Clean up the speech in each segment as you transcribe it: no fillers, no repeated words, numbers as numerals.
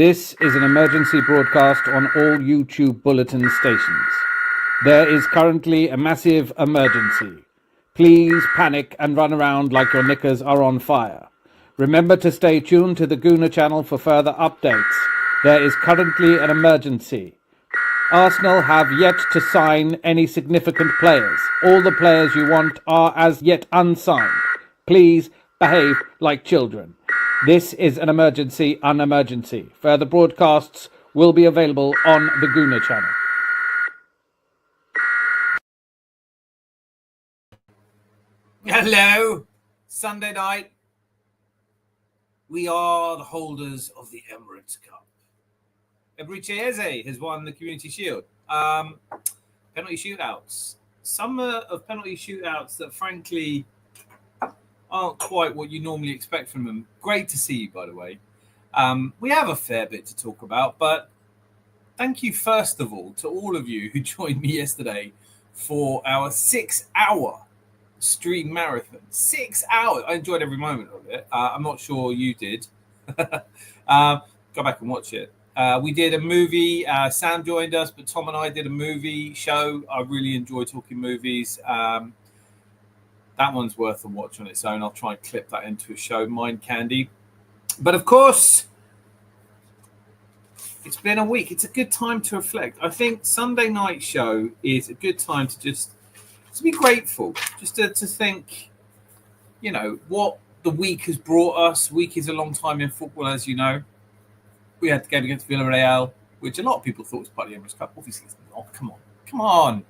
This is an emergency broadcast on all YouTube bulletin stations. There is currently a massive emergency. Please panic and run around like your knickers are on fire. Remember to stay tuned to the Gooner channel for further updates. There is currently an emergency. Arsenal have yet to sign any significant players. All the players you want are as yet unsigned. Please behave like children. This is an emergency, unemergency. Further broadcasts will be available on the Gooner channel. Hello, Sunday night. We are the holders of the Emirates Cup. Ebricheze has won the Community Shield. Penalty shootouts. Some of penalty shootouts that, frankly, aren't quite what you normally expect from them. Great to see you, by the way. We have a fair bit to talk about, but thank you, first of all, to all of you who joined me yesterday for our 6-hour stream marathon. 6 hours. I enjoyed every moment of it. I'm not sure you did. Go back and watch it. We did a movie. Sam joined us, but Tom and I did a movie show. I really enjoy talking movies. That one's worth a watch on its own. I'll try and clip that into a show, Mind Candy. But of course, it's been a week. It's a good time to reflect. I think Sunday night show is a good time to just to be grateful, just to think, you know, what the week has brought us. Week is a long time in football, as you know. We had the game against Villarreal, which a lot of people thought was part of the Emirates Cup. Obviously, it's not. Come on.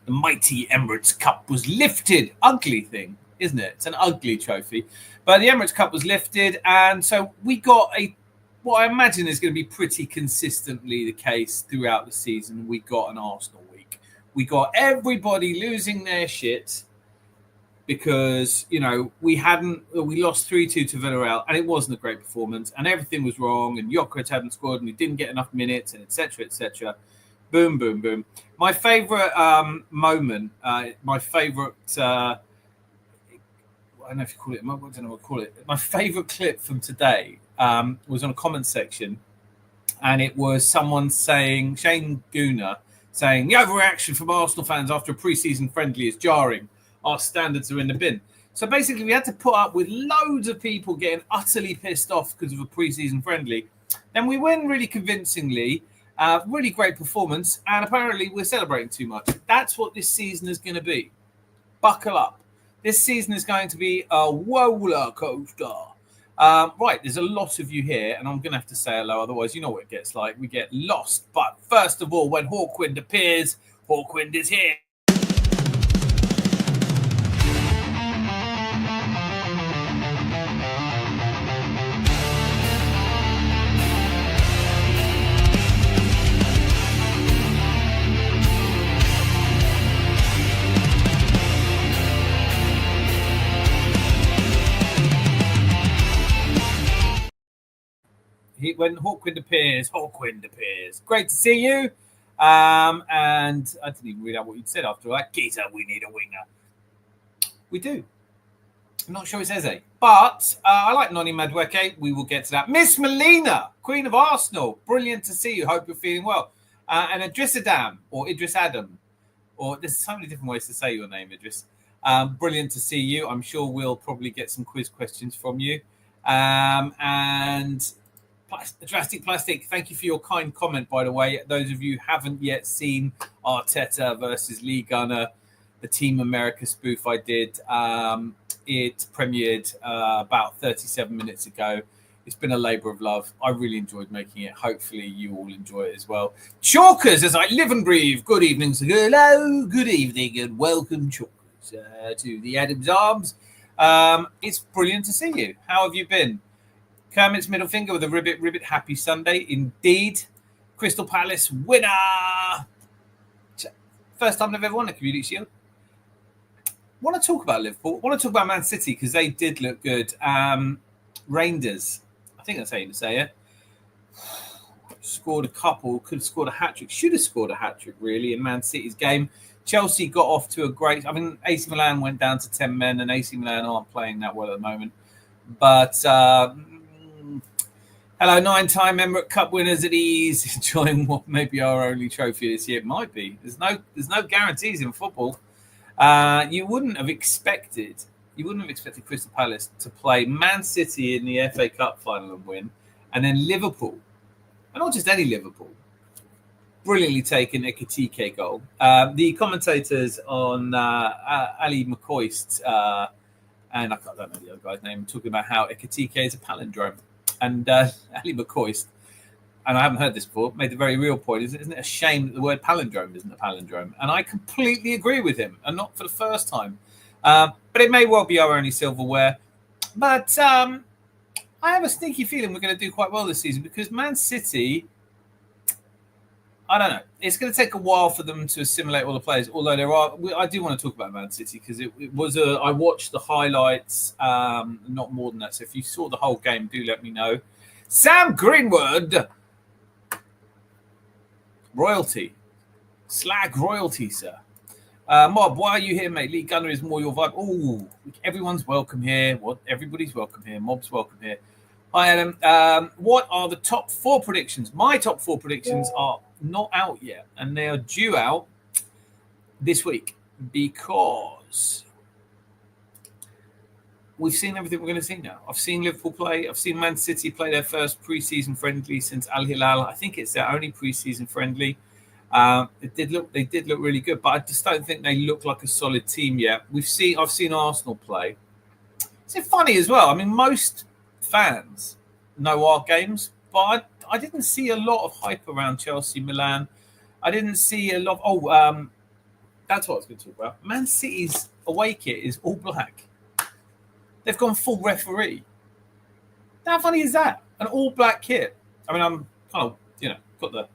The mighty Emirates Cup was lifted. Ugly thing, isn't it? It's an ugly trophy. But the Emirates Cup was lifted, and so we got what I imagine is going to be pretty consistently the case throughout the season. We got an Arsenal week. We got everybody losing their shit because, you know, we lost 3-2 to Villarreal, and it wasn't a great performance, and everything was wrong, and Jokerit hadn't scored, and we didn't get enough minutes, and etc., etc. Boom, boom, boom. My favourite moment, my favourite, I don't know if you call it, I don't know what to call it. My favourite clip from today was on a comment section, and it was someone saying, Shane Gooner, saying, the overreaction from Arsenal fans after a pre-season friendly is jarring. Our standards are in the bin. So basically, we had to put up with loads of people getting utterly pissed off because of a pre-season friendly. Then we win really convincingly. Really great performance, and apparently we're celebrating too much. That's what this season is going to be. Buckle up. This season is going to be a roller coaster. Right, there's a lot of you here, and I'm going to have to say hello, otherwise you know what it gets like. We get lost. But first of all, when Hawkwind appears, Hawkwind is here. When Hawkwind appears, Hawkwind appears. Great to see you. And I didn't even read out what you'd said after that. Keita, we need a winger. We do. I'm not sure it's Eze. But I like Noni Madueke. We will get to that. Miss Melina, Queen of Arsenal. Brilliant to see you. Hope you're feeling well. And Idris Adam, or Idris Adam. Or there's so many different ways to say your name, Idris. Brilliant to see you. I'm sure we'll probably get some quiz questions from you. And Drastic Plastic, thank you for your kind comment, by the way. Those of you who haven't yet seen Arteta versus Lee Gunner, the Team America spoof I did, it premiered about 37 minutes ago. It's been a labour of love. I really enjoyed making it. Hopefully you all enjoy it as well. Chalkers, as I live and breathe. Good evening. Hello, good evening, and welcome, Chalkers, to the Adams Arms. It's brilliant to see you. How have you been? Kermit's middle finger with a ribbit. Happy Sunday, indeed. Crystal Palace winner. First time they've ever won a Community Shield. Want to talk about Liverpool. Want to talk about Man City because they did look good. Rangers, I think that's how you say it. Scored a couple. Could have scored a hat-trick. Should have scored a hat-trick, really, in Man City's game. Chelsea got off to a great... I mean, AC Milan went down to 10 men, and AC Milan aren't playing that well at the moment. But... Hello, 9-time Emirates Cup winners at ease, enjoying what may be our only trophy this year. It might be. There's no guarantees in football. You wouldn't have expected Crystal Palace to play Man City in the FA Cup final and win, and then Liverpool, and not just any Liverpool, brilliantly taken a Ekitike goal. The commentators on Ali McCoist and I don't know the other guy's name, talking about how Ekitike is a palindrome. And Ali McCoist, and I haven't heard this before, made the very real point, isn't it a shame that the word palindrome isn't a palindrome? And I completely agree with him, and not for the first time. But it may well be our only silverware. But I have a sneaky feeling we're going to do quite well this season because Man City, I don't know. It's going to take a while for them to assimilate all the players. Although I do want to talk about Man City because it was I watched the highlights, not more than that. So if you saw the whole game, do let me know. Sam Greenwood, royalty, slag royalty, sir. Mob, why are you here, mate? Lee Gunner is more your vibe. Oh, everyone's welcome here. Everybody's welcome here. Mob's welcome here. Hi, Adam. What are the top 4 predictions? My top 4 predictions are not out yet, and they are due out this week because we've seen everything we're going to see now. I've seen Liverpool play. I've seen Man City play their first pre-season friendly since Al Hilal. I think it's their only pre-season friendly. They did look really good, but I just don't think they look like a solid team yet. I've seen Arsenal play. It's funny as well. I mean, most fans know our games, but I didn't see a lot of hype around Chelsea, Milan. I didn't see a lot. That's what I was going to talk about. Man City's away kit is all black. They've gone full referee. How funny is that? An all black kit. I mean, I'm kind of, got the.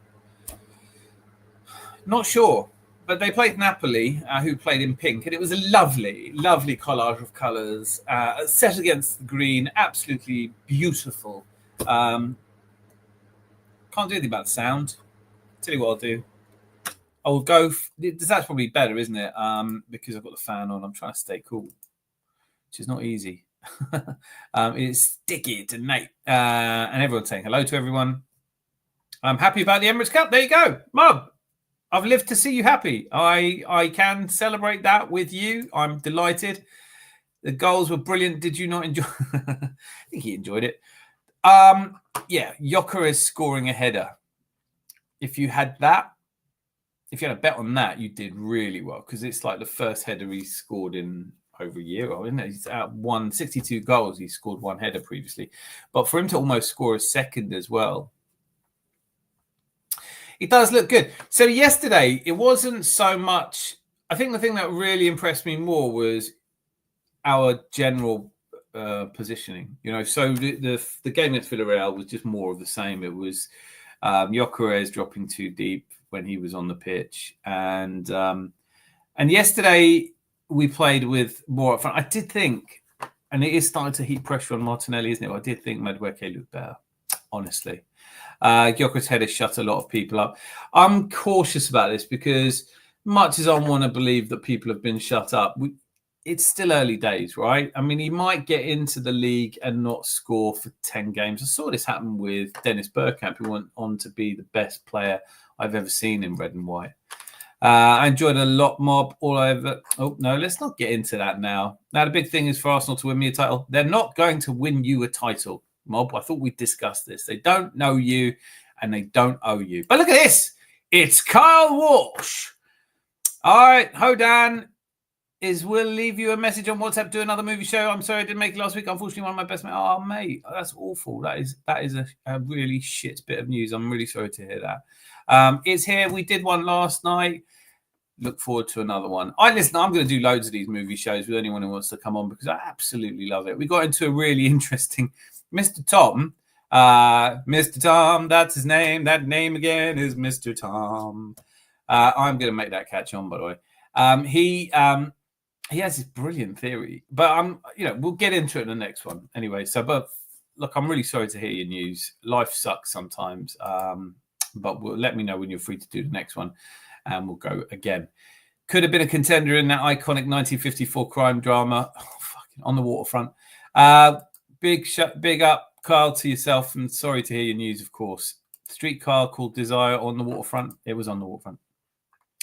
Not sure, but they played Napoli, who played in pink, and it was a lovely, lovely collage of colours set against the green. Absolutely beautiful. Can't do anything about the sound. Tell you what I'll do. I will go. That's probably better, isn't it? Because I've got the fan on. I'm trying to stay cool, which is not easy. It's sticky tonight. And everyone's saying hello to everyone. I'm happy about the Emirates Cup. There you go. Mum, I've lived to see you happy. I can celebrate that with you. I'm delighted. The goals were brilliant. Did you not enjoy? I think he enjoyed it. Yeah, Gyökeres scoring a header. If you had a bet on that, you did really well because it's like the first header he's scored in over a year, isn't it? He's out 62 goals. He scored one header previously, but for him to almost score a second as well, it does look good. So yesterday, it wasn't so much. I think the thing that really impressed me more was our general positioning. So the game against Villarreal was just more of the same. It was Gyökeres dropping too deep when he was on the pitch, and yesterday we played with more up front. I did think, and it is starting to heap pressure on Martinelli, isn't it? I did think Madueke looked better, honestly. Gyökeres' header shut a lot of people up. I'm cautious about this because much as I want to believe that people have been shut up, it's still early days, right? I mean, he might get into the league and not score for 10 games. I saw this happen with Dennis Bergkamp, who went on to be the best player I've ever seen in red and white. I enjoyed a lot, Mob, all over. Oh, no, let's not get into that now. Now, the big thing is for Arsenal to win me a title. They're not going to win you a title, Mob. I thought we discussed this. They don't know you and they don't owe you. But look at this. It's Kyle Walsh. All right, Hodan we'll leave you a message on WhatsApp, do another movie show. I'm sorry I didn't make it last week. Unfortunately, one of my best mates. Oh, mate, that's awful. That is a really shit bit of news. I'm really sorry to hear that. It's here. We did one last night. Look forward to another one. I'm going to do loads of these movie shows with anyone who wants to come on because I absolutely love it. We got into a really interesting Mr. Tom. Mr. Tom, that's his name. That name again is Mr. Tom. I'm going to make that catch on, by the way. He has this brilliant theory, but we'll get into it in the next one anyway. So, but look, I'm really sorry to hear your news. Life sucks sometimes, but let me know when you're free to do the next one, and we'll go again. Could have been a contender in that iconic 1954 crime drama. Oh, fucking On the Waterfront. Big up, Kyle, to yourself, and sorry to hear your news, of course. Streetcar called Desire on the waterfront. It was on the waterfront.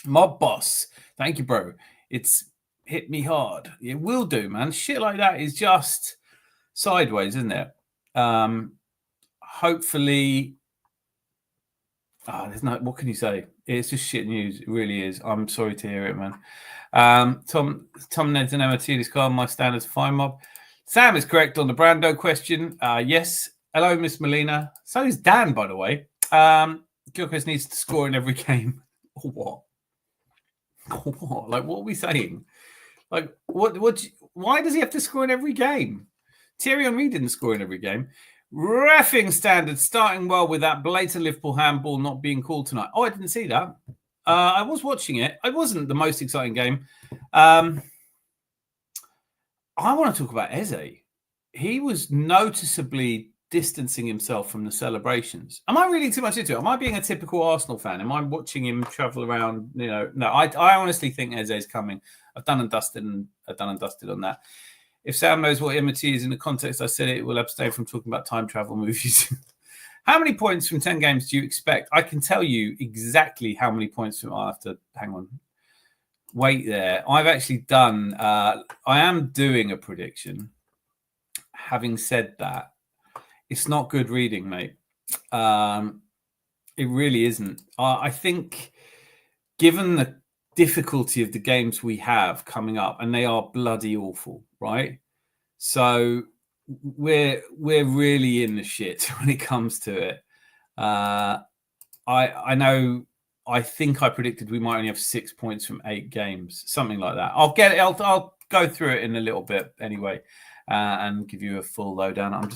Mob Boss, thank you, bro. It's hit me hard. It will do, man. Shit like that is just sideways, isn't it? Hopefully, there's no. What can you say? It's just shit news. It really is. I'm sorry to hear it, man. Tom Ned's an MOT. This car, my standards fine, Mob. Sam is correct on the Brando question. Yes. Hello, Miss Melina. So is Dan, by the way. Gilchrist needs to score in every game. Or what? What? Like, what are we saying? Like, what? Why does he have to score in every game? Thierry Henry didn't score in every game. Reffing standards starting well with that blatant Liverpool handball not being called tonight. Oh, I didn't see that. I was watching it. It wasn't the most exciting game. I want to talk about Eze. He was noticeably distancing himself from the celebrations. Am I reading too much into it? Am I being a typical Arsenal fan? Am I watching him travel around? No. I honestly think Eze is coming. I've done and dusted on that. If Sam knows what MOT is in the context I said it, will abstain from talking about time travel movies. How many points from 10 games do you expect? I can tell you exactly how many points from. I have to hang on. Wait there. I've actually done. I am doing a prediction. Having said that, it's not good reading, mate. It really isn't. I think, given the difficulty of the games we have coming up, and they are bloody awful, right? So we're really in the shit when it comes to it. I know. I think I predicted we might only have 6 points from 8 games, something like that. I'll get it. I'll go through it in a little bit anyway, and give you a full lowdown. I'm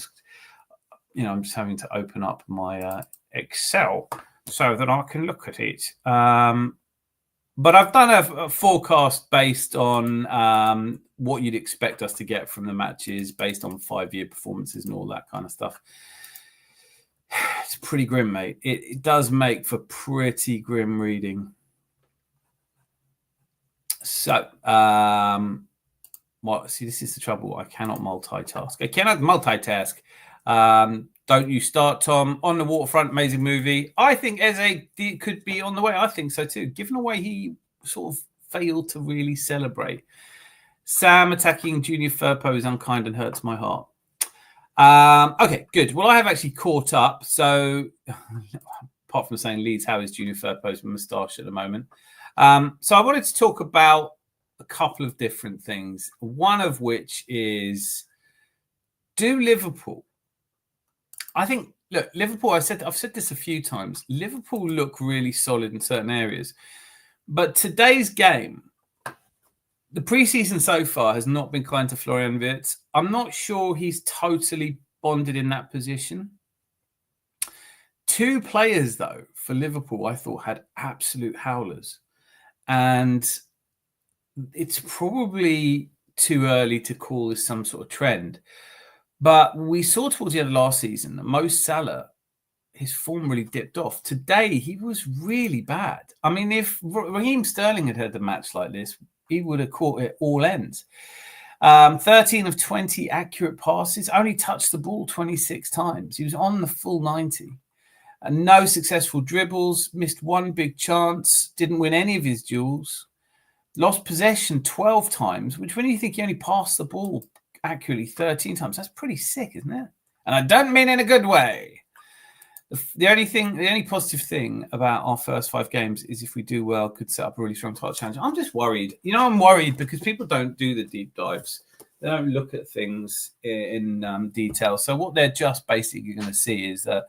just having to open up my Excel so that I can look at it. But I've done a forecast based on what you'd expect us to get from the matches, based on 5-year performances and all that kind of stuff. It's pretty grim, mate. It does make for pretty grim reading. So, see, this is the trouble. I cannot multitask. Don't you start, Tom. On the Waterfront, amazing movie. I think Eze could be on the way. I think so too. Given the way he sort of failed to really celebrate. Sam attacking Junior Firpo is unkind and hurts my heart. Okay, good. Well, I have actually caught up. So, apart from saying Leeds, how is Junior Firpo's moustache at the moment? So I wanted to talk about a couple of different things. One of which is, do Liverpool? I think, look, Liverpool, I've said this a few times. Liverpool look really solid in certain areas. But today's game, the preseason so far has not been kind to Florian Wirtz. I'm not sure he's totally bonded in that position. 2 players, though, for Liverpool, I thought had absolute howlers. And it's probably too early to call this some sort of trend. But we saw towards the end of last season that Mo Salah, his form really dipped off. Today, he was really bad. I mean, if Raheem Sterling had had a match like this, he would have caught it all ends. 13 of 20 accurate passes, only touched the ball 26 times. He was on the full 90. And no successful dribbles, missed 1 big chance, didn't win any of his duels, lost possession 12 times, which when you think he only passed the ball accurately 13 times, that's pretty sick, isn't it? And I don't mean in a good way. The only positive thing about our first 5 games is if we do well, could set up a really strong title challenge. I'm just worried. I'm worried because people don't do the deep dives. They don't look at things in detail. So what they're just basically going to see is that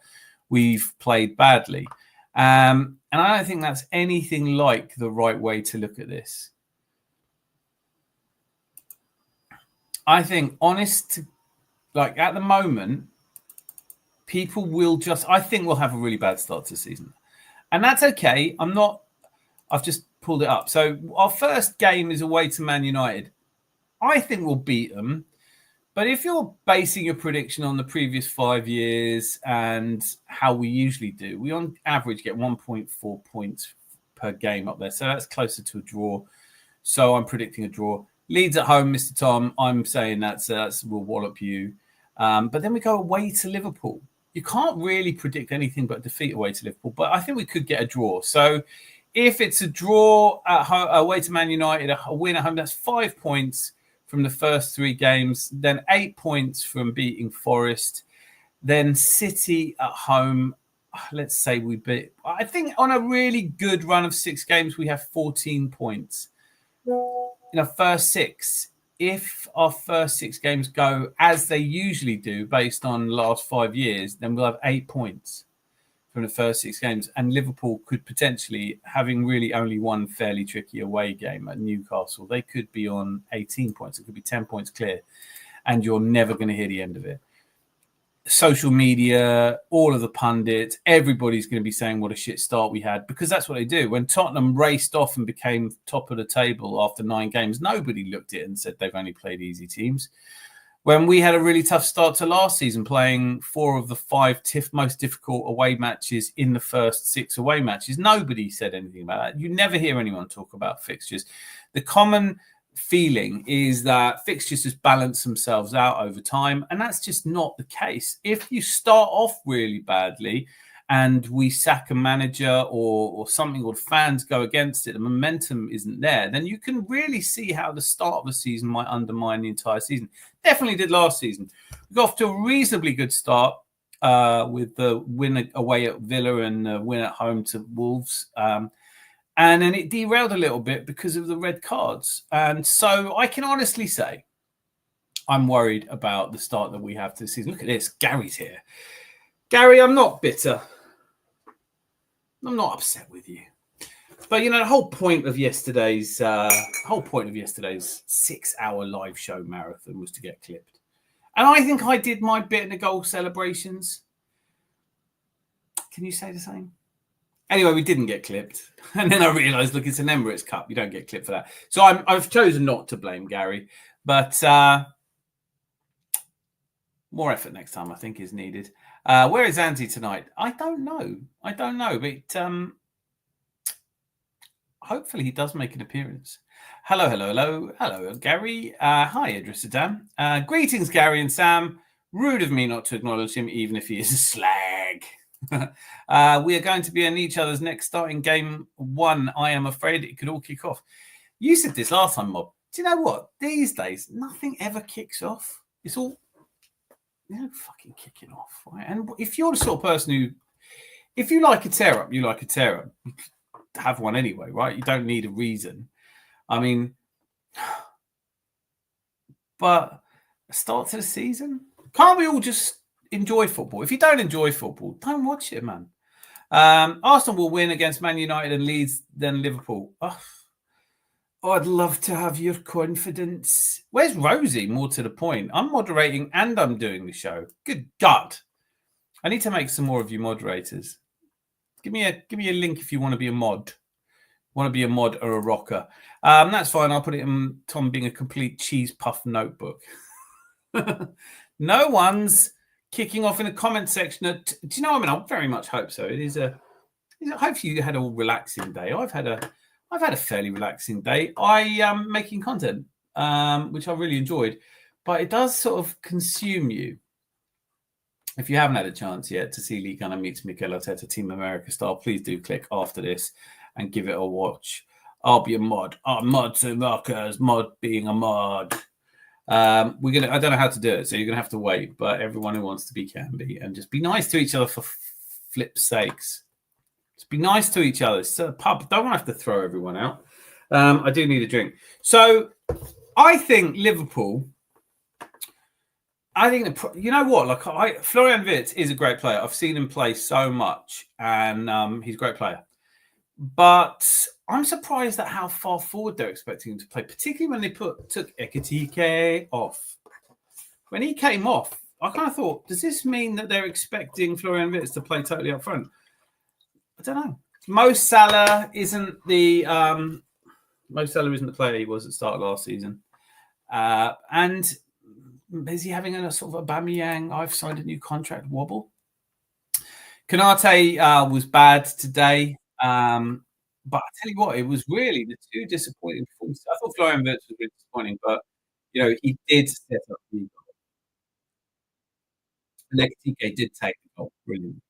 we've played badly. And I don't think that's anything like the right way to look at this. I think at the moment, people will I think we'll have a really bad start to the season. And that's okay. I've just pulled it up. So our first game is away to Man United. I think we'll beat them. But if you're basing your prediction on the previous 5 years and how we usually do, we on average get 1.4 points per game up there. So that's closer to a draw. So I'm predicting a draw. Leeds at home, Mr. Tom. I'm saying that's will wallop you. But then we go away to Liverpool. You can't really predict anything but defeat away to Liverpool. But I think we could get a draw. So if it's a draw at home, away to Man United, a win at home, that's 5 points from the first 3 games, then 8 points from beating Forest, then City at home. Let's say we beat. I think on a really good run of 6 games, we have 14 points in our first 6. If our first 6 games go as they usually do, based on the last 5 years, then we'll have 8 points from the first 6 games. And Liverpool could potentially, having really only one fairly tricky away game at Newcastle, they could be on 18 points. It could be 10 points clear. And you're never going to hear the end of it. Social media, all of the pundits, everybody's going to be saying what a shit start we had, because that's what they do. When Tottenham raced off and became top of the table after 9 games, nobody looked at it and said they've only played easy teams. When we had a really tough start to last season, playing 4 of the 5 most difficult away matches in the first 6 away matches, nobody said anything about that. You never hear anyone talk about fixtures. The common feeling is that fixtures just balance themselves out over time, and that's just not the case. If you start off really badly and we sack a manager or something, or fans go against it, the momentum isn't there, then you can really see how the start of the season might undermine the entire season. Definitely did last season. We got off to a reasonably good start with the win away at Villa and the win at home to Wolves. And then it derailed a little bit because of the red cards. And so I can honestly say I'm worried about the start that we have to the season. Look at this. Gary's here. Gary, I'm not bitter. I'm not upset with you. But, the whole point of yesterday's 6-hour live show marathon was to get clipped. And I think I did my bit in the goal celebrations. Can you say the same? Anyway, we didn't get clipped. And then I realised, look, it's an Emirates Cup. You don't get clipped for that. So I've chosen not to blame Gary. But more effort next time, I think, is needed. Where is Andy tonight? I don't know. But hopefully he does make an appearance. Hello, Gary. Hi, Idris Adam. Greetings, Gary and Sam. Rude of me not to acknowledge him, even if he is a slag. We are going to be in each other's next starting game 1. I am afraid it could all kick off. You said this last time, Mob. Do you know what? These days, nothing ever kicks off. It's all, fucking kicking off, right? And if you're the sort of person who, if you like a tear up, you like a tear up. You have one anyway, right? You don't need a reason. I mean, but a start to the season, can't we all just enjoy football? If you don't enjoy football, don't watch it, man. Arsenal will win against Man United and Leeds, then Liverpool. Oh, I'd love to have your confidence. Where's Rosie? More to the point, I'm moderating and I'm doing the show. Good God. I need to make some more of you moderators. Give me a link if you want to be a mod. Want to be a mod or a rocker. That's fine. I'll put it in Tom being a complete cheese puff notebook. No one's kicking off in the comment section. Do you know what I mean? I very much hope so. It is hopefully you had a relaxing day. I've had a fairly relaxing day. I am making content, which I really enjoyed, but it does sort of consume you. If you haven't had a chance yet to see Lee Gunner meets Mikel Arteta Team America style, please do click after this and give it a watch. I'll be a mod. Mod to Marcus, mod being a mod. I don't know how to do it, so you're gonna have to wait. But everyone who wants to be can be, and just be nice to each other for flip's sakes. Just be nice to each other. It's a pub. Don't want to have to throw everyone out. I do need a drink. So I think Liverpool. I think you know what? Florian Wirtz is a great player. I've seen him play so much, and he's a great player. But I'm surprised at how far forward they're expecting him to play, particularly when they took Ekitike off. When he came off, I kind of thought, does this mean that they're expecting Florian Wirtz to play totally up front? I don't know. Mo Salah isn't the player he was at the start of last season. And is he having a sort of Aubameyang, I've signed a new contract wobble? Konate was bad today. But I tell you what, it was really the two disappointing performances. I thought Florian Wirtz was really disappointing, but he did set up the goal. Ekitike did take the goal. Brilliant.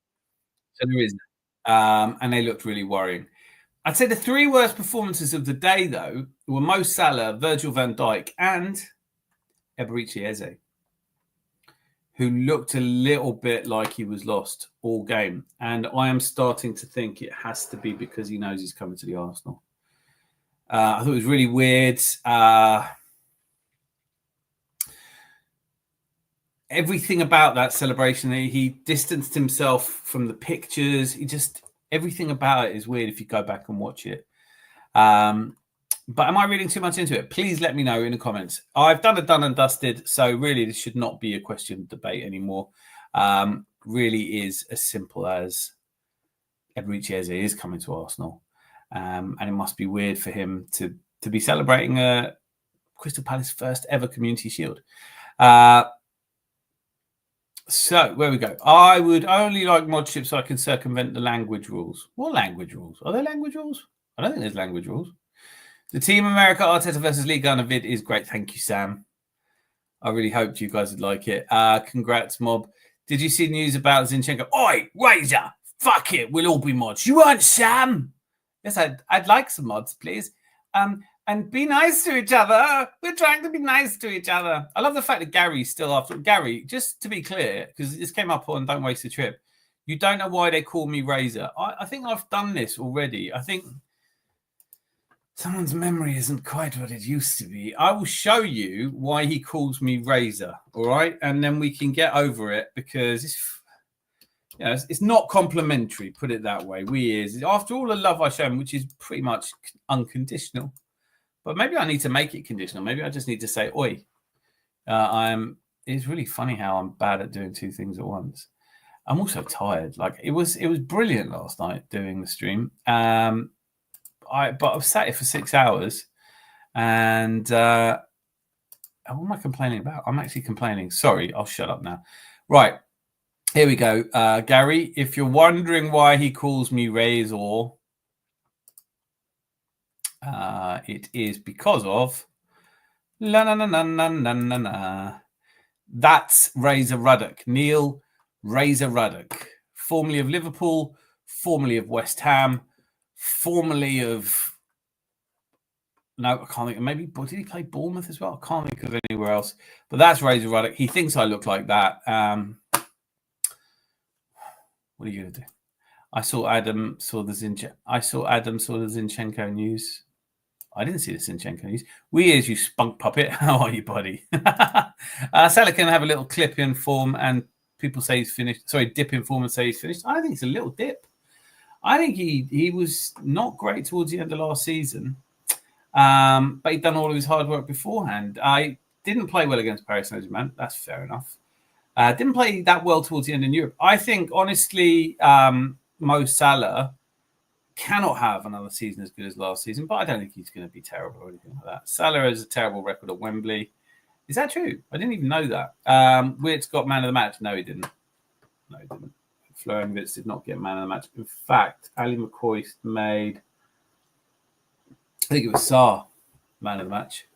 So there is and they looked really worrying. I'd say the three worst performances of the day, though, were Mo Salah, Virgil van Dijk, and Eberechi Eze, who looked a little bit like he was lost all game. And I am starting to think it has to be because he knows he's coming to the Arsenal. I thought it was really weird. Everything about that celebration, he distanced himself from the pictures. Everything about it is weird if you go back and watch it. But am I reading too much into it? Please let me know in the comments. I've done a done and dusted, so really this should not be a question of debate anymore. Really is as simple as Eberechi Eze is coming to Arsenal. And it must be weird for him to be celebrating Crystal Palace first ever Community Shield. So, where we go. I would only like mod ships so I can circumvent the language rules. What language rules? Are there language rules? I don't think there's language rules. The Team America Arteta versus Liga on a vid is great. Thank you, Sam. I really hoped you guys would like it. Congrats, Mob. Did you see news about Zinchenko? Oi, Razor! Fuck it, we'll all be mods. You want Sam? Yes, I'd like some mods, please. And be nice to each other. We're trying to be nice to each other. I love the fact that Gary's still after. Gary, just to be clear, because this came up on Don't Waste a Trip, you don't know why they call me Razor. I think I've done this already. I think someone's memory isn't quite what it used to be. I will show you why he calls me Razor, all right? And then we can get over it because it's not complimentary, put it that way. After all the love I show him, which is pretty much unconditional. But maybe I need to make it conditional. Maybe I just need to say, oi. It's really funny how I'm bad at doing two things at once. I'm also tired. Like it was brilliant last night doing the stream. But I was sat here for 6 hours. And what am I complaining about? I'm actually complaining. Sorry, I'll shut up now. Right. Here we go. Gary, if you're wondering why he calls me Razor, it is because of that's Razor Ruddock. Neil Razor Ruddock, formerly of Liverpool, formerly of West Ham, formerly of I can't think. Maybe did he play Bournemouth as well? I can't think of anywhere else. But that's Razor Ruddock. He thinks I look like that. What are you gonna do? I saw Adam saw the Zinchenko news. I didn't see the Zinchenko news. Weird, you spunk puppet. How are you, buddy? Salah can have a little clip in form and people say he's finished. Sorry, dip in form and say he's finished. I think it's a little dip. I think he was not great towards the end of last season. But he'd done all of his hard work beforehand. I didn't play well against Paris Saint-Germain. That's fair enough. Didn't play that well towards the end in Europe. I think, honestly, Mo Salah cannot have another season as good as last season, but I don't think he's going to be terrible or anything like that. Salah has a terrible record at Wembley. Is that true? I didn't even know that. Wirtz got man of the match. No, he didn't. Florian Wirtz did not get man of the match. In fact, Ali McCoy made, I think it was Sarr, man of the match.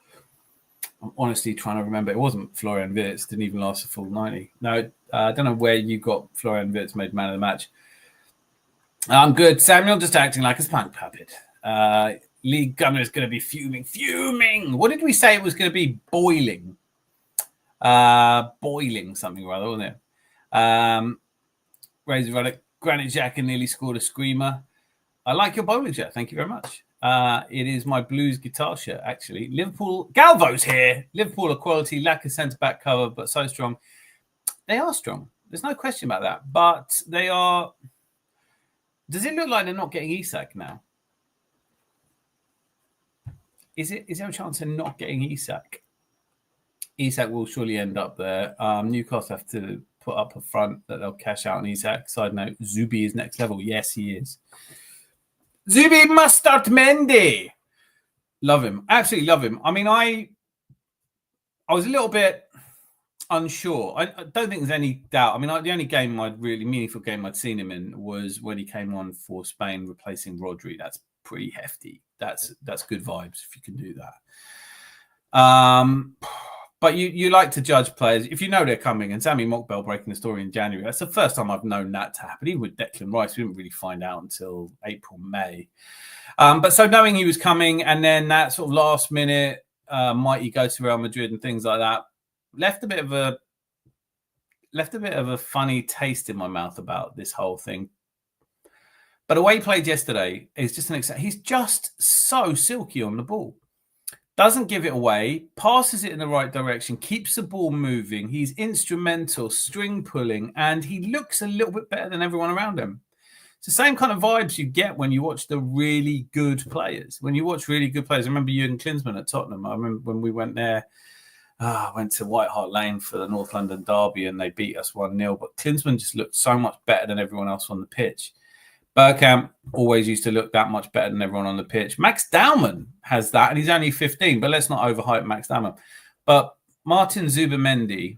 I'm honestly trying to remember. It wasn't Florian Wirtz. Didn't even last a full 90. No, I don't know where you got Florian Wirtz made man of the match. I'm good. Samuel just acting like a spunk puppet. League Gunner is going to be fuming. Fuming! What did we say it was going to be? Boiling. Boiling something or other, wasn't it? Razor Ruddock. Granite Jack nearly scored a screamer. I like your bowling shirt. Thank you very much. It is my blues guitar shirt, actually. Liverpool. Galvo's here. Liverpool are quality. Lack of centre-back cover, but so strong. They are strong. There's no question about that. But they are... Does it look like they're not getting Isak now? Is there a chance they're not getting Isak? Isak will surely end up there. Newcastle have to put up a front that they'll cash out on Isak. Side note, Zubi is next level. Yes, he is. Zubi Mustard Mendy. Love him. Absolutely love him. I mean, I was a little bit unsure. I don't think there's any doubt. I mean, the only meaningful game I'd seen him in was when he came on for Spain replacing Rodri. That's pretty hefty. That's good vibes if you can do that. But you like to judge players if you know they're coming. And Sammy Mockbell breaking the story in January. That's the first time I've known that to happen. Even with Declan Rice, we didn't really find out until April, May. But so knowing he was coming, and then that sort of last minute, might he go to Real Madrid and things like that, left a bit of a funny taste in my mouth about this whole thing. But the way he played yesterday is just he's just so silky on the ball. Doesn't give it away, passes it in the right direction, keeps the ball moving. He's instrumental, string pulling, and he looks a little bit better than everyone around him. It's the same kind of vibes you get when you watch the really good players. When you watch really good players, I remember Jurgen Klinsmann at Tottenham. I remember when we went there, I went to White Hart Lane for the North London derby and they beat us 1-0. But Klinsmann just looked so much better than everyone else on the pitch. Bergkamp always used to look that much better than everyone on the pitch. Max Daumann has that, and he's only 15, but let's not overhype Max Daumann. But Martin Zubi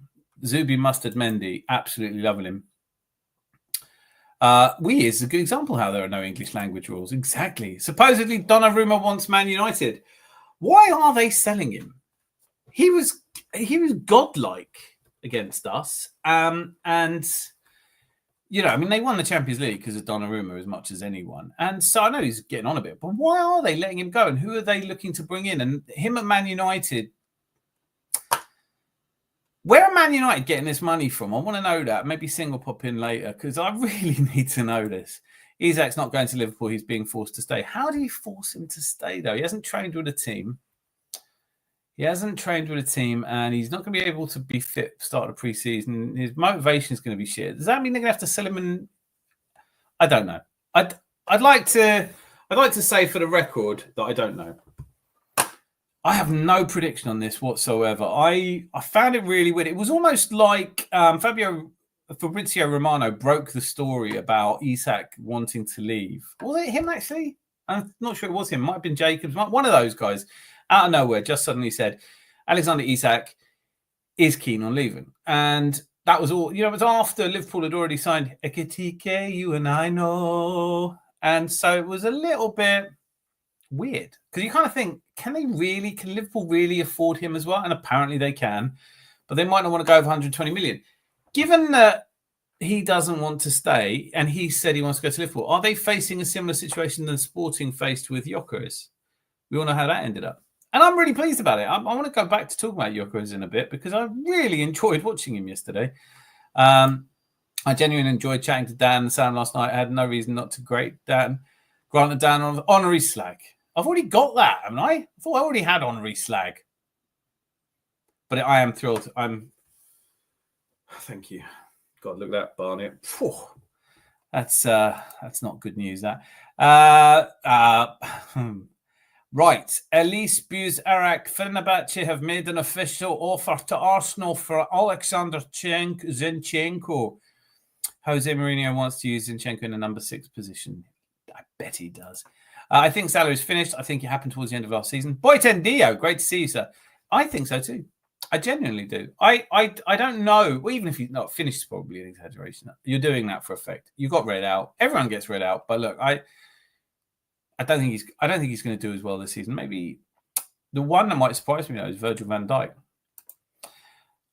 Mustard Mendy, absolutely loving him. Is a good example how there are no English language rules. Exactly. Supposedly, Donnarumma wants Man United. Why are they selling him? He was godlike against us, and they won the Champions League because of Donnarumma as much as anyone. And so I know he's getting on a bit, but why are they letting him go? And who are they looking to bring in? And him at Man United, where are Man United getting this money from? I want to know that. Maybe Singh will pop in later because I really need to know this. Isak's not going to Liverpool. He's being forced to stay. How do you force him to stay, though? He hasn't trained with a team. And he's not going to be able to be fit for start of pre-season. His motivation is going to be shit. Does that mean they're going to have to sell him? And I don't know. I'd like to say for the record that I don't know. I have no prediction on this whatsoever. I found it really weird. It was almost like Fabrizio Romano broke the story about Isak wanting to leave. Was it him actually? I'm not sure it was him. It might have been Jacobs. One of those guys. Out of nowhere, just suddenly said, Alexander Isak is keen on leaving. And that was all, it was after Liverpool had already signed Ekitike, you and I know. And so it was a little bit weird because you kind of think, can Liverpool really afford him as well? And apparently they can, but they might not want to go over 120 million. Given that he doesn't want to stay and he said he wants to go to Liverpool, are they facing a similar situation than Sporting faced with Gyökeres? We all know how that ended up. And I'm really pleased about it. I want to go back to talk about Gyökeres in a bit because I really enjoyed watching him yesterday. I genuinely enjoyed chatting to Dan and Sam last night. I had no reason not to grant Dan on honorary slag. I've already got that, haven't I? I thought I already had honorary slag. But I am thrilled. Thank you. God, look at that, Barney. That's not good news, that. Right, Elise Buz-Arak, Fenerbahce have made an official offer to Arsenal for Alexander Zinchenko. Jose Mourinho wants to use Zinchenko in the number 6 position. I bet he does. I think Salah is finished. I think it happened towards the end of last season. Boytendio, great to see you, sir. I think so too. I genuinely do. I don't know. Well, even if he's not finished, is probably an exaggeration. You're doing that for effect. You got read out. Everyone gets read out. But look, I don't think he's going to do as well this season. Maybe the one that might surprise me though is Virgil van Dijk.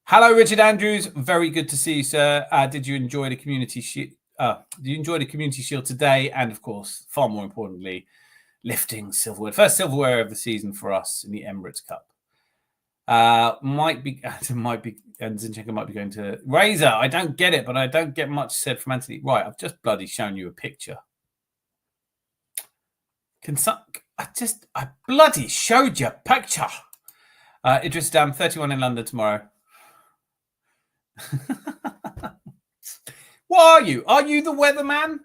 Hello, Richard Andrews. Very good to see you, sir. Did you enjoy the community shield? Today? And of course, far more importantly, lifting silverware. First silverware of the season for us in the Emirates Cup. Might be, and Zinchenko might be going to Razor. I don't get it, but I don't get much said from Anthony. Right, I've just bloody shown you a picture. I bloody showed you a picture. Idris Dam, 31 in London tomorrow. What are you? Are you the weatherman?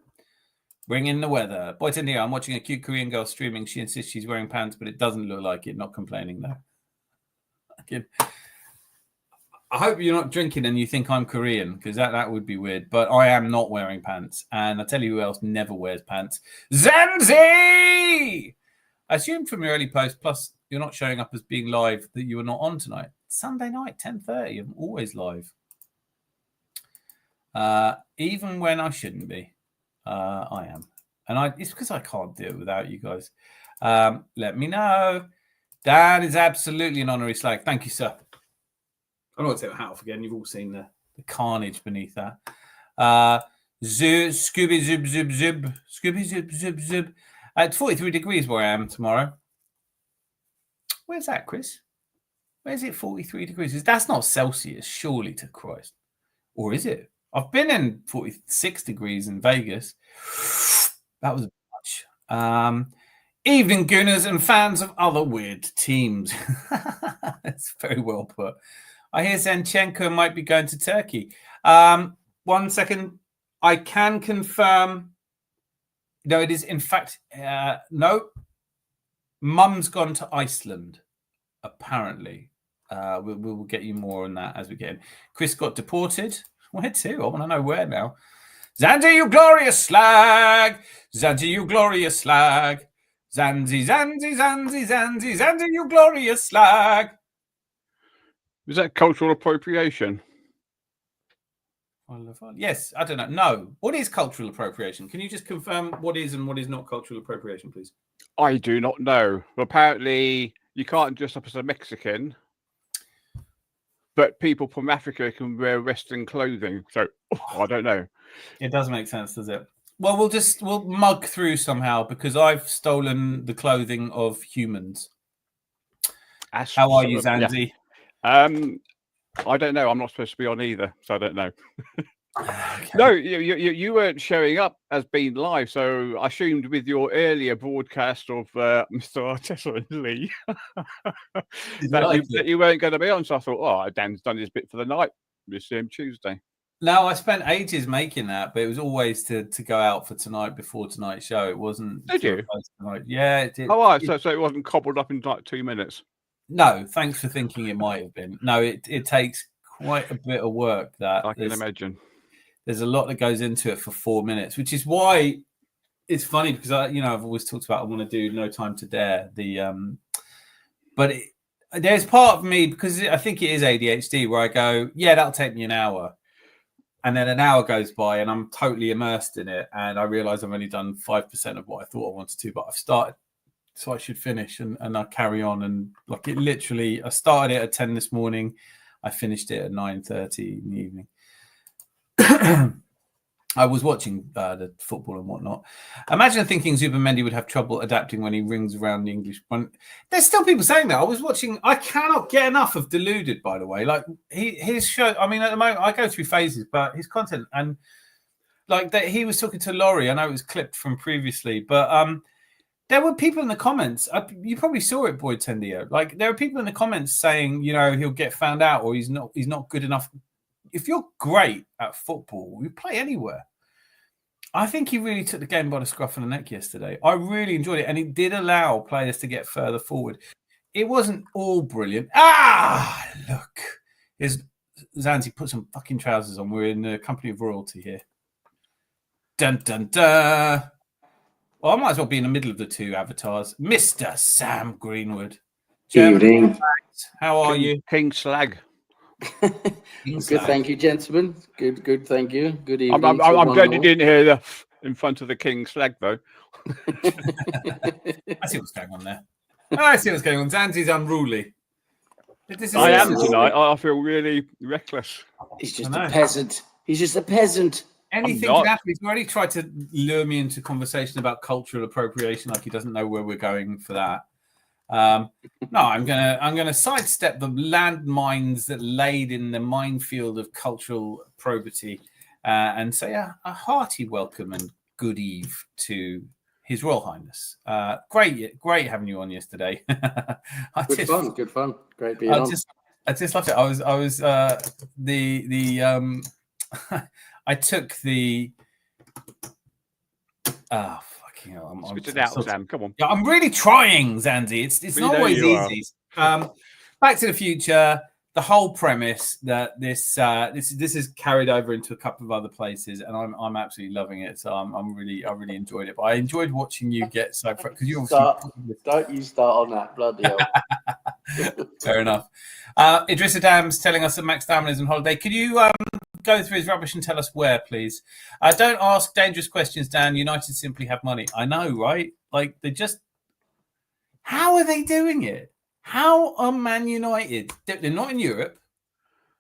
Bring in the weather. Boy, Tindy, I'm watching a cute Korean girl streaming. She insists she's wearing pants, but it doesn't look like it. Not complaining, though. I hope you're not drinking and you think I'm Korean, because that would be weird. But I am not wearing pants. And I tell you who else never wears pants. Zanzi! I assume from your early post, plus you're not showing up as being live, that you were not on tonight. Sunday night, 10:30. I'm always live. Even when I shouldn't be. I am. And it's because I can't do it without you guys. Let me know. Dan is absolutely an honorary slag. Thank you, sir. I'm not saying Half again. You've all seen the carnage beneath that. Scooby zub zub zub. Scooby zub zub zub. It's 43 degrees where I am tomorrow. Where's that, Chris? Where's it 43 degrees? That's not Celsius, surely to Christ. Or is it? I've been in 46 degrees in Vegas. That was much. Evening, Gooners and fans of other weird teams. That's very well put. I hear Zinchenko might be going to Turkey. 1 second. I can confirm. No, it is in fact, no. Mum's gone to Iceland, apparently. We will get you more on that as we get in. Chris got deported. Where to? I want to know where now. Zanzi, you glorious slag! Zanzi, you glorious slag! Zanzi, Zanzi, Zanzi, Zanzi, Zanzi, you glorious slag! Is that cultural appropriation? Yes, I don't know. No. What is cultural appropriation? Can you just confirm what is and what is not cultural appropriation, please? I do not know. Apparently, you can't dress up as a Mexican, but people from Africa can wear Western clothing. So, I don't know. It does make sense, does it? Well, we'll mug through somehow because I've stolen the clothing of humans. How are you, Zanzi? Yeah. I don't know. I'm not supposed to be on either, so I don't know. Okay. No, you weren't showing up as being live, so I assumed with your earlier broadcast of Mr. Arteta and Lee that you weren't going to be on. So I thought, oh, Dan's done his bit for the night. We'll see him Tuesday. No, I spent ages making that, but it was always to go out for tonight before tonight's show. It wasn't. Did you? Tonight. Yeah, it did. Oh, right. So it wasn't cobbled up in like 2 minutes. No, thanks for thinking it might have been. No, it takes quite a bit of work. That I can imagine. There's a lot that goes into it for 4 minutes, which is why it's funny because I've always talked about I want to do No Time to Dare. But there's part of me because I think it is ADHD where I go, yeah, that'll take me an hour, and then an hour goes by and I'm totally immersed in it, and I realise I've only done 5% of what I thought I wanted to, but I've started. So I should finish and I carry on. And like it literally, I started it at 10 this morning. I finished it at 9:30 in the evening. I was watching the football and whatnot. Imagine thinking Zubimendi would have trouble adapting when he rings around the English one. There's still people saying that. I was watching. I cannot get enough of Deluded, by the way. Like his show. I mean, at the moment, I go through phases, but his content and like that, he was talking to Laurie. I know it was clipped from previously, but there were people in the comments. You probably saw it, Boyd Tendio. Like there are people in the comments saying, he'll get found out or he's not good enough. If you're great at football, you play anywhere. I think he really took the game by the scruff of the neck yesterday. I really enjoyed it, and it did allow players to get further forward. It wasn't all brilliant. Look, Zanzi, put some fucking trousers on. We're in the company of royalty here. Dun dun dun. Well, I might as well be in the middle of the two avatars. Mr. Sam Greenwood. Evening. How are you? King Slag. Good, thank you, gentlemen. Good, thank you. Good evening. I'm glad you didn't hear the in front of the King Slag, though. I see what's going on there. I see what's going on. Zanzi's unruly. I am tonight. I feel really reckless. He's just a peasant. He's just a peasant. Anything can happen. He's already tried to lure me into conversation about cultural appropriation, like he doesn't know where we're going for that. No, I'm gonna sidestep the landmines that laid in the minefield of cultural probity and say a hearty welcome and good eve to His Royal Highness. Great having you on yesterday. Good fun. Great being on. I just loved it. I was I took the fucking hell. Spit it out, Sam. Come on. Yeah, I'm really trying, Zanzi. It's not always easy. Back to the Future. The whole premise that this is carried over into a couple of other places, and I'm absolutely loving it. So I really enjoyed it. But I enjoyed watching you get so because you obviously don't you start on that, bloody hell. Fair enough. Idris Adam's telling us that Max Damon is on holiday. Could you go through his rubbish and tell us where, please? Don't ask dangerous questions, Dan. United simply have money. I know, right? Like how are they doing it? How are Man United? They're not in Europe.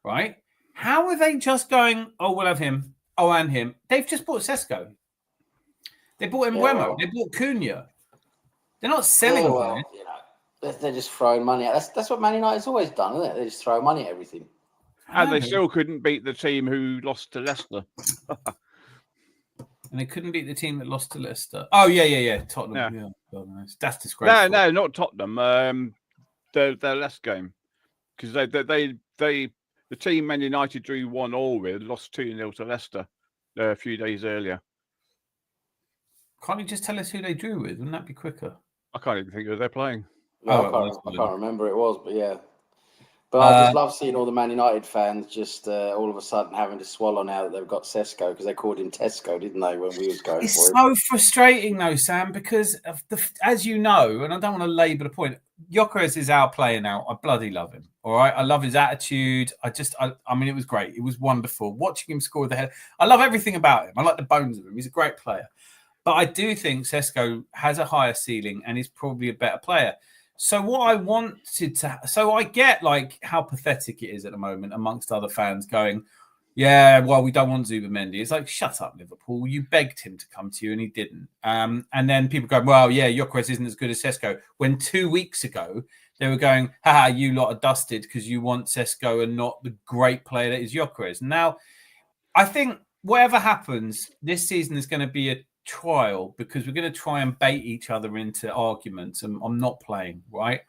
right? How are they just going, oh, we'll have him, oh, and him? They've just bought Sesko. They bought Mbeumo. They bought Cunha. They're not selling players. You know, they're just throwing money at. That's what Man United's always done, isn't it? They just throw money at everything. And they still couldn't beat the team who lost to Leicester. And they couldn't beat the team that lost to Leicester. Oh, yeah. Tottenham. Yeah. God, that's disgraceful. No, not Tottenham. Their last game. Because the team Man United drew 1-1 with lost 2-0 to Leicester a few days earlier. Can't you just tell us who they drew with? Wouldn't that be quicker? I can't even think who they're playing. I can't remember who it was, but yeah. But I just love seeing all the Man United fans just all of a sudden having to swallow now that they've got Sesko, because they called him Tesco, didn't they, when we was going for it? It's so frustrating, though, Sam, because of as you know, and I don't want to labour the point, Gyökeres is our player now. I bloody love him. All right, I love his attitude. I mean, it was great. It was wonderful watching him score with the head. I love everything about him. I like the bones of him. He's a great player, but I do think Sesko has a higher ceiling and is probably a better player. So what I wanted to, so I get like how pathetic it is at the moment amongst other fans going, yeah, well, we don't want Zubimendi. It's like, shut up, Liverpool. You begged him to come to you and he didn't. And then people go, well, yeah, Gyökeres isn't as good as Sesko. When 2 weeks ago, they were going, haha, you lot are dusted because you want Sesko and not the great player that is Gyökeres. Now, I think whatever happens, this season is going to be a trial because we're going to try and bait each other into arguments, and I'm not playing, right?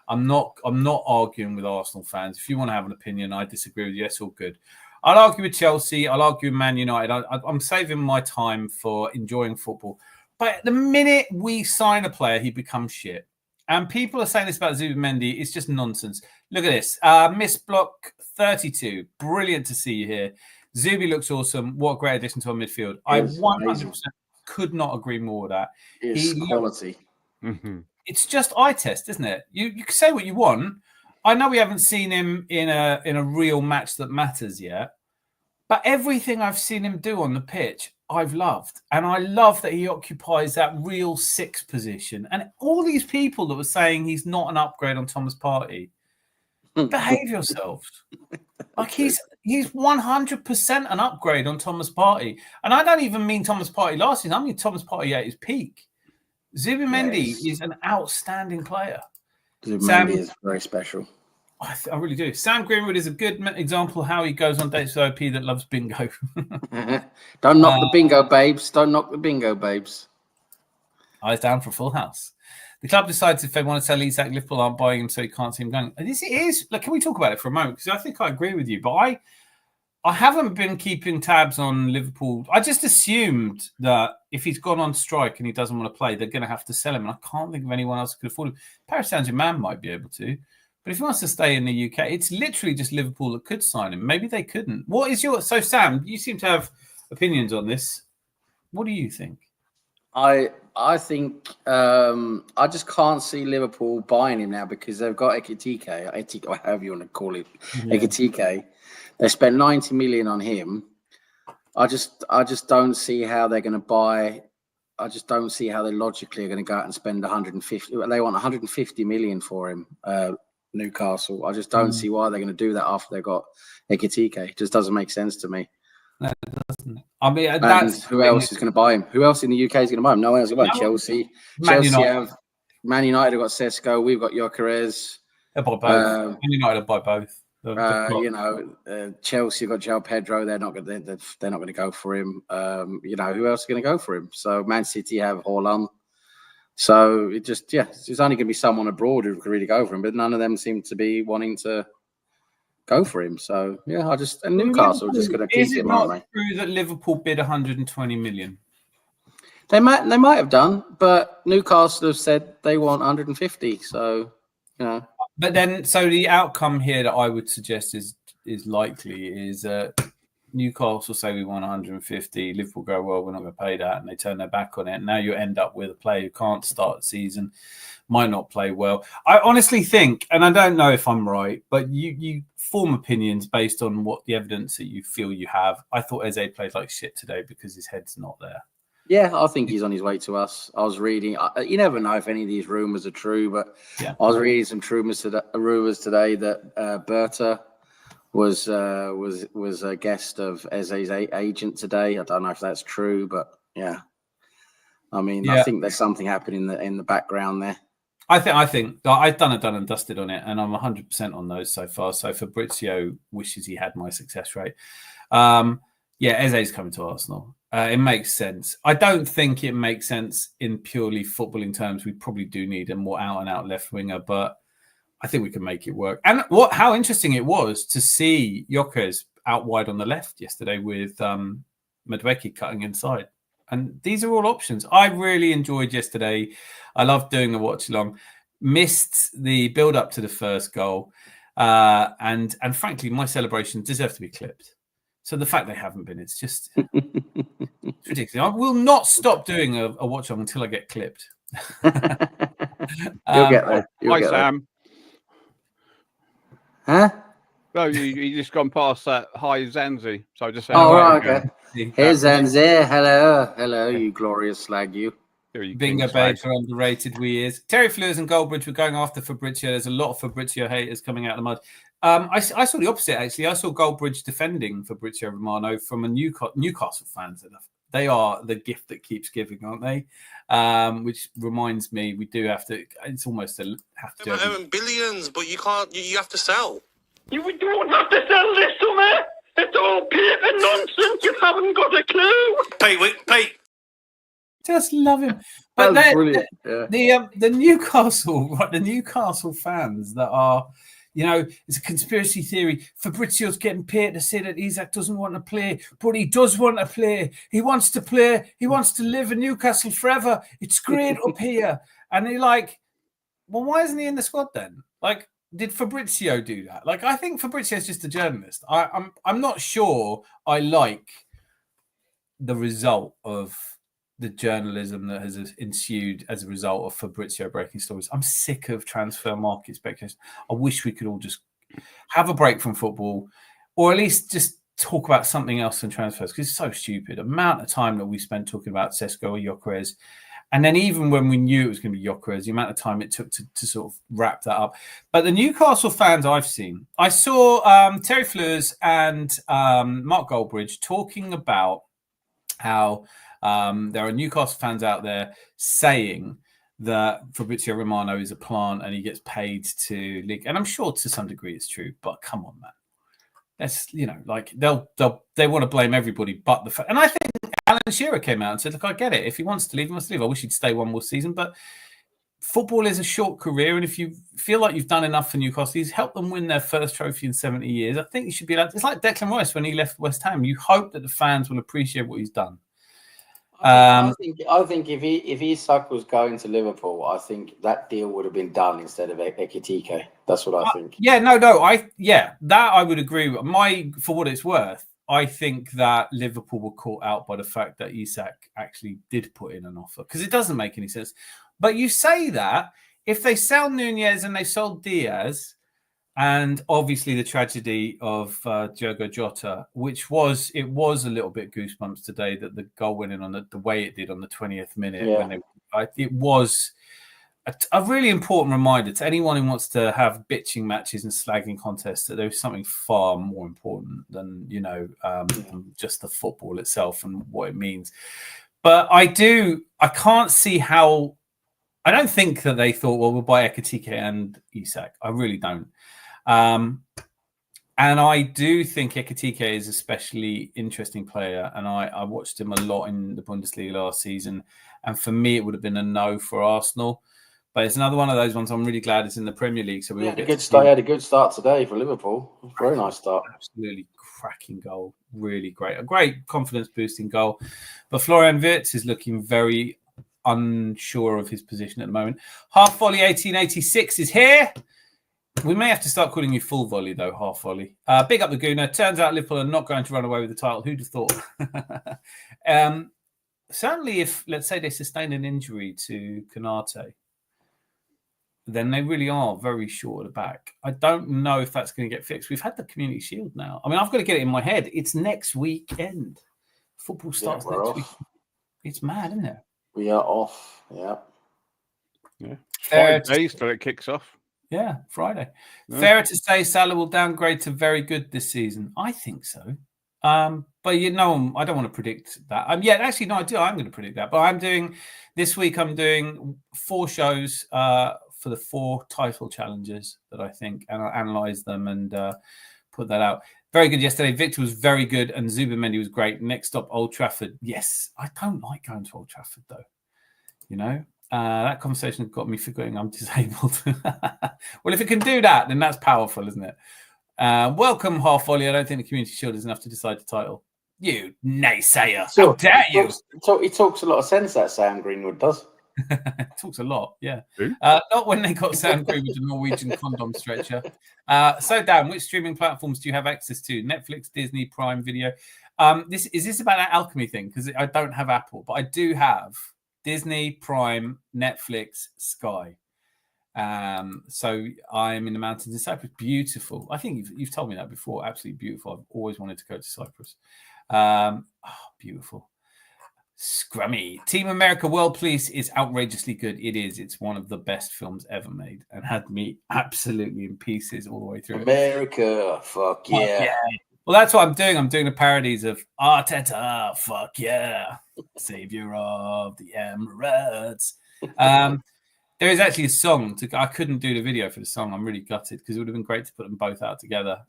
I'm not arguing with Arsenal fans. If you want to have an opinion, I disagree with you, it's all good. I'll argue with Chelsea, I'll argue with Man United. I'm saving my time for enjoying football. But the minute we sign a player, he becomes shit. And people are saying this about Zubimendi. It's just nonsense. Look at this. Miss Block 32. Brilliant to see you here. Zubi looks awesome. What a great addition to our midfield. I 100% could not agree more with that. It's quality. It's just eye test, isn't it? You can say what you want. I know we haven't seen him in a real match that matters yet, but everything I've seen him do on the pitch, I've loved. And I love that he occupies that real 6 position. And all these people that were saying he's not an upgrade on Thomas Partey, behave yourselves. Like he's 100% an upgrade on Thomas Partey. And I don't even mean Thomas Partey last season. I mean Thomas Partey at his peak. Zubimendi is an outstanding player. Zubimendi is very special. I really do. Sam Greenwood is a good example of how he goes on dates with OP that loves bingo. Don't knock the bingo, babes. Don't knock the bingo, babes. Eyes down for Full House. The club decides if they want to sell Isak, Liverpool aren't buying him, so he can't see him going. This is. Look, can we talk about it for a moment? Because I think I agree with you, but I haven't been keeping tabs on Liverpool. I just assumed that if he's gone on strike and he doesn't want to play, they're going to have to sell him. And I can't think of anyone else who could afford him. Paris Saint-Germain might be able to. But if he wants to stay in the UK, it's literally just Liverpool that could sign him. Maybe they couldn't. What is your... So, Sam, you seem to have opinions on this. What do you think? I think I just can't see Liverpool buying him now because they've got Ekitike, or however you want to call it, Ekitike. They spent 90 million on him. I just don't see how they're going to buy. I just don't see how they logically are going to go out and spend 150. They want 150 million for him, Newcastle. I just don't see why they're going to do that after they've got Ekitike. It just doesn't make sense to me. No, it doesn't. I mean, who else is going to buy him? Who else in the UK is going to buy him? No one else. We've got Chelsea. Man United have got Sesko. We've got Gyökeres. They'll buy both. Man United will buy both. Chelsea got João Pedro. They're not going to go for him. Who else is going to go for him? So Man City have Haaland. So it's only going to be someone abroad who can really go for him. But none of them seem to be wanting to go for him. So and Newcastle are just going to keep him, aren't they? Is it not true that Liverpool bid 120 million? They might have done, but Newcastle have said they want 150. So But then, so the outcome here that I would suggest is likely is Newcastle say we want 150. Liverpool go, well, we're not going to pay that, and they turn their back on it. And now you end up with a player who can't start the season, might not play well. I honestly think, and I don't know if I'm right, but you form opinions based on what the evidence that you feel you have. I thought Eze played like shit today because his head's not there. Yeah, I think he's on his way to us. I was reading. You never know if any of these rumours are true, but I was reading some rumours today that Berta was a guest of Eze's agent today. I don't know if that's true, but yeah. I mean, I think there's something happening in the background there. I think I've done and dusted on it, and I'm 100% on those so far. So Fabrizio wishes he had my success rate. Eze's coming to Arsenal. It makes sense. I don't think it makes sense in purely footballing terms. We probably do need a more out-and-out left winger, but I think we can make it work. And how interesting it was to see Gyökeres out wide on the left yesterday with Madueke cutting inside. And these are all options. I really enjoyed yesterday. I loved doing the watch along. Missed the build up to the first goal, and frankly, my celebration deserved to be clipped. So the fact they haven't been, it's just it's ridiculous. I will not stop doing a watch along until I get clipped. You'll get there. Hi, Sam. Huh? No, you just gone past that. Hi, Zanzi. So I just said. Oh, right, okay. Here's Zanzi. Hello, you glorious slag, you. Bingo Baker, underrated we is. Terry Fleurs and Goldbridge were going after Fabrizio. There's a lot of Fabrizio haters coming out of the mud. I saw the opposite, actually. I saw Goldbridge defending Fabrizio Romano from a Newcastle fans. They are the gift that keeps giving, aren't they? Which reminds me, we do have to. It's almost a have to. Earn billions, but you can't. You have to sell. You don't have to sell this summer. It's all paper nonsense. You haven't got a clue. Pete. Just love him. But brilliant. Yeah. The Newcastle fans that are, it's a conspiracy theory. Fabrizio's getting paid to say that Isak doesn't want to play, but he does want to play. He wants to play. He wants to live in Newcastle forever. It's great up here. And they're like, well, why isn't he in the squad then? Like, did Fabrizio do that? Like, I think Fabrizio's just a journalist. I'm not sure I like the result of the journalism that has ensued as a result of Fabrizio breaking stories. I'm sick of transfer market speculation. I wish we could all just have a break from football, or at least just talk about something else than transfers, because it's so stupid. The amount of time that we spent talking about Sesko or Gyökeres, and then even when we knew it was going to be Gyökeres, the amount of time it took to sort of wrap that up. But the Newcastle fans I've seen, I saw Terry Fleurs and Mark Goldbridge talking about how there are Newcastle fans out there saying that Fabrizio Romano is a plant and he gets paid to leak. And I'm sure to some degree it's true, but come on, man. That's, like they want to blame everybody but the and I think Alan Shearer came out and said, look, I get it. If he wants to leave, he wants to leave. I wish he'd stay one more season, but football is a short career. And if you feel like you've done enough for Newcastle, he's helped them win their first trophy in 70 years. I think you should be allowed. It's like Declan Rice when he left West Ham. You hope that the fans will appreciate what he's done. I think if Isak was going to Liverpool, I think that deal would have been done instead of Ekitike. That's what I think. That I would agree with. For what it's worth, I think that Liverpool were caught out by the fact that Isak actually did put in an offer, because it doesn't make any sense. But you say that if they sell Nunez and they sold Diaz, and obviously the tragedy of Diogo Jota, which was a little bit goosebumps today that the goal went in on the way it did on the 20th minute. Yeah. It was a really important reminder to anyone who wants to have bitching matches and slagging contests that there's something far more important than just the football itself and what it means. But I can't see how. I don't think that they thought, well, we'll buy Ekitike and Isak. I really don't. And I do think Ekitike is a especially interesting player, and I watched him a lot in the Bundesliga last season, and for me it would have been a no for Arsenal, but it's another one of those ones I'm really glad it's in the Premier League, so we all get good start. He had a good start today for Liverpool. Very nice start. Absolutely cracking goal. Really great. A great confidence boosting goal. But Florian Wirtz is looking very unsure of his position at the moment. Half Volley 1886 is here. We may have to start calling you Full Volley, though, Half Volley. Big up the Gooner. Turns out Liverpool are not going to run away with the title. Who'd have thought? Certainly, if, let's say, they sustain an injury to Konate, then they really are very short at the back. I don't know if that's going to get fixed. We've had the Community Shield now. I mean, I've got to get it in my head. It's next weekend. Football starts next week. It's mad, isn't it? We are off. Yeah. 5 days till it kicks off. Yeah, Friday. Yeah. Fairer to say Salah will downgrade to very good this season. I think so. But I don't want to predict that. Actually, no, I do. I'm going to predict that. But this week, I'm doing 4 shows for the 4 title challenges that I think, and I'll analyze them and put that out. Very good yesterday. Victor was very good, and Zubamendi was great. Next stop, Old Trafford. Yes, I don't like going to Old Trafford, though. You know, that conversation got me forgetting I'm disabled. Well, if it can do that, then that's powerful, isn't it? Welcome, Half Volley. I don't think the Community Shield is enough to decide the title. You naysayer. How dare you? He talks a lot of sense, that Sam Greenwood does. Talks a lot, yeah. Who? Not when they got Sam Greenwood, the Norwegian condom stretcher. So, Dan, which streaming platforms do you have access to? Netflix, Disney, Prime Video? Is this about that alchemy thing? Because I don't have Apple, but I do have Disney, Prime, Netflix, Sky. So I'm in the mountains in Cyprus. Beautiful. I think you've told me that before. Absolutely beautiful. I've always wanted to go to Cyprus. Beautiful. Scrummy. Team America World Police is outrageously good. It is. It's one of the best films ever made and had me absolutely in pieces all the way through. America, fuck yeah. Well, that's what I'm doing. I'm doing the parodies of Arteta, fuck yeah, savior of the Emirates. There is actually a song. I couldn't do the video for the song. I'm really gutted because it would have been great to put them both out together.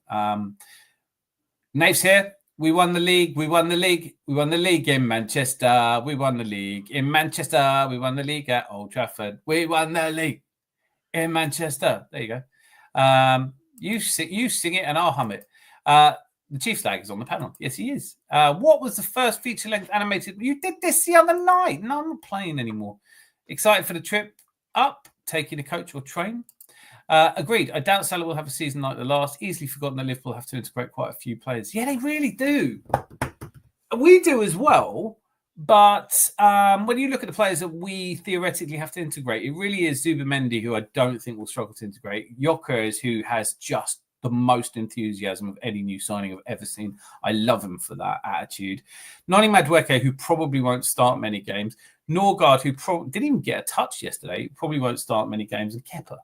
Nave's here. We won the league. We won the league. We won the league in Manchester. We won the league in Manchester. We won the league at Old Trafford. We won the league in Manchester. There you go. You sing it and I'll hum it. The Chief Stag is on the panel. Yes, he is. What was the first feature-length animated? You did this the other night. No, I'm not playing anymore. Excited for the trip up, taking a coach or train? Agreed. I doubt Salah will have a season like the last. Easily forgotten that Liverpool have to integrate quite a few players. Yeah, they really do. We do as well. But when you look at the players that we theoretically have to integrate, it really is Zubamendi, who I don't think will struggle to integrate. Gyökeres, who has just the most enthusiasm of any new signing I've ever seen. I love him for that attitude. Noni Madueke, who probably won't start many games. Norgard, who didn't even get a touch yesterday, probably won't start many games. And Kepa.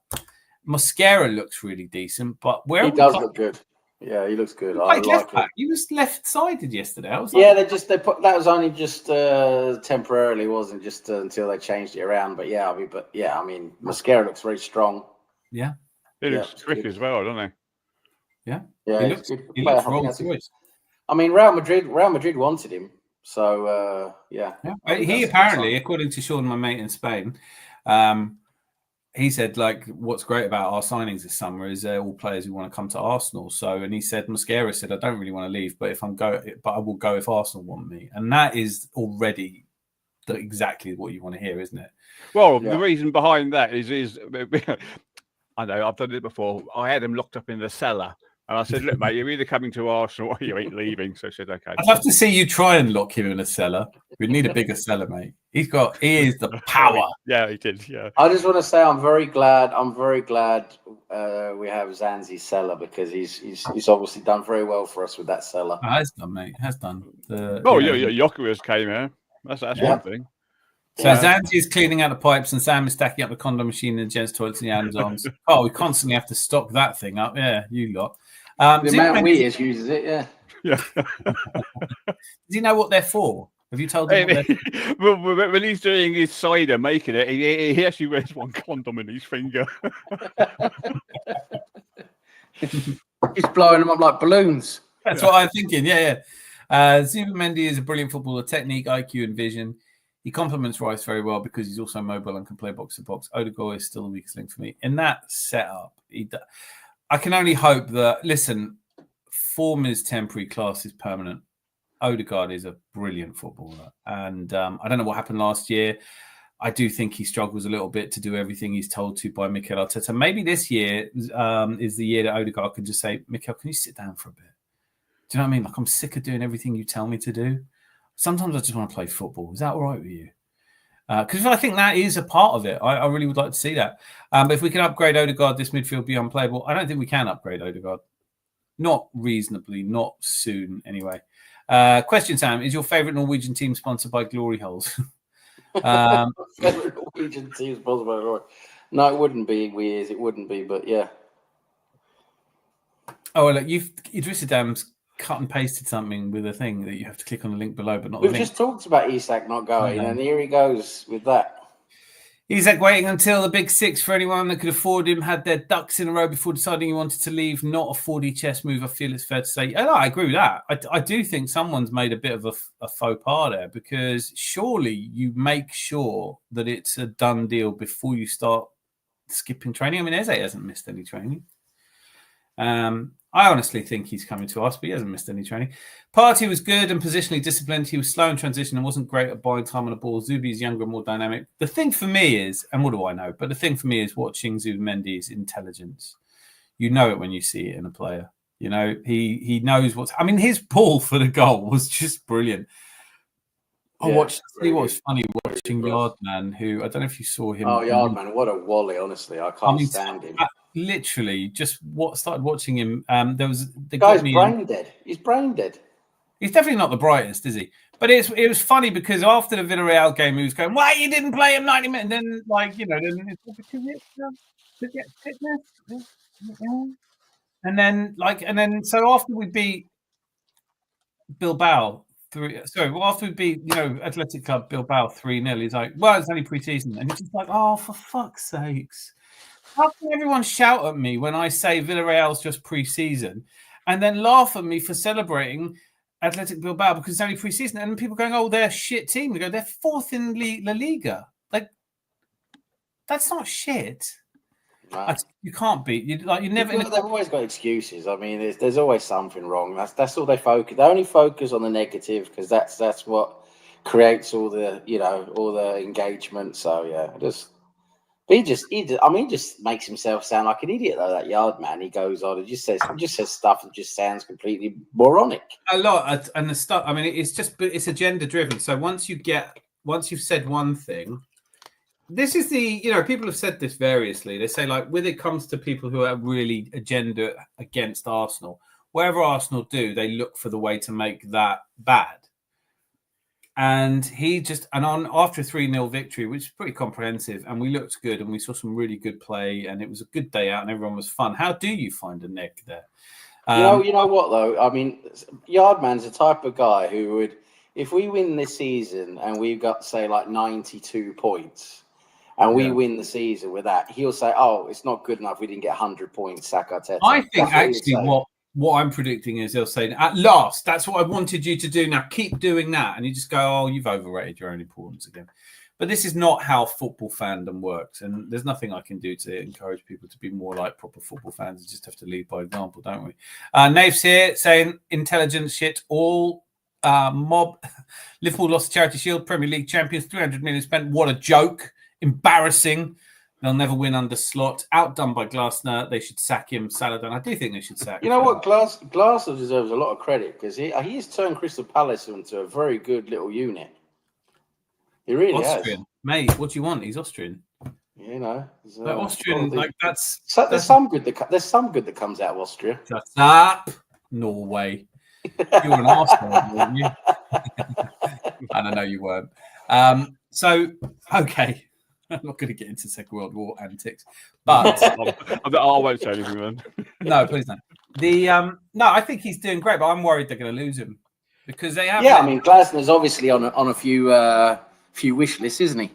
Mosquera looks really decent, but he does look good. Yeah, he looks good. I like him. He was left-sided yesterday. I was that was only just temporarily, wasn't just until they changed it around. But I mean, Mosquera looks very strong. Yeah, he looks quick as well, doesn't he? Yeah, he looks Rolls-Royce. I mean, Real Madrid wanted him, so yeah. He apparently, according to Sean, my mate in Spain, he said, like, what's great about our signings this summer is they're all players who want to come to Arsenal. So, and he said, Mosquera said, I don't really want to leave, but I will go if Arsenal want me. And that is already exactly what you want to hear, isn't it? Well, the reason behind that is I know I've done it before. I had him locked up in the cellar. And I said, look, mate, you're either coming to Arsenal or you ain't leaving. So I said, okay. I'd love to see you try and lock him in a cellar. We'd need a bigger cellar, mate. He is the power. Yeah, he did. Yeah. I just want to say I'm very glad we have Zanzi's cellar because he's obviously done very well for us with that cellar. Has done, mate. Has done. Gyökeres came here. That's one thing. So Zanzi is cleaning out the pipes and Sam is stacking up the condom machine in the gents' toilets in the Amazons. Oh, we constantly have to stock that thing up. Yeah, you lot. The amount Weers uses it, yeah. Does he know what they're for? Have you told him? Well, when he's doing his cider, making it, he actually wears one condom in his finger. He's blowing them up like balloons. That's what I'm thinking. Yeah. Zubamendi is a brilliant footballer, technique, IQ, and vision. He complements Rice very well because he's also mobile and can play box to box. Odegaard is still the weakest link for me. In that setup, I can only hope that, listen, form is temporary, class is permanent. Odegaard is a brilliant footballer. And I don't know what happened last year. I do think he struggles a little bit to do everything he's told to by Mikel Arteta. Maybe this year is the year that Odegaard can just say, Mikel, can you sit down for a bit? Do you know what I mean? Like, I'm sick of doing everything you tell me to do. Sometimes I just want to play football. Is that all right with you? Because I think that is a part of it. I really would like to see that. But if we can upgrade Odegaard, this midfield be unplayable. I don't think we can upgrade Odegaard. Not reasonably, not soon anyway. Question, Sam, is your favourite Norwegian team sponsored by Glory Holes? Favourite Norwegian team sponsored by Glory. No, it wouldn't be weird. It wouldn't be, but yeah. Oh, well, look, Idris Adam's cut and pasted something with a thing that you have to click on the link below, but not We've the link. just talked about Isak not going, and here he goes with that. Isak waiting until the big six for anyone that could afford him had their ducks in a row before deciding he wanted to leave. Not a 4D chess move, I feel it's fair to say. And I agree with that. I do think someone's made a bit of a faux pas there, because surely you make sure that it's a done deal before you start skipping training. I mean, Eze hasn't missed any training. I honestly think he's coming to us, but he hasn't missed any training. Party was good and positionally disciplined. He was slow in transition and wasn't great at buying time on the ball. Zubi's younger and more dynamic. The thing for me is, and what do I know? But the thing for me is watching Zubimendi's intelligence. You know it when you see it in a player. You know, he knows what's... I mean, his ball for the goal was just brilliant. I watched... See what was funny watching Yardman, who... I don't know if you saw him. Oh, Yardman, what a wally, honestly. I can't stand him. Literally, just started watching him. There was the guy's brain dead. He's brain dead. He's definitely not the brightest, is he? But it was funny because after the Villarreal game, he was going, "Why you didn't play him 90 minutes?" And then, then it's because to get fitness. And then so after we beat Bilbao after we beat Athletic Club Bilbao 3-0, he's like, "Well, it's only pre-season," and it's just like, "Oh, for fuck's sakes." How can everyone shout at me when I say Villarreal's just pre-season and then laugh at me for celebrating Athletic Bilbao because it's only pre-season? And people going, "Oh, they're a shit team." They go, "They're fourth in La Liga." Like, that's not shit. No. You can't beat. You never. They've always got excuses. I mean, there's always something wrong. That's all they focus. They only focus on the negative because that's what creates all the all the engagement. So yeah, he just makes himself sound like an idiot though. That Yardman, he goes on and just says stuff that just sounds completely moronic. A lot, and the stuff. I mean, it's agenda driven. So once you've said one thing, this is people have said this variously. They say, like, when it comes to people who are really agenda against Arsenal, whatever Arsenal do, they look for the way to make that bad. And after a 3-0 victory, which is pretty comprehensive, and we looked good and we saw some really good play and it was a good day out and everyone was fun. How do you find a nick there? You know what, though? I mean, Yardman's the type of guy who would, if we win this season and we've got, say, like 92 points and we win the season with that, he'll say, "Oh, it's not good enough. We didn't get 100 points, sack Arteta." I think actually what I'm predicting is they'll say, "At last, that's what I wanted you to do. Now keep doing that." And you just go, "Oh, you've overrated your own importance again." But this is not how football fandom works. And there's nothing I can do to encourage people to be more like proper football fans. We just have to lead by example, don't we? Nave's here saying intelligence shit. All mob. Liverpool lost the Charity Shield, Premier League champions, 300 million spent. What a joke. Embarrassing. They'll never win under Slot. Outdone by Glasner. They should sack him. Saladin. I do think they should sack him. You know what? Glasner deserves a lot of credit because he has turned Crystal Palace into a very good little unit. He really Austrian. has. Mate, what do you want? He's Austrian. You know. Austrian, there's some good that comes out of Austria. Shut up. Norway. You were an Arsenal, weren't you? And I know you weren't. So, okay. I'm not going to get into Second World War antics, but I won't say anything then. No, please don't. No, I think he's doing great, but I'm worried they're going to lose him because they have. Yeah, I mean, Glasner's obviously on a few wish lists, isn't he?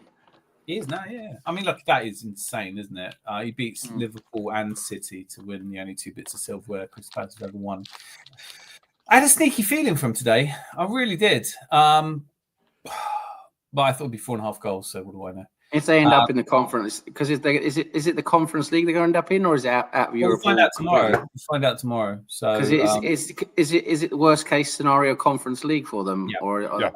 He is now, yeah. I mean, look, that is insane, isn't it? He beats Liverpool and City to win the only 2 bits of silverware Crystal Palace have ever won. I had a sneaky feeling from today. I really did. But I thought it'd be 4.5 goals. So what do I know? If they end up in the conference, because is it the Conference League they're going to end up in, or is it out of Europe? We'll find out tomorrow. We'll find out tomorrow. So, because is it the worst case scenario Conference League for them?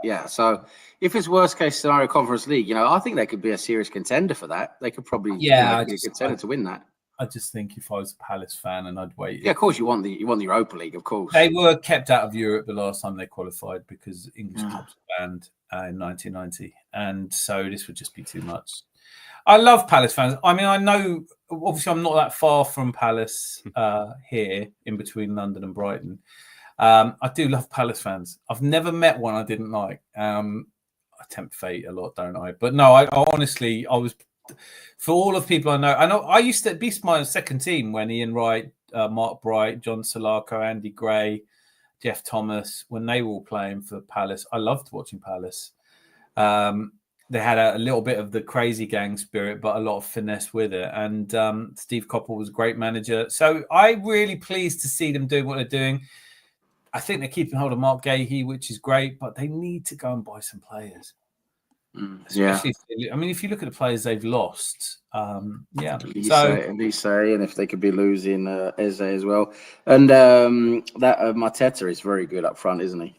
Yeah. So if it's worst case scenario Conference League, I think they could be a serious contender for that. They could probably be a contender to win that. I just think if I was a Palace fan and I'd wait. Yeah, of course you want the Europa League, of course. They were kept out of Europe the last time they qualified because English clubs were banned in 1990, and so this would just be too much. I love Palace fans. I mean, I know obviously I'm not that far from Palace here in between London and Brighton. I do love Palace fans. I've never met one I didn't like. I tempt fate a lot, don't I? But no, I honestly, I was for all of people I know I used to be my second team when Ian Wright, Mark Bright, John Solarco, Andy Gray, Jeff Thomas, when they were all playing for Palace. I loved watching Palace. They had a little bit of the crazy gang spirit, but a lot of finesse with it. And Steve Coppell was a great manager. So I'm really pleased to see them doing what they're doing. I think they're keeping hold of Mark Gahey, which is great, but they need to go and buy some players. Especially, I mean, if you look at the players they've lost, Elise, and if they could be losing Eze as well. And that Mateta is very good up front, isn't he?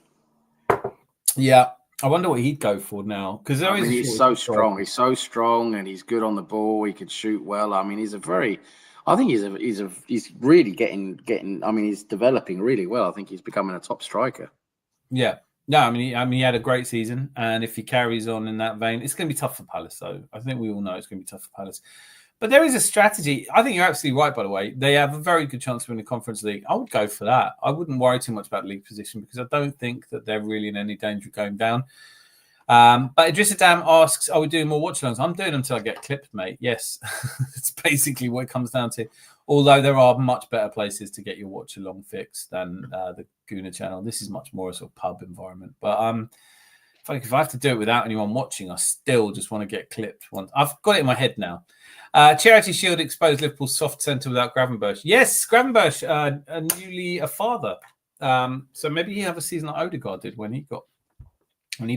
Yeah. I wonder what he'd go for now, because he's so strong. He's so strong, and he's good on the ball. He could shoot well. I mean, he's really getting. I mean, he's developing really well. I think he's becoming a top striker. Yeah, no, I mean, he had a great season, and if he carries on in that vein, it's going to be tough for Palace. So I think we all know it's going to be tough for Palace. But there is a strategy. I think you're absolutely right, by the way. They have a very good chance to win the Conference League. I would go for that. I wouldn't worry too much about league position because I don't think that they're really in any danger of going down. But Idris Adam asks, are we doing more watch-alongs? I'm doing them until I get clipped, mate. Yes, it's basically what it comes down to. Although there are much better places to get your watch-along fix than the Gooner channel. This is much more a sort of pub environment. But if I have to do it without anyone watching, I still just want to get clipped. I've got it in my head now. Charity Shield exposed Liverpool's soft centre without Gravenberch. Yes, Gravenberch, newly a father. So maybe he have a season like Odegaard did when he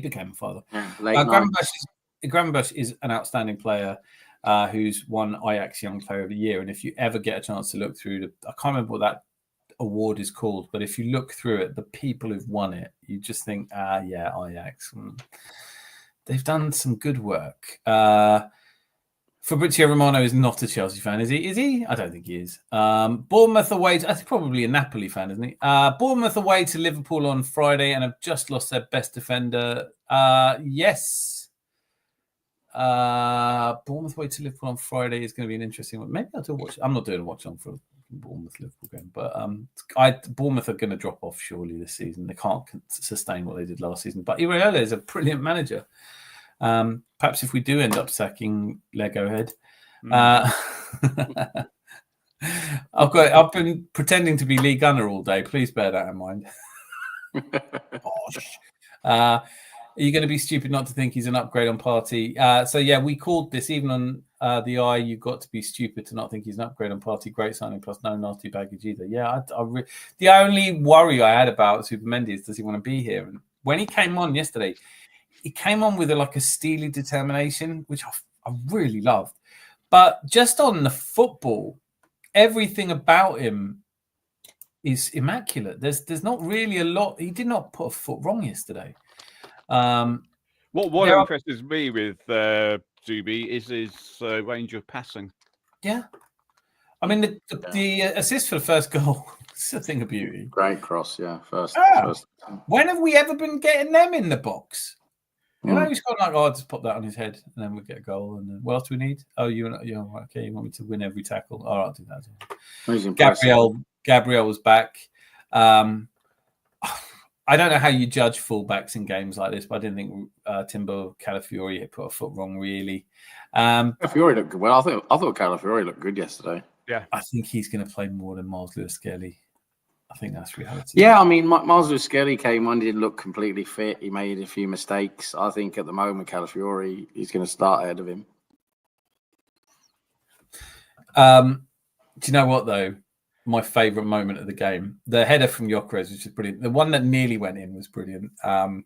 became a father. Gravenberch is an outstanding player who's won Ajax Young Player of the Year. And if you ever get a chance to look through I can't remember what that award is called, but if you look through it, the people who've won it, you just think, Ajax. They've done some good work. Fabrizio Romano is not a Chelsea fan, is he? Is he? I don't think he is. Bournemouth away. I think probably a Napoli fan, isn't he? Bournemouth away to Liverpool on Friday and have just lost their best defender. Yes. Bournemouth away to Liverpool on Friday is going to be an interesting one. Maybe I'll do a watch. I'm not doing a watch on for a Bournemouth Liverpool game, but Bournemouth are going to drop off surely this season. They can't sustain what they did last season. But Iraola is a brilliant manager. Perhaps if we do end up sacking Lego Head, I've been pretending to be Lee Gunner all day. Please bear that in mind. Are you going to be stupid not to think he's an upgrade on Partey? So yeah, we called this even on the eye. You've got to be stupid to not think he's an upgrade on Partey. Great signing plus no nasty baggage either. Yeah, the only worry I had about Super Mendy is does he want to be here? And when he came on yesterday, he came on with a steely determination, which I really loved. But just on the football, everything about him is immaculate. There's not really a lot. He did not put a foot wrong yesterday. What impresses me with Zubi is his range of passing. Yeah. I mean, the assist for the first goal is a thing of beauty. Great cross, yeah. First. When have we ever been getting them in the box? You know, he's got just pop that on his head and then we get a goal. And then what else do we need? Oh, okay. You want me to win every tackle? All right, I'll do that. Gabriel was back. I don't know how you judge fullbacks in games like this, but I didn't think Timbo Calafiori had put a foot wrong, really. Calafiori looked good. Well, I thought Calafiori looked good yesterday. Yeah, I think he's going to play more than Miles Lewis-Skelly. I think that's reality. Yeah, I mean, Miles Lewis-Skelly came on, he didn't look completely fit. He made a few mistakes. I think at the moment, Calafiori, he's going to start ahead of him. Do you know what, though? My favourite moment of the game, the header from Gyökeres, which is brilliant. The one that nearly went in was brilliant. The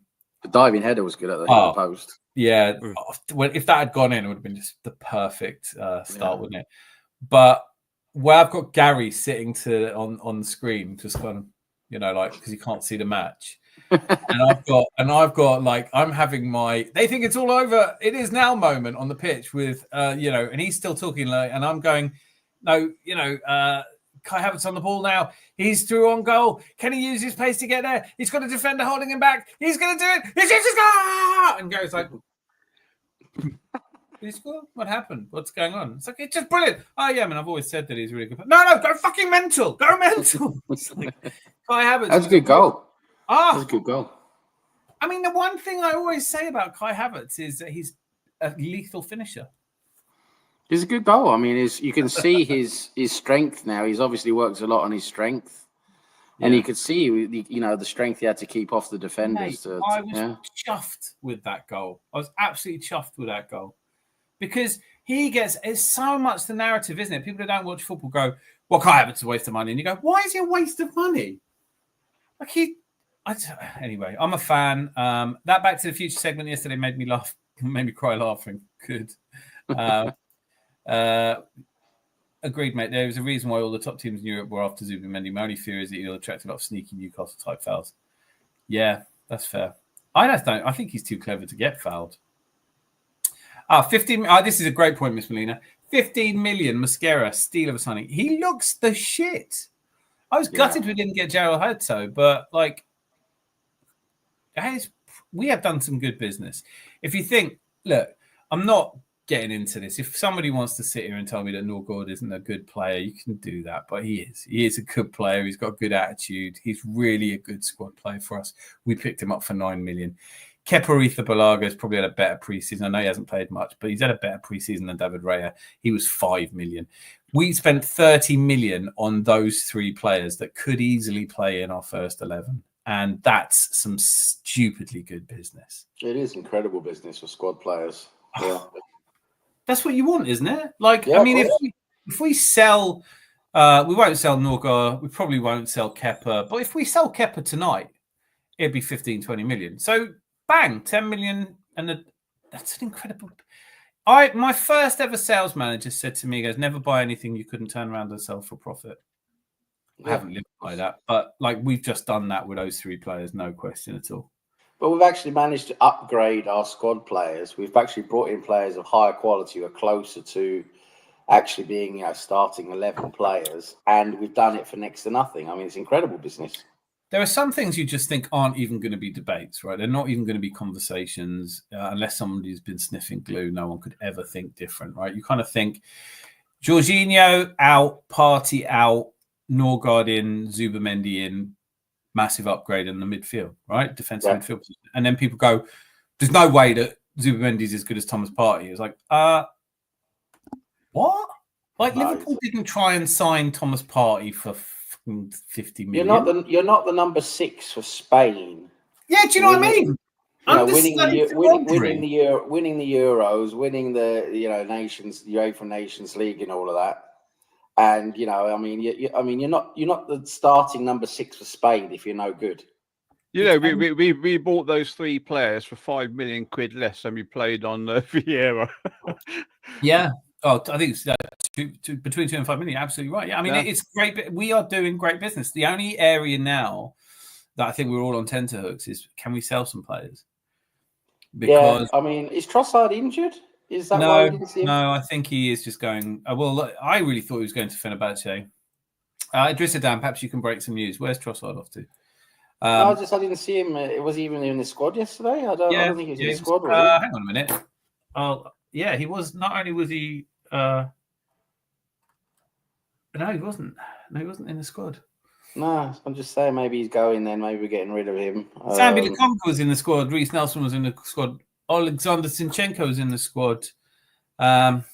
diving header was good at the post. Yeah, if that had gone in, it would have been just the perfect start, wouldn't it? But where I've got Gary sitting on the screen, just kind of, because he can't see the match, and I've got I'm having my they think it's all over, it is now moment on the pitch with and he's still talking and I'm going, no, Kai Havertz on the ball now. He's through on goal. Can he use his pace to get there? He's got a defender holding him back. He's going to do it. He's just goal! And Gary's like, did he score? What happened? What's going on? It's like, it's just brilliant. Oh, yeah, man, I've always said that he's really good. No, go fucking mental. Go mental. It's like, Kai Havertz. That's a good goal. That's a good goal. I mean, the one thing I always say about Kai Havertz is that he's a lethal finisher. It's a good goal. I mean, you can see his strength now. He's obviously worked a lot on his strength, and you could see, the strength he had to keep off the defenders. Mate, I was chuffed with that goal. I was absolutely chuffed with that goal because it's so much the narrative, isn't it? People who don't watch football go, "Well, can't have it's a waste of money," and you go, "Why is it a waste of money?" Anyway, I'm a fan. That Back to the Future segment yesterday made me laugh, made me cry laughing. Good. Agreed, mate. There was a reason why all the top teams in Europe were after Zubimendi. My only fear is that he'll attract a lot of sneaky Newcastle type fouls. Yeah, that's fair. I think he's too clever to get fouled. 15. This is a great point, Miss Molina. 15 million Mascara, steal of a signing. He looks the shit. I was gutted we didn't get Gerald Herto, but we have done some good business. If you think, look, I'm not getting into this. If somebody wants to sit here and tell me that Norgård isn't a good player, you can do that. But he is. He is a good player. He's got good attitude. He's really a good squad player for us. We picked him up for 9 million. Kepa Arrizabalaga has probably had a better preseason. I know he hasn't played much, but he's had a better preseason than David Raya. He was 5 million. We spent 30 million on those 3 players that could easily play in our first 11. And that's some stupidly good business. It is incredible business for squad players. Yeah. That's what you want, isn't it? If we sell, we won't sell Norgård, we probably won't sell Kepa, but if we sell Kepa tonight, it'd be 15, 20 million. So bang, 10 million, and that's an incredible. My first ever sales manager said to me, he goes, never buy anything you couldn't turn around and sell for profit. I haven't lived by that, but we've just done that with those 3 players, no question at all. But we've actually managed to upgrade our squad players. We've actually brought in players of higher quality who are closer to actually being, starting 11 players. And we've done it for next to nothing. I mean, it's incredible business. There are some things you just think aren't even going to be debates, right? They're not even going to be conversations. Unless somebody's been sniffing glue, no one could ever think different, right? You kind of think Jorginho out, Partey out, Norgård in, Zubimendi in, massive upgrade in the midfield, right? Defensive midfield position. And then people go, there's no way that Zubimendi's as good as Thomas Partey. It's like, what? Liverpool didn't try and sign Thomas Partey for 50 million. You're not the number 6 for Spain. Yeah, do you know what I mean? Winning the Euros, winning the UEFA Nations League and all of that. And you're not the starting number 6 for Spain if you're no good. We bought those 3 players for 5 million quid less than we played on Vieira. Yeah. Oh, I think it's between 2 and 5 million. Absolutely right. Yeah. I mean, it's great. We are doing great business. The only area now that I think we're all on tenterhooks is, can we sell some players? Because is Trossard injured? Is that why we didn't see him? No, I think he is just going. Look, I really thought he was going to Fenerbahce. Idrissa Dan, perhaps you can break some news. Where's Trossard off to? I didn't see him. Was he even in the squad yesterday? I don't think he was in the squad. Hang on a minute. He was. Not only was he. No, he wasn't. No, he wasn't in the squad. No, I'm just saying maybe he's going then. Maybe we're getting rid of him. Sambi Lokonga was in the squad. Reece Nelson was in the squad. Alexander Zinchenko was in the squad. I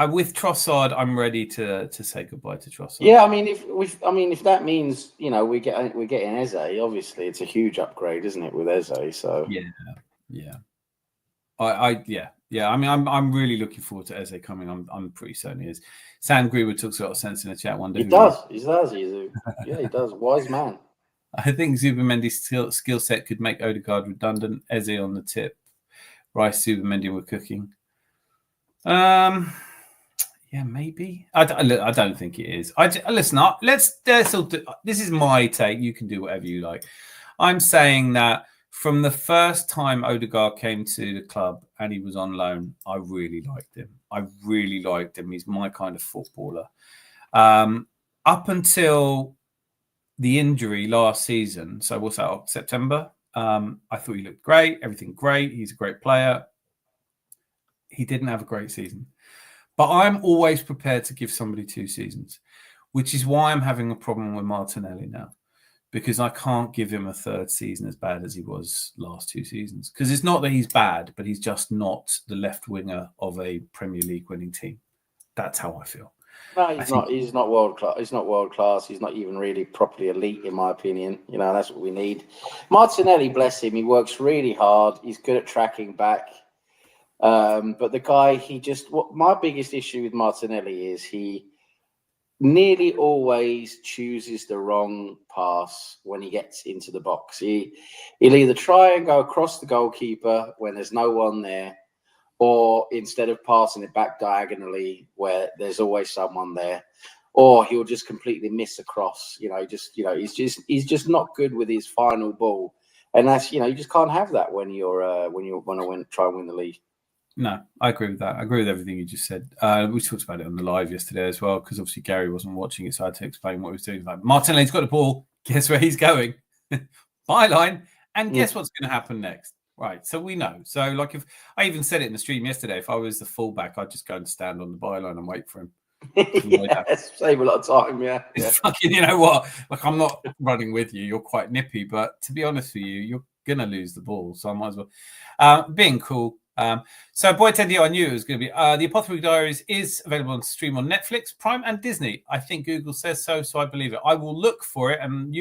with Trossard, I'm ready to say goodbye to Trossard. Yeah, if that means we're getting Eze, obviously it's a huge upgrade, isn't it, with Eze? So yeah. I mean, I'm really looking forward to Eze coming. I'm pretty certain he is. Sam Greenwood talks a lot of sense in the chat one day. He does. He does. Wise man. I think Zubimendi's skill set could make Odegaard redundant. Eze on the tip. Rice, Zubimendi were cooking. Maybe. I don't think it is. This is my take. You can do whatever you like. I'm saying that from the first time Odegaard came to the club and he was on loan, I really liked him. He's my kind of footballer. Up until the injury last season, so what's that, September? I thought he looked great, everything great. He's a great player. He didn't have a great season. But I'm always prepared to give somebody 2 seasons, which is why I'm having a problem with Martinelli now. because I can't give him a third season as bad as he was last 2 seasons. Because it's not that he's bad, but he's just not the left winger of a Premier League winning team. That's how I feel. No, he's not. He's not world class. He's not world class. He's not even really properly elite, in my opinion. You know, that's what we need. Martinelli, bless him, he works really hard. He's good at tracking back. But the guy, what my biggest issue with Martinelli is he nearly always chooses the wrong pass when he gets into the box. He'll either try and go across the goalkeeper when there's no one there, or instead of passing it back diagonally where there's always someone there, or he'll just completely miss a cross. He's just not good with his final ball, and that's you just can't have that when you want to try and win the league. No, I agree with that. I agree with everything you just said. We talked about it on the live yesterday as well, because obviously Gary wasn't watching it, so I had to explain what he was doing. Like, Martinelli's got the ball. Guess where he's going? Byline. And guess what's going to happen next? Right. So we know. So, like, if I even said it in the stream yesterday, if I was the fullback, I'd just go and stand on the byline and wait for him. Save a lot of time. Yeah. Fucking, you know what? Like, I'm not running with you. You're quite nippy, but to be honest with you, you're gonna lose the ball. So I might as well. Being cool. So Boy Teddy, I knew it was going to be. The Apothecary Diaries is available on stream on Netflix, Prime, and Disney. I think Google says so, so I believe it. I will look for it. And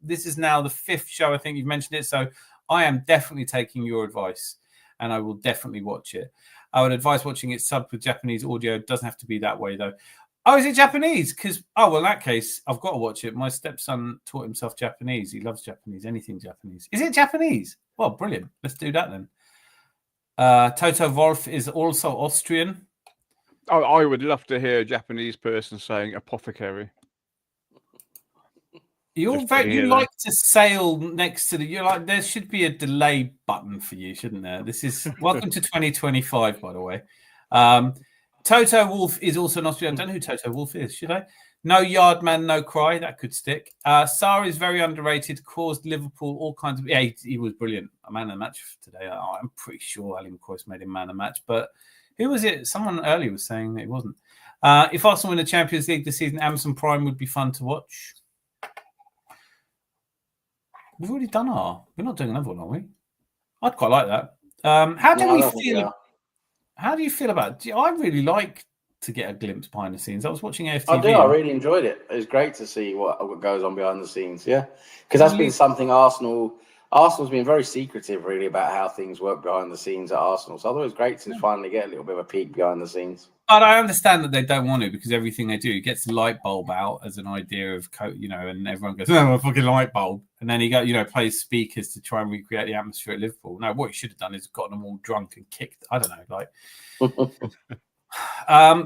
this is now the 5th show. I think you've mentioned it. So I am definitely taking your advice, and I will definitely watch it. I would advise watching it subbed with Japanese audio. It doesn't have to be that way, though. Oh, is it Japanese? In that case, I've got to watch it. My stepson taught himself Japanese. He loves Japanese, anything Japanese. Is it Japanese? Well, brilliant. Let's do that then. Toto Wolff is also Austrian. Oh, I would love to hear a Japanese person saying apothecary. You like to sail next to there should be a delay button for you, shouldn't there? This is welcome to 2025, by the way. Toto Wolff is also an Austrian. I don't know who Toto Wolff is, should I? No yard man, no cry. That could stick. Sarr is very underrated, caused Liverpool all kinds of... Yeah, he was brilliant. A man of the match today. I'm pretty sure Ali McCoy's made him man of the match. But who was it? Someone earlier was saying that it wasn't. If Arsenal win the Champions League this season, Amazon Prime would be fun to watch. We've already done We're not doing another one, are we? I'd quite like that. How do you feel about it? I really like to get a glimpse behind the scenes. I was watching AFTV. I do. I really enjoyed it. It was great to see what goes on behind the scenes. Yeah, because that's been something Arsenal's been very secretive, really, about how things work behind the scenes at Arsenal. So I thought it was great to finally get a little bit of a peek behind the scenes. But I understand that they don't want to, because everything they do gets the light bulb out as an idea of, and everyone goes, "Oh, a fucking light bulb," and then he plays speakers to try and recreate the atmosphere at Liverpool. No, what he should have done is gotten them all drunk and kicked. I don't know,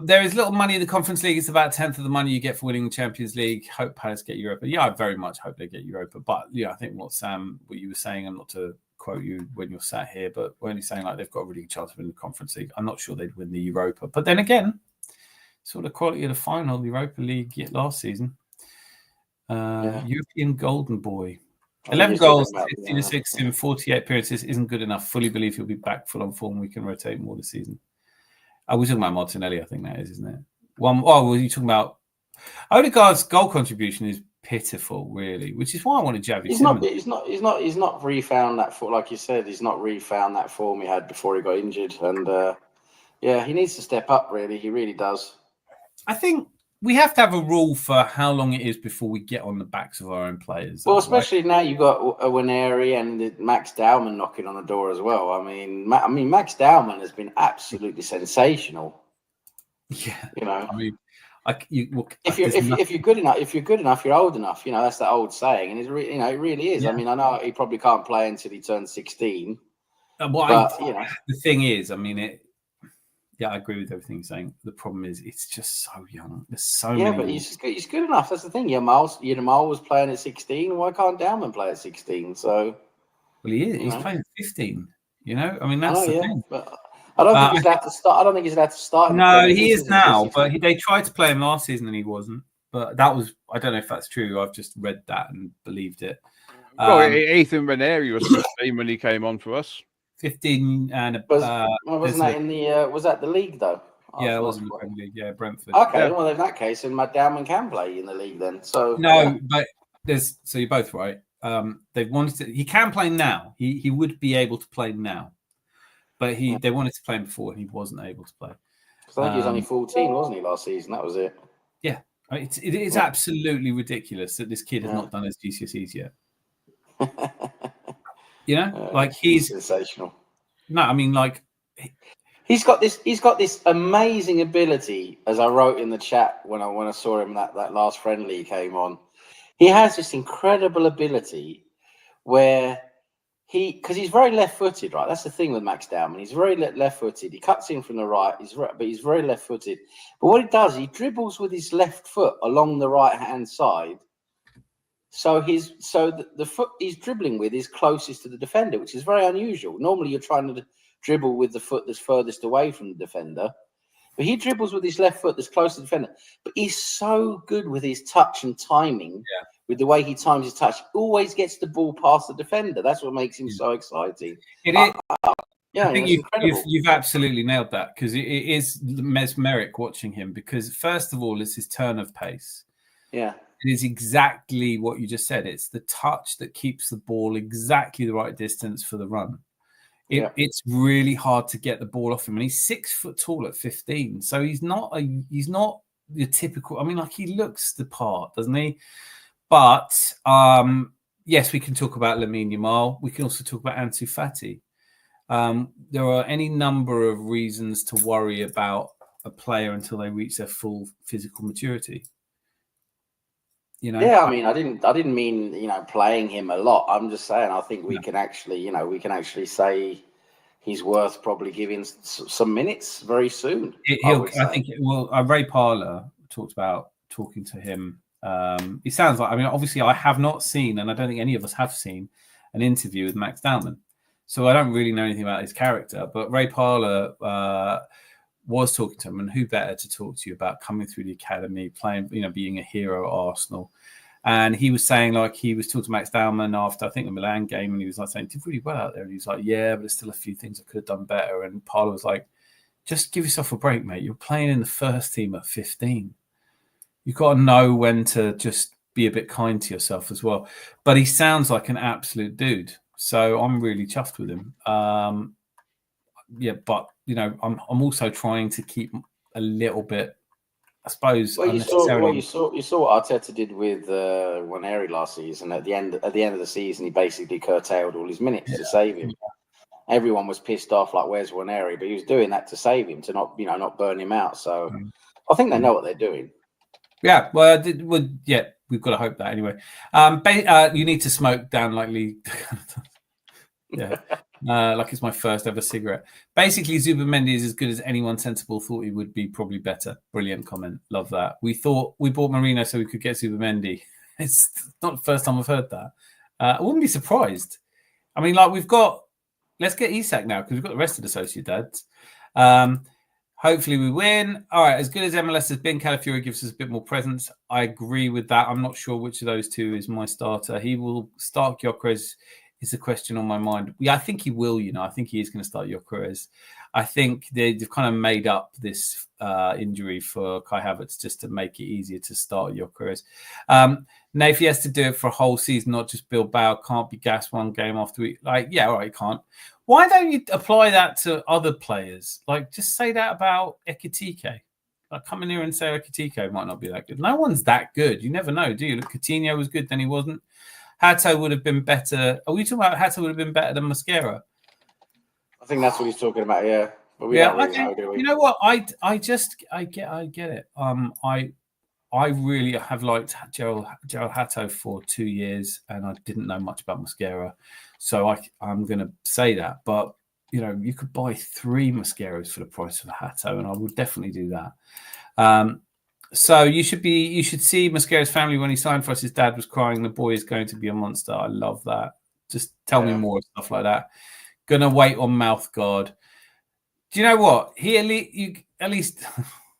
there is little money in the Conference League. It's about a tenth of the money you get for winning the Champions League. Hope Palace get Europa. Yeah, I very much hope they get Europa. But I think what you were saying, I'm not to quote you when you're sat here, but when you're saying like they've got a really good chance of winning the Conference League, I'm not sure they'd win the Europa. But then again, sort of quality of the final, the Europa League last season. European Golden Boy. 11 goals, 15 in 48 appearances isn't good enough. Fully believe he'll be back full on form. We can rotate more this season. We're talking about Martinelli, I think that is, isn't it? Well, you're talking about Odegaard's goal contribution is pitiful, really, which is why I wanted Javi. He's not refound that form, like you said. He's not refound that form he had before he got injured, and he needs to step up. Really, he really does. I think we have to have a rule for how long it is before we get on the backs of our own players. Well, especially now you've got Waneri and Max Dowman knocking on the door as well. I mean, Max Dowman has been absolutely sensational. Yeah, I mean, if you're good enough, you're old enough. That's that old saying, and it really is. Yeah. I mean, I know he probably can't play until he turns 16. The thing is, I mean, I agree with everything you're saying. The problem is, it's just so young. There's so many. Yeah, but he's good enough. That's the thing. Yamal was playing at 16. Why can't Dowman play at 16? So, well, he is. He's playing at 15. I mean, that's the thing. But I don't think he's allowed to start. I don't think he's allowed to start. No, he is now. But they tried to play him last season and he wasn't. But that was, I don't know if that's true. I've just read that and believed it. Well, Ethan Waneri was 15 when he came on for us. 15 and wasn't that in the was that the league though? Yeah, it was in the Premier League. Yeah, Brentford. Okay, yeah. Well in that case, then Matt Dowman can play in the league then. So no, but So you're both right. They wanted to. He can play now. He would be able to play now, but they wanted to play him before, and he wasn't able to play. I think he was only 14, wasn't he, last season? That was it. Yeah, I mean, it is absolutely ridiculous that this kid has not done his GCSEs yet. You know, like he's sensational. No, I mean, like he's got this amazing ability, as I wrote in the chat when I saw him that last friendly he came on. He has this incredible ability where because he's very left-footed, right? That's the thing with Max Dowman. He's very left-footed. He cuts in from the right. But he's very left-footed. But what he does, he dribbles with his left foot along the right-hand side. So the foot he's dribbling with is closest to the defender, which is very unusual. Normally, you're trying to dribble with the foot that's furthest away from the defender. But he dribbles with his left foot that's close to the defender. But he's so good with his touch and timing. Yeah. With the way he times his touch, always gets the ball past the defender. That's what makes him so exciting. It is. I think you've absolutely nailed that, because it is mesmeric watching him, because first of all, it's his turn of pace. Yeah. It is exactly what you just said. It's the touch that keeps the ball exactly the right distance for the run. It's really hard to get the ball off him, and he's 6 foot tall at 15. So he's not your typical. I mean, like, he looks the part, doesn't he? But yes, we can talk about Lamine Yamal. We can also talk about Ansu Fati. There are any number of reasons to worry about a player until they reach their full physical maturity. You know? Yeah, I mean, I didn't mean playing him a lot. I'm just saying I think we can actually say he's worth probably giving some minutes very soon. Ray Parler talked about talking to him. He sounds like, I mean, obviously I have not seen, and I don't think any of us have seen, an interview with Max Dowman. So I don't really know anything about his character, but Ray Parler was talking to him, and who better to talk to you about coming through the academy, playing, being a hero at Arsenal. And he was saying, like, he was talking to Max Dowman after, I think, the Milan game, and he was like saying, did really well out there. And he was like, yeah, but there's still a few things I could have done better. And Parler was like, just give yourself a break, mate. You're playing in the first team at 15. You've got to know when to just be a bit kind to yourself as well. But he sounds like an absolute dude. So I'm really chuffed with him. But, I'm also trying to keep a little bit, I suppose. Well, you saw what Arteta did with Waneri last season. At the end of the season, he basically curtailed all his minutes to save him. Everyone was pissed off, like, where's Waneri? But he was doing that to save him, to not burn him out. So I think they know what they're doing. Yeah, well, we've got to hope that anyway. You need to smoke down likely. Like it's my first ever cigarette. Basically, Zubimendi is as good as anyone sensible thought he would be, probably better. Brilliant comment. Love that. We thought we bought Marino so we could get Zubimendi. It's not the first time I've heard that. I wouldn't be surprised. I mean, like, let's get Isak now, because we've got the rest of the Sociedads. Hopefully we win. All right, as good as MLS has been, Calafiori gives us a bit more presence. I agree with that. I'm not sure which of those two is my starter. He will start Gyökeres, is the question on my mind. Yeah, I think he will, I think he is going to start Gyökeres. I think they've kind of made up this injury for Kai Havertz just to make it easier to start Gyökeres. Now, if he has to do it for a whole season, not just Bilbao, can't be gassed one game after week. Like, yeah, all right, can't. Why don't you apply that to other players? Like, just say that about Ekitike. Like, come in here and say Ekitike might not be that good. No one's that good. You never know, do you? Look, Coutinho was good, then he wasn't. Hato would have been better. Are we talking about Hato would have been better than Mosquera? I think that's what he's talking about, yeah. But we don't really know, do we? You know what? I get it. I really have liked Gerald Hato for 2 years, and I didn't know much about Mosquera. So I'm going to say that. But, you could buy 3 Mosqueras for the price of a Hato, and I would definitely do that. So you should see Mosquera's family when he signed for us. His dad was crying. The boy is going to be a monster. I love that. Just tell me more stuff like that. Gonna wait on mouth guard. Do you know what? At least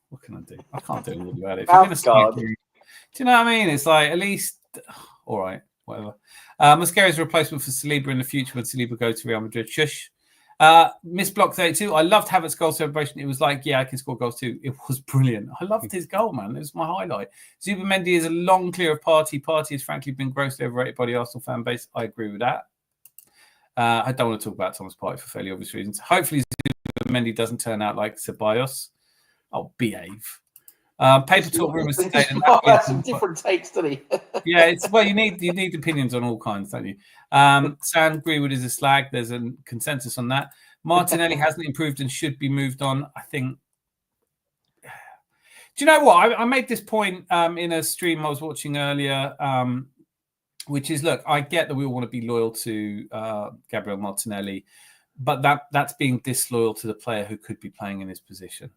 what can I do? I can't do anything about it. Mouth guard. Do you know what I mean? It's like, at least, all right, whatever. Mosquera's replacement for Saliba in the future when Saliba goes to Real Madrid. Shush. Miss Block 32. I loved Havertz's goal celebration. It was like, yeah, I can score goals too. It was brilliant. I loved his goal, man. It was my highlight. Zubimendi is a long clear of Party. Party has frankly been grossly overrated by the Arsenal fan base. I agree with that. I don't want to talk about Thomas Partey for fairly obvious reasons. Hopefully, Zubimendi doesn't turn out like Ceballos. I'll behave. Paper talk rumors today. That's some different takes, doesn't he? Yeah, it's you need opinions on all kinds, don't you? Sam Greenwood is a slag. There's a consensus on that. Martinelli hasn't improved and should be moved on. I think. Do you know what? I made this point in a stream I was watching earlier, which is, look, I get that we all want to be loyal to Gabriel Martinelli, but that's being disloyal to the player who could be playing in his position.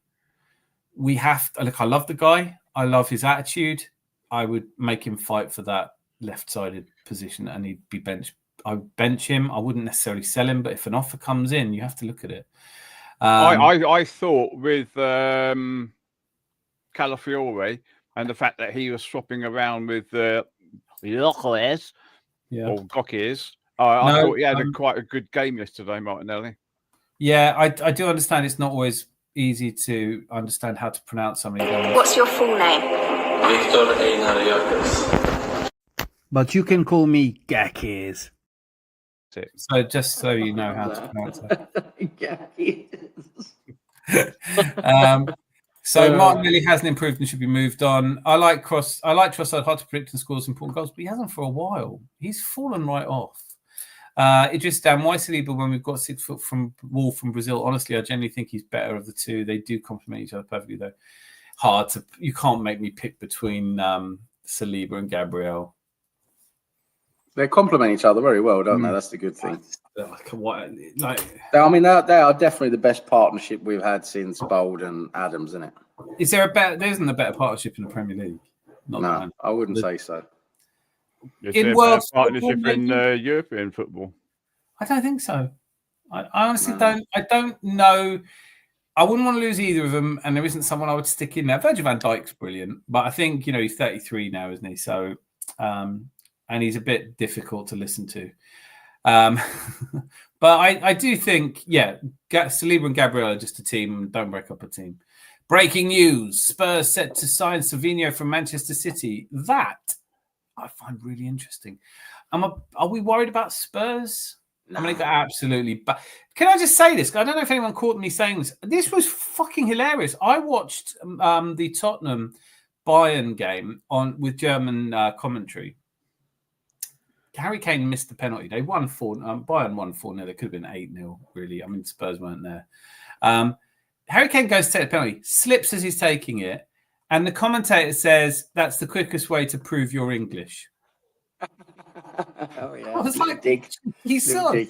We have to, look, I love the guy. I love his attitude. I would make him fight for that left-sided position and he'd be benched. I would bench him. I wouldn't necessarily sell him, but if an offer comes in, you have to look at it. I thought with Calafiore and the fact that he was swapping around with Gokes, I thought he had quite a good game yesterday, Martinelli. Yeah, I do understand it's not always easy to understand how to pronounce somebody. What's your full name? Victor Einar Jakobs. But you can call me Gakis. So just so you know how to pronounce it. So Martinelli hasn't improved and should be moved on. I like Trossard, hard to predict and scores important goals, but he hasn't for a while. He's fallen right off. Idris Dan, why Saliba when we've got 6 foot from Wall from Brazil? Honestly, I genuinely think he's better of the two. They do complement each other perfectly, though. You can't make me pick between Saliba and Gabriel. They complement each other very well, don't they? That's the good thing. They are definitely the best partnership we've had since Bold and Adams, isn't it? There isn't a better partnership in the Premier League. No, I wouldn't say so. In world partnership in European football, I don't think so. I honestly don't. I don't know. I wouldn't want to lose either of them, and there isn't someone I would stick in there. Virgil van Dijk's brilliant, but I think he's 33 now, isn't he? So, and he's a bit difficult to listen to. But I do think, Saliba and Gabriel are just a team. Don't break up a team. Breaking news: Spurs set to sign Savinho from Manchester City. That I find really interesting. Are we worried about Spurs? No. I mean, absolutely. But can I just say this? I don't know if anyone caught me saying this. This was fucking hilarious. I watched the Tottenham Bayern game with German commentary. Harry Kane missed the penalty. They won 4. Bayern won 4-0. There could have been 8-0, really. I mean, Spurs weren't there. Harry Kane goes to take the penalty, slips as he's taking it, and the commentator says that's the quickest way to prove your English. Oh, yeah. I was like, he's so.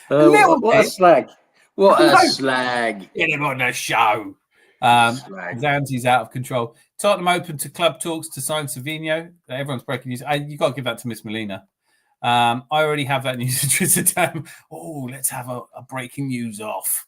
What a slag. What a slag. Get him on the show. Zanzi's out of control. Tottenham open to club talks to sign Savinho. Everyone's breaking news. You got to give that to Miss Molina. I already have that news. Let's have a breaking news off.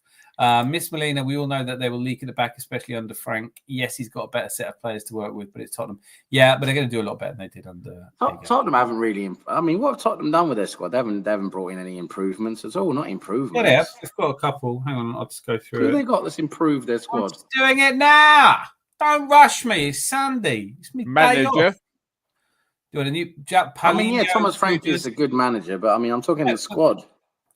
Miss Molina, we all know that they will leak at the back, especially under Frank. Yes, he's got a better set of players to work with, but it's Tottenham. Yeah, but they're going to do a lot better than they did under. Tottenham haven't really. I mean, what have Tottenham done with their squad? They haven't brought in any improvements at all. Not improvements. Yeah, they have. They've got a couple. Hang on, I'll just go through it. Who they got that's improved their squad? I'm just doing it now. Don't rush me. It's Sunday. It's me manager. Doing a new Thomas Frank is a good manager, but I mean, I'm talking the squad.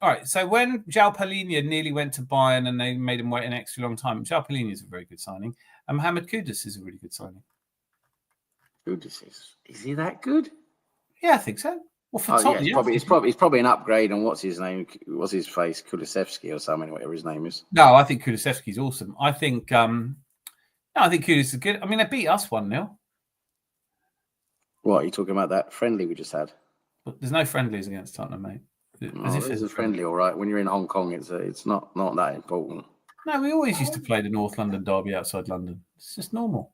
All right, so when João Palhinha nearly went to Bayern and they made him wait an extra long time, João Palhinha is a very good signing, and Mohamed Kudus is a really good signing. Kudus is he that good? Yeah, I think so. Well, for Tottenham, he's probably an upgrade on what's his name? What's his face? Kulusevski or something, whatever his name is. No, I think Kulusevski's awesome. I think Kudus is good. I mean, they beat us 1-0. What are you talking about? That friendly we just had? But there's no friendlies against Tottenham, mate. It's a friendly, all right. When you're in Hong Kong, it's not that important. No, we always used to play the North London derby outside London. It's just normal.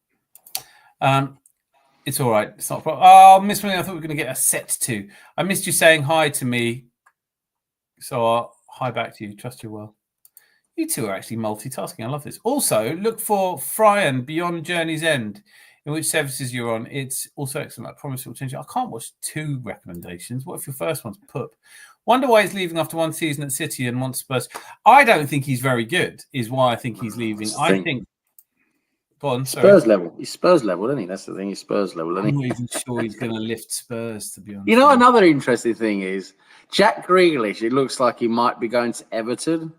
It's all right. It's not a problem. Oh, Miss Molina, I thought we were going to get a set 2. I missed you saying hi to me, so I'll hi back to you. Trust you well. You two are actually multitasking. I love this. Also, look for Fryan Beyond Journey's End, in which services you're on. It's also excellent. I promise it will change it. I can't watch 2 recommendations. What if your first one's Pup? Wonder why he's leaving after one season at City and wants Spurs. I don't think he's very good, is why I think he's leaving. I think. Go on, Spurs level. He's Spurs level, isn't he? That's the thing. He's Spurs level, isn't he? I'm not even sure he's going to lift Spurs, to be honest. You know, another interesting thing is Jack Grealish. It looks like he might be going to Everton,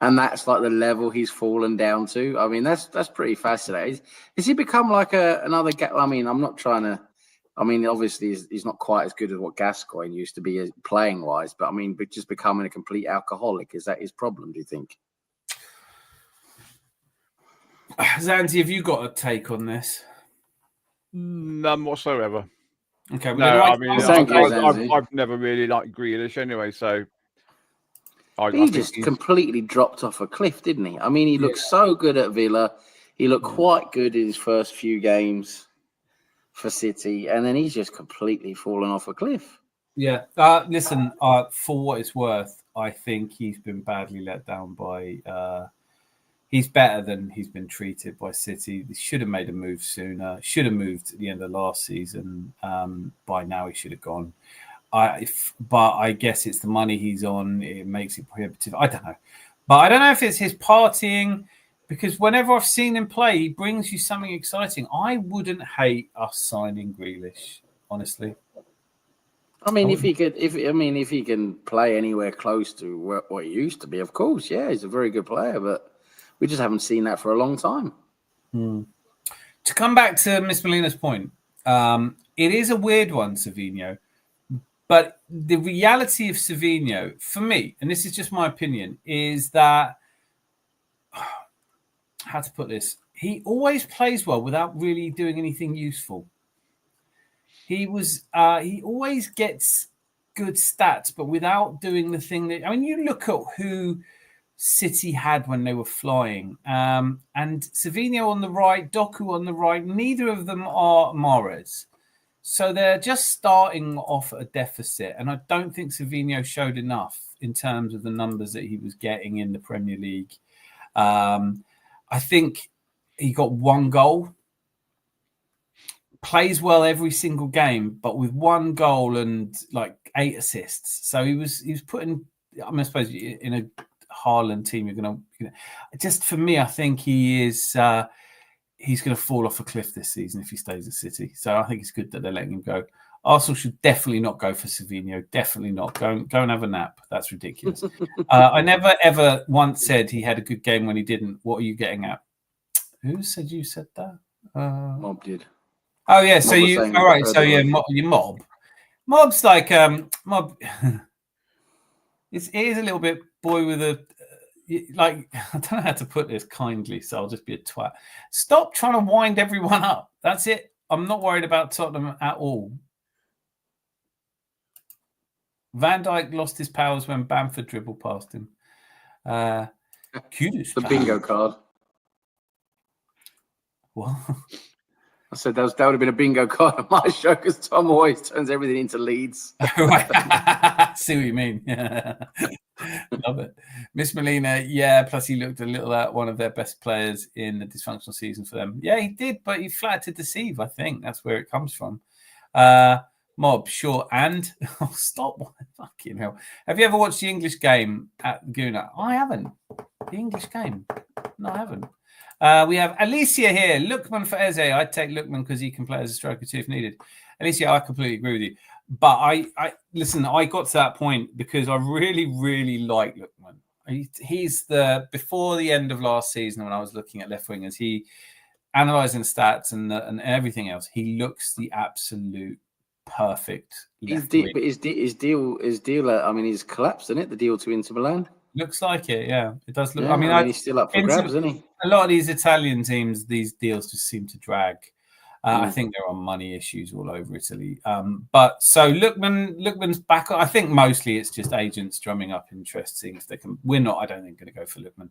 and that's like the level he's fallen down to. I mean, that's pretty fascinating. Has he become like another? I mean, I'm not trying to. I mean, obviously, he's not quite as good as what Gascoigne used to be playing wise, but I mean, just becoming a complete alcoholic, is that his problem, do you think? Zanzi, have you got a take on this? None whatsoever. Okay, no, I mean, Zanzi. I've never really liked Grealish anyway, so he just completely dropped off a cliff, didn't he? I mean, he looked so good at Villa. He looked quite good in his first few games for City, and then he's just completely fallen off a cliff. Yeah. Listen, for what it's worth, I think he's been badly let down by. He's better than he's been treated by City. He should have made a move sooner. Should have moved at the end of last season. By now, he should have gone. But I guess it's the money he's on. It makes it prohibitive. I don't know. But I don't know if it's his partying, because whenever I've seen him play, he brings you something exciting. I wouldn't hate us signing Grealish, honestly. I mean, if he can play anywhere close to what he used to be, of course, yeah, he's a very good player. But we just haven't seen that for a long time. To come back to Miss Molina's point, it is a weird one, Savinho. But the reality of Savinho, for me, and this is just my opinion, is that, how to put this, he always plays well without really doing anything useful. He always gets good stats, but without doing the thing that, I mean, you look at who City had when they were flying, and Savinho on the right, Doku on the right, neither of them are Mahrez. So they're just starting off at a deficit, and I don't think Savinho showed enough in terms of the numbers that he was getting in the Premier League. I think he got one goal, plays well every single game, but with one goal and like 8 assists. So he was putting, I mean, I suppose in a Haaland team, you're going to, just for me, I think he is, he's going to fall off a cliff this season if he stays at City. So I think it's good that they're letting him go. Arsenal should definitely not go for Savinho. Definitely not. Go and have a nap. That's ridiculous. I never, ever once said he had a good game when he didn't. What are you getting at? Who said you said that? Mob did. Oh, yeah. So you, all right. So yeah, you Mob. Mob's like, Mob, it is a little bit boy with a, like, I don't know how to put this kindly, so I'll just be a twat. Stop trying to wind everyone up. That's it. I'm not worried about Tottenham at all. Van Dijk lost his powers when Bamford dribbled past him. Cutest. The bingo card. What? I said that would have been a bingo card on my show, because Tom always turns everything into leads. See what you mean. Love it. Miss Molina, yeah, plus he looked a little at one of their best players in the dysfunctional season for them. Yeah, he did, but he flattered to deceive, I think. That's where it comes from. Mob, sure, and stop. Fucking hell. Have you ever watched the English game at Guna? I haven't. The English game? No, I haven't. We have Alicia here. Lookman for Eze. I'd take Lookman because he can play as a striker too if needed. Alicia, I completely agree with you. But I listen, I got to that point because I really, really like Lookman. He's before the end of last season when I was looking at left wingers, he analysing stats and everything else, he looks the absolute perfect. His deal, I mean, he's collapsed, isn't it? The deal to Inter Milan. Looks like it, yeah. It does look. Yeah, I mean, he's still up for grabs, isn't he? A lot of these Italian teams, these deals just seem to drag. I think there are money issues all over Italy. But so Lookman's back. I think mostly it's just agents drumming up interest, seeing if they can. We're not, I don't think, going to go for Lookman.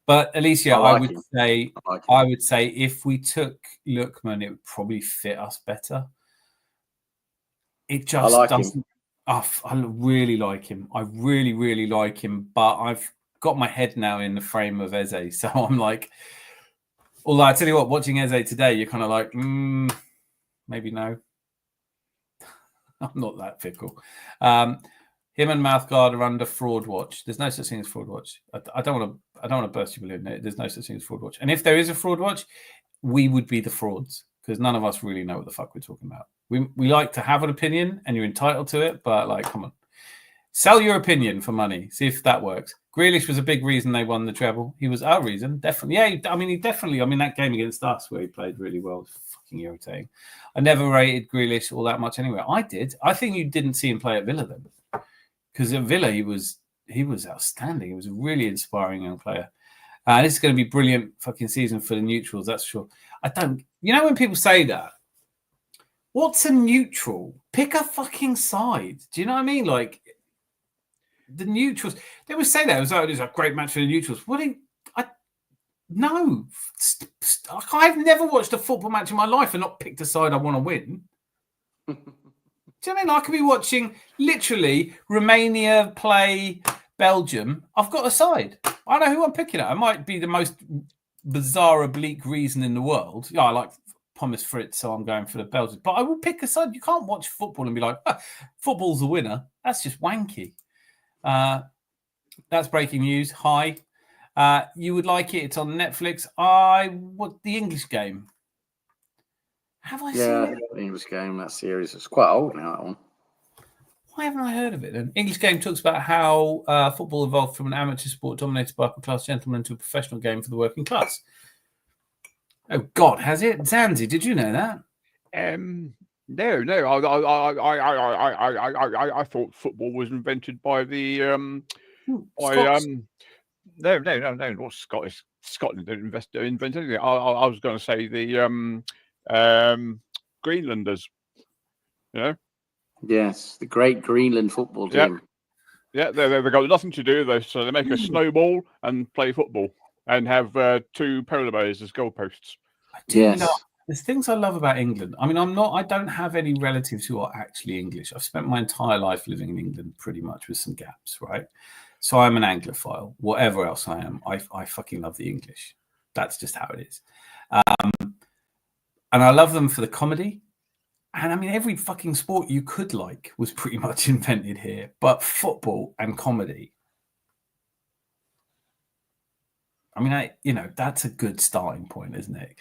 But Alicia, I would say if we took Lookman, it would probably fit us better. It just doesn't. I really like him. I really, really like him. But I've got my head now in the frame of Eze, so I'm like. Although I tell you what, watching Eze today, you're kind of like, maybe no. I'm not that fickle. Him and Mouthguard are under fraud watch. There's no such thing as fraud watch. I don't want to burst your balloon. There's no such thing as fraud watch. And if there is a fraud watch, we would be the frauds because none of us really know what the fuck we're talking about. We like to have an opinion and you're entitled to it, but like, come on. Sell your opinion for money. See if that works. Grealish was a big reason they won the treble. He was our reason, definitely. Yeah, that game against us where he played really well was fucking irritating. I never rated Grealish all that much anyway. I did. I think you didn't see him play at Villa then. Because at Villa, he was outstanding. He was a really inspiring young player. This is going to be brilliant fucking season for the neutrals, that's sure. When people say that, what's a neutral? Pick a fucking side. Do you know what I mean? Like, the neutrals, they would say that. It was a great match for the neutrals. No. I've never watched a football match in my life and not picked a side I want to win. Do you know what I mean? I could be watching literally Romania play Belgium. I've got a side. I know who I'm picking at. It might be the most bizarre, oblique reason in the world. Yeah, I like Thomas Fritz, so I'm going for the Belgians. But I will pick a side. You can't watch football and be like, football's the winner. That's just wanky. That's breaking news. Hi. You would like it. It's on Netflix. The English Game. Have I seen it? The English Game, that series. It's quite old now, that one. Why haven't I heard of it then? English Game talks about how football evolved from an amateur sport dominated by upper-class gentlemen to a professional game for the working class. Oh, God, has it? Zanzi, did you know that? No. I thought football was invented by the Scots. No. Not Scottish. Scotland didn't invent anything. I was going to say the Greenlanders. You know. Yes, the great Greenland football team. Yeah, they've got nothing to do though, so they make a snowball and play football and have 2 polar bears as goalposts. There's things I love about England. I mean, I don't have any relatives who are actually English. I've spent my entire life living in England pretty much with some gaps, right? So I'm an Anglophile. Whatever else I am, I fucking love the English. That's just how it is. And I love them for the comedy. And I mean, every fucking sport you could like was pretty much invented here. But football and comedy, I mean, that's a good starting point, isn't it?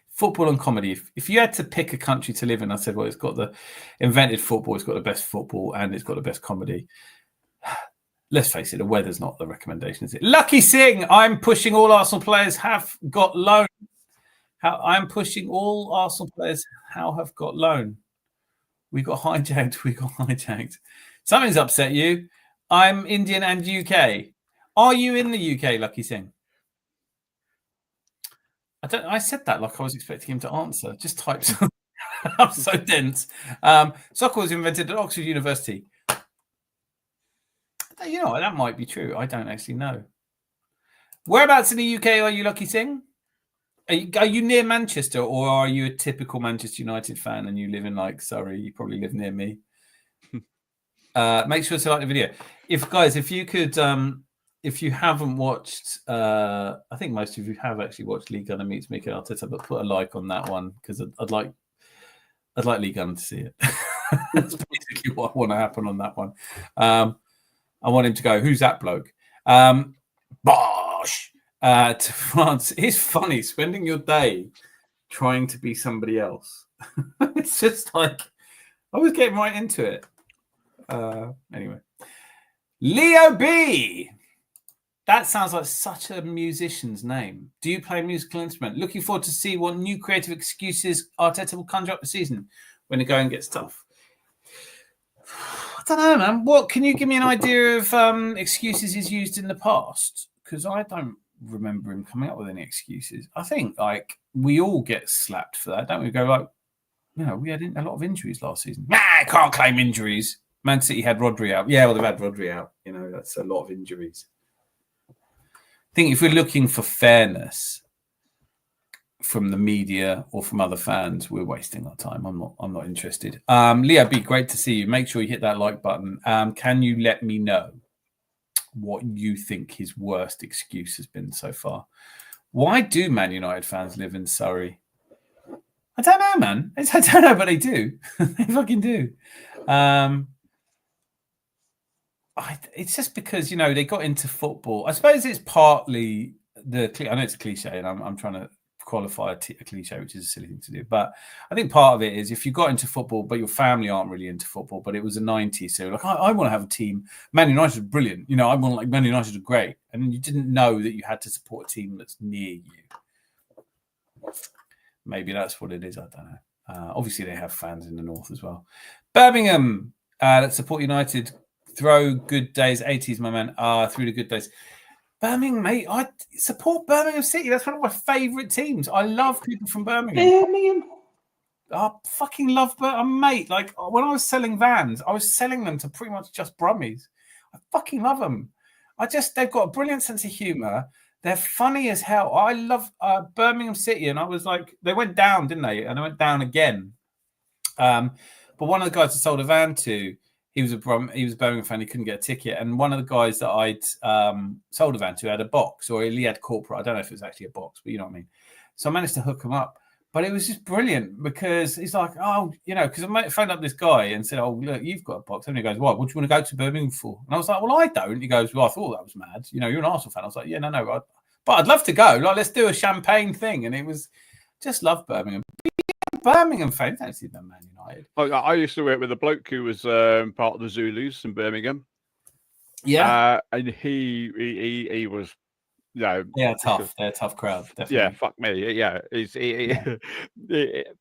Football and comedy. If you had to pick a country to live in, I said, well, it's got the invented football, it's got the best football, and it's got the best comedy. Let's face it, the weather's not the recommendation, is it? Lucky Singh, I'm pushing all Arsenal players have got loan. I'm pushing all Arsenal players have got loan. We got hijacked. Something's upset you. I'm Indian and UK. Are you in the UK, Lucky Singh? I said that like I was expecting him to answer. Just type something. I'm so dense. Soccer was invented at Oxford University. You know, that might be true. I don't actually know. Whereabouts in the UK are you, Lucky Singh? Are you near Manchester, or are you a typical Manchester United fan and you live in like Surrey? You probably live near me. Make sure to like the video. If you could, if you haven't watched, I think most of you have actually watched Lee Gunner meets Mikel Arteta, but put a like on that one because I'd like Lee Gunner to see it. That's basically what I want to happen on that one. I want him to go, who's that bloke? Bosh! To France. It's funny spending your day trying to be somebody else. It's just like, I was getting right into it. Anyway. Leo B. That sounds like such a musician's name. Do you play a musical instrument? Looking forward to see what new creative excuses Arteta will conjure up this season when the going gets tough. I don't know, man. What can you give me an idea of excuses he's used in the past? Because I don't remember him coming up with any excuses. I think like we all get slapped for that, don't we? Go like, we had a lot of injuries last season. I can't claim injuries. Man City had Rodri out. Yeah, well, they've had Rodri out. That's a lot of injuries. I think if we're looking for fairness from the media or from other fans, we're wasting our time. I'm not interested. Leo B, great to see you. Make sure you hit that like button. Can you let me know what you think his worst excuse has been so far? Why do Man United fans live in Surrey? I don't know, man. I don't know, but they do. They fucking do. it's just because they got into football. I suppose it's partly I know it's a cliche, and I'm trying to qualify a cliche, which is a silly thing to do. But I think part of it is if you got into football, but your family aren't really into football, but it was the 90s, so like I want to have a team. Man United are brilliant, I want like Man United are great, and you didn't know that you had to support a team that's near you. Maybe that's what it is. I don't know. Obviously, they have fans in the north as well. Birmingham that support United. Throw good days, 80s, my man. Through the good days. Birmingham, mate. I support Birmingham City. That's one of my favourite teams. I love people from Birmingham. I fucking love Birmingham, mate. Like when I was selling vans, I was selling them to pretty much just Brummies. I fucking love them. They've got a brilliant sense of humour. They're funny as hell. I love Birmingham City, and I was like, they went down, didn't they? And they went down again. But one of the guys I sold a van to, he was a Birmingham fan. He couldn't get a ticket, and one of the guys that I'd sold a van to had a box, or he had corporate. I don't know if it was actually a box, but you know what I mean. So I managed to hook him up, but it was just brilliant because he's like, because I phoned up this guy and said, "Oh, look, you've got a box." And he goes, "What? What do you want to go to Birmingham for?" And I was like, "Well, I don't." He goes, "Well, I thought that was mad. You're an Arsenal fan." I was like, "Yeah, no, but I'd love to go. Like, let's do a champagne thing." And it was just love Birmingham. Birmingham fans don't see them Man United. I used to work with a bloke who was part of the Zulus in Birmingham. Yeah, and he was, they're tough. They're a tough crowd. Definitely. Yeah, fuck me. Yeah,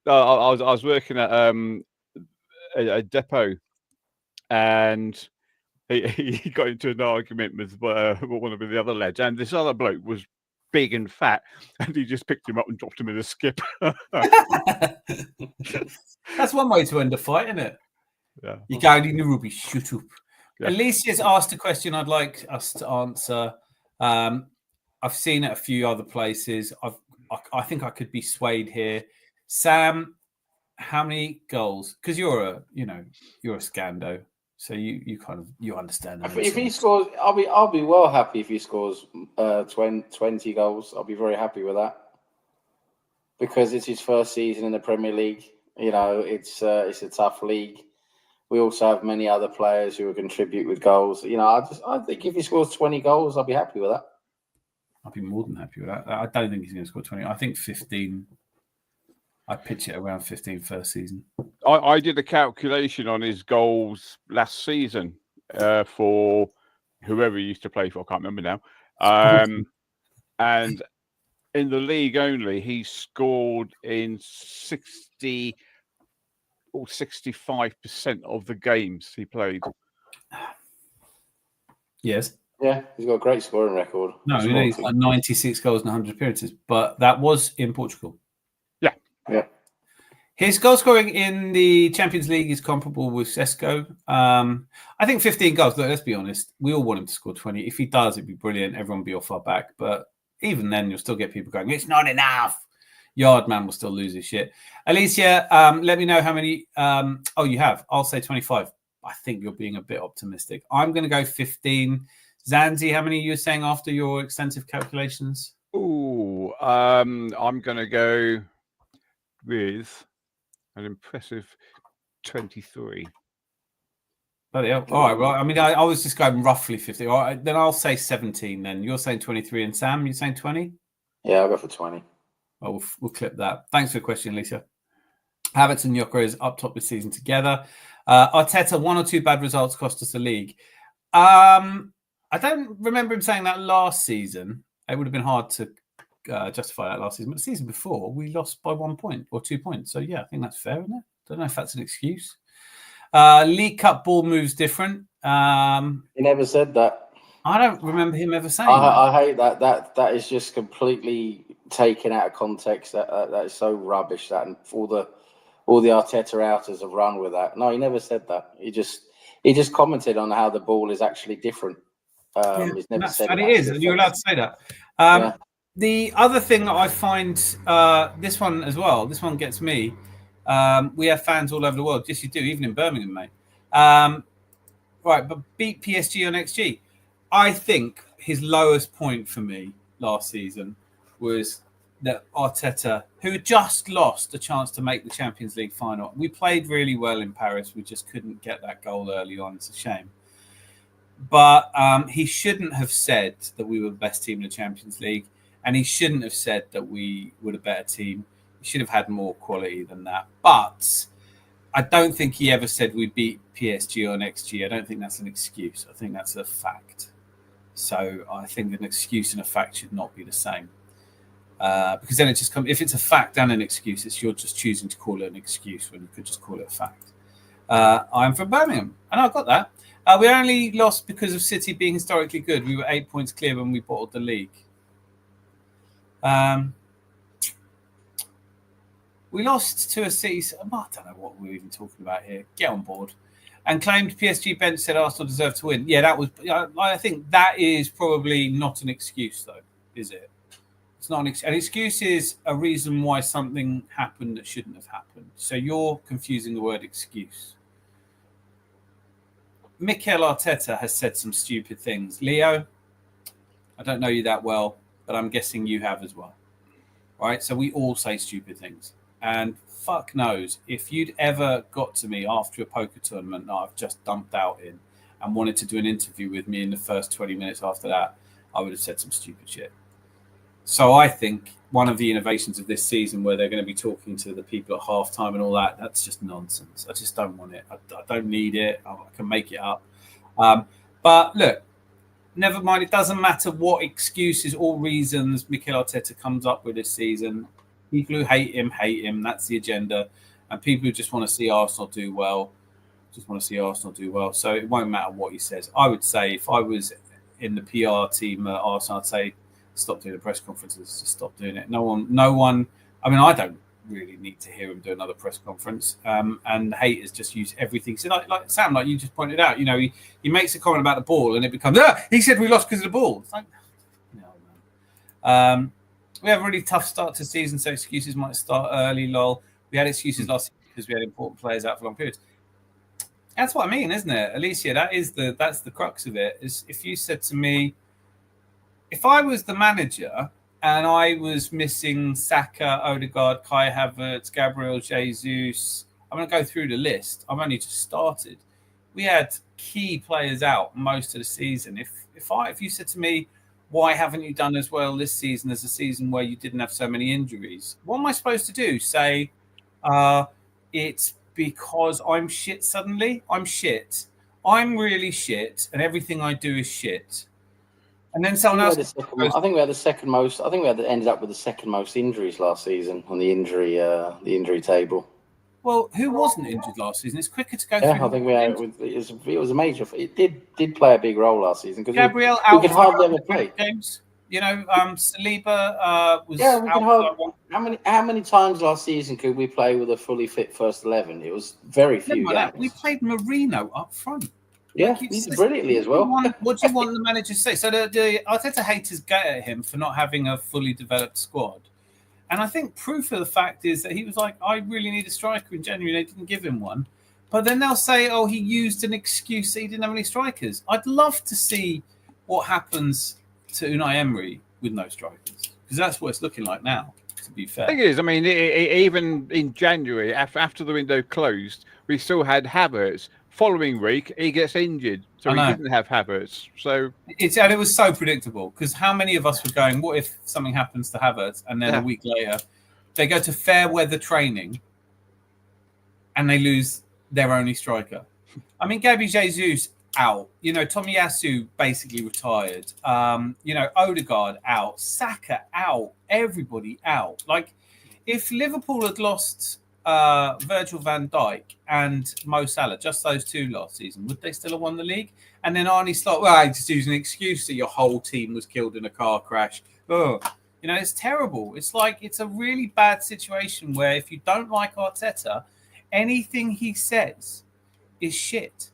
I was working at a depot, and he got into an argument with one of the other lads, and this other bloke was big and fat, and he just picked him up and dropped him in a skip. That's one way to end a fight, isn't it? Yeah. You go in the Ruby, shut up. Yeah. Alicia's asked a question I'd like us to answer. I've seen it a few other places. I think I could be swayed here. Sam, how many goals? Because you're a Scando, so you understand that. If he scores, I'll be well happy if he scores 20 goals. I'll be very happy with that because it's his first season in the Premier League. It's a tough league. We also have many other players who will contribute with goals. I think if he scores 20 goals, I'll be happy with that. I'll be more than happy with that. I don't think he's going to score 20. I think 15. I pitch it around 15 first season. I did a calculation on his goals last season for whoever he used to play for. I can't remember now. And in the league only, he scored in 60 or 65% of the games he played. Yes. Yeah, he's got a great scoring record. No, he's got 96 goals and 100 appearances, but that was in Portugal. Yeah. His goal scoring in the Champions League is comparable with Sesko. I think 15 goals. Look, let's be honest. We all want him to score 20. If he does, it'd be brilliant. Everyone will be off our back. But even then, you'll still get people going, it's not enough. Yardman will still lose his shit. Alicia, let me know how many. You have. I'll say 25. I think you're being a bit optimistic. I'm going to go 15. Zanzi, how many are you saying after your extensive calculations? Ooh, I'm going to go with an impressive 23. All right. Well, I mean, I was just going roughly 50. All right, then I'll say 17. Then you're saying 23, and Sam, you're saying 20. Yeah, I'll go for 20. Well, we'll clip that. Thanks for the question, Lisa. Havertz and Yoker is up top this season together. Arteta, 1 or 2 bad results cost us the league. I don't remember him saying that last season. It would have been hard to justify that last season. But the season before, we lost by 1 point or 2 points. So, yeah, I think that's fair, isn't it? Don't know if that's an excuse. League Cup ball moves different. He never said that. I don't remember him ever saying I hate that. That is just completely taken out of context. That is so rubbish. That and all the Arteta outers have run with that. No, he never said that. He just commented on how the ball is actually different. He's never said and it is. You're allowed to say that. The other thing that I find, this one as well, this one gets me. We have fans all over the world. Yes, you do, even in Birmingham, mate. Right, but beat PSG on XG. I think his lowest point for me last season was that Arteta, who had just lost a chance to make the Champions League final. We played really well in Paris. We just couldn't get that goal early on. It's a shame. But he shouldn't have said that we were the best team in the Champions League, and he shouldn't have said that we were a better team. He should have had more quality than that. But I don't think he ever said we beat PSG or XG. I don't think that's an excuse. I think that's a fact. So I think an excuse and a fact should not be the same. Because then it just comes, if it's a fact and an excuse, you're just choosing to call it an excuse when you could just call it a fact. I'm from Birmingham, and I got that. We only lost because of City being historically good. We were 8 points clear when we bottled the league. We lost to a City. I don't know what we're even talking about here. Get on board. And claimed PSG bench said Arsenal deserved to win. Yeah, that was. I think that is probably not an excuse, though, is it? It's not an excuse is a reason why something happened that shouldn't have happened. So you're confusing the word excuse. Mikel Arteta has said some stupid things. Leo, I don't know you that well, but I'm guessing you have as well. Right? So we all say stupid things. And fuck knows, if you'd ever got to me after a poker tournament that I've just dumped out in and wanted to do an interview with me in the first 20 minutes after that, I would have said some stupid shit. So I think one of the innovations of this season where they're going to be talking to the people at halftime and all that, that's just nonsense. I just don't want it. I don't need it. I can make it up. But look, never mind. It doesn't matter what excuses or reasons Mikel Arteta comes up with this season. People who hate him. That's the agenda. And people who just want to see Arsenal do well, So it won't matter what he says. I would say if I was in the PR team at Arsenal, I'd say, stop doing the press conferences. Just stop doing it. No one. I mean, I don't really need to hear him do another press conference. And the haters just use everything. So, like Sam, like you just pointed out, he makes a comment about the ball, and it becomes, he said we lost because of the ball. It's like, no, man. We have a really tough start to the season, so excuses might start early. Lol. We had excuses last season because we had important players out for long periods. That's what I mean, isn't it, Alicia? That's the crux of it. Is if you said to me, if I was the manager and I was missing Saka, Odegaard, Kai Havertz, Gabriel Jesus, I'm going to go through the list. I've only just started. We had key players out most of the season. If you said to me, why haven't you done as well this season as a season where you didn't have so many injuries? What am I supposed to do? Say, it's because I'm shit suddenly? I'm shit. I'm really shit, and everything I do is shit. And then someone else. I think we had the second most. I think we ended up with the second most injuries last season on the injury table. Well, who wasn't injured last season? It's quicker to go through. I think we had. It was a major. It did play a big role last season because Gabriel we could hardly ever play games. Saliba was. Yeah, we can how many times last season could we play with a fully fit first 11? It was very few. We played Marino up front. Yeah, he did brilliantly as well. What do you want the manager to say? So the Arteta haters get at him for not having a fully developed squad. And I think proof of the fact is that he was like, I really need a striker in January. They didn't give him one. But then they'll say, he used an excuse that he didn't have any strikers. I'd love to see what happens to Unai Emery with no strikers. Because that's what it's looking like now, to be fair. The thing is, I mean, even in January, after the window closed, we still had Havertz. Following week, he gets injured, so he didn't have Havertz. So it was so predictable because how many of us were going, what if something happens to Havertz and then a week later they go to fair weather training and they lose their only striker? I mean, Gabi Jesus out. Tomiyasu basically retired. Odegaard out. Saka out. Everybody out. Like, if Liverpool had lost Virgil van Dijk and Mo Salah, just those two last season, would they still have won the league? And then Arne Slot, I just use an excuse that your whole team was killed in a car crash. It's terrible. It's like it's a really bad situation where if you don't like Arteta, anything he says is shit.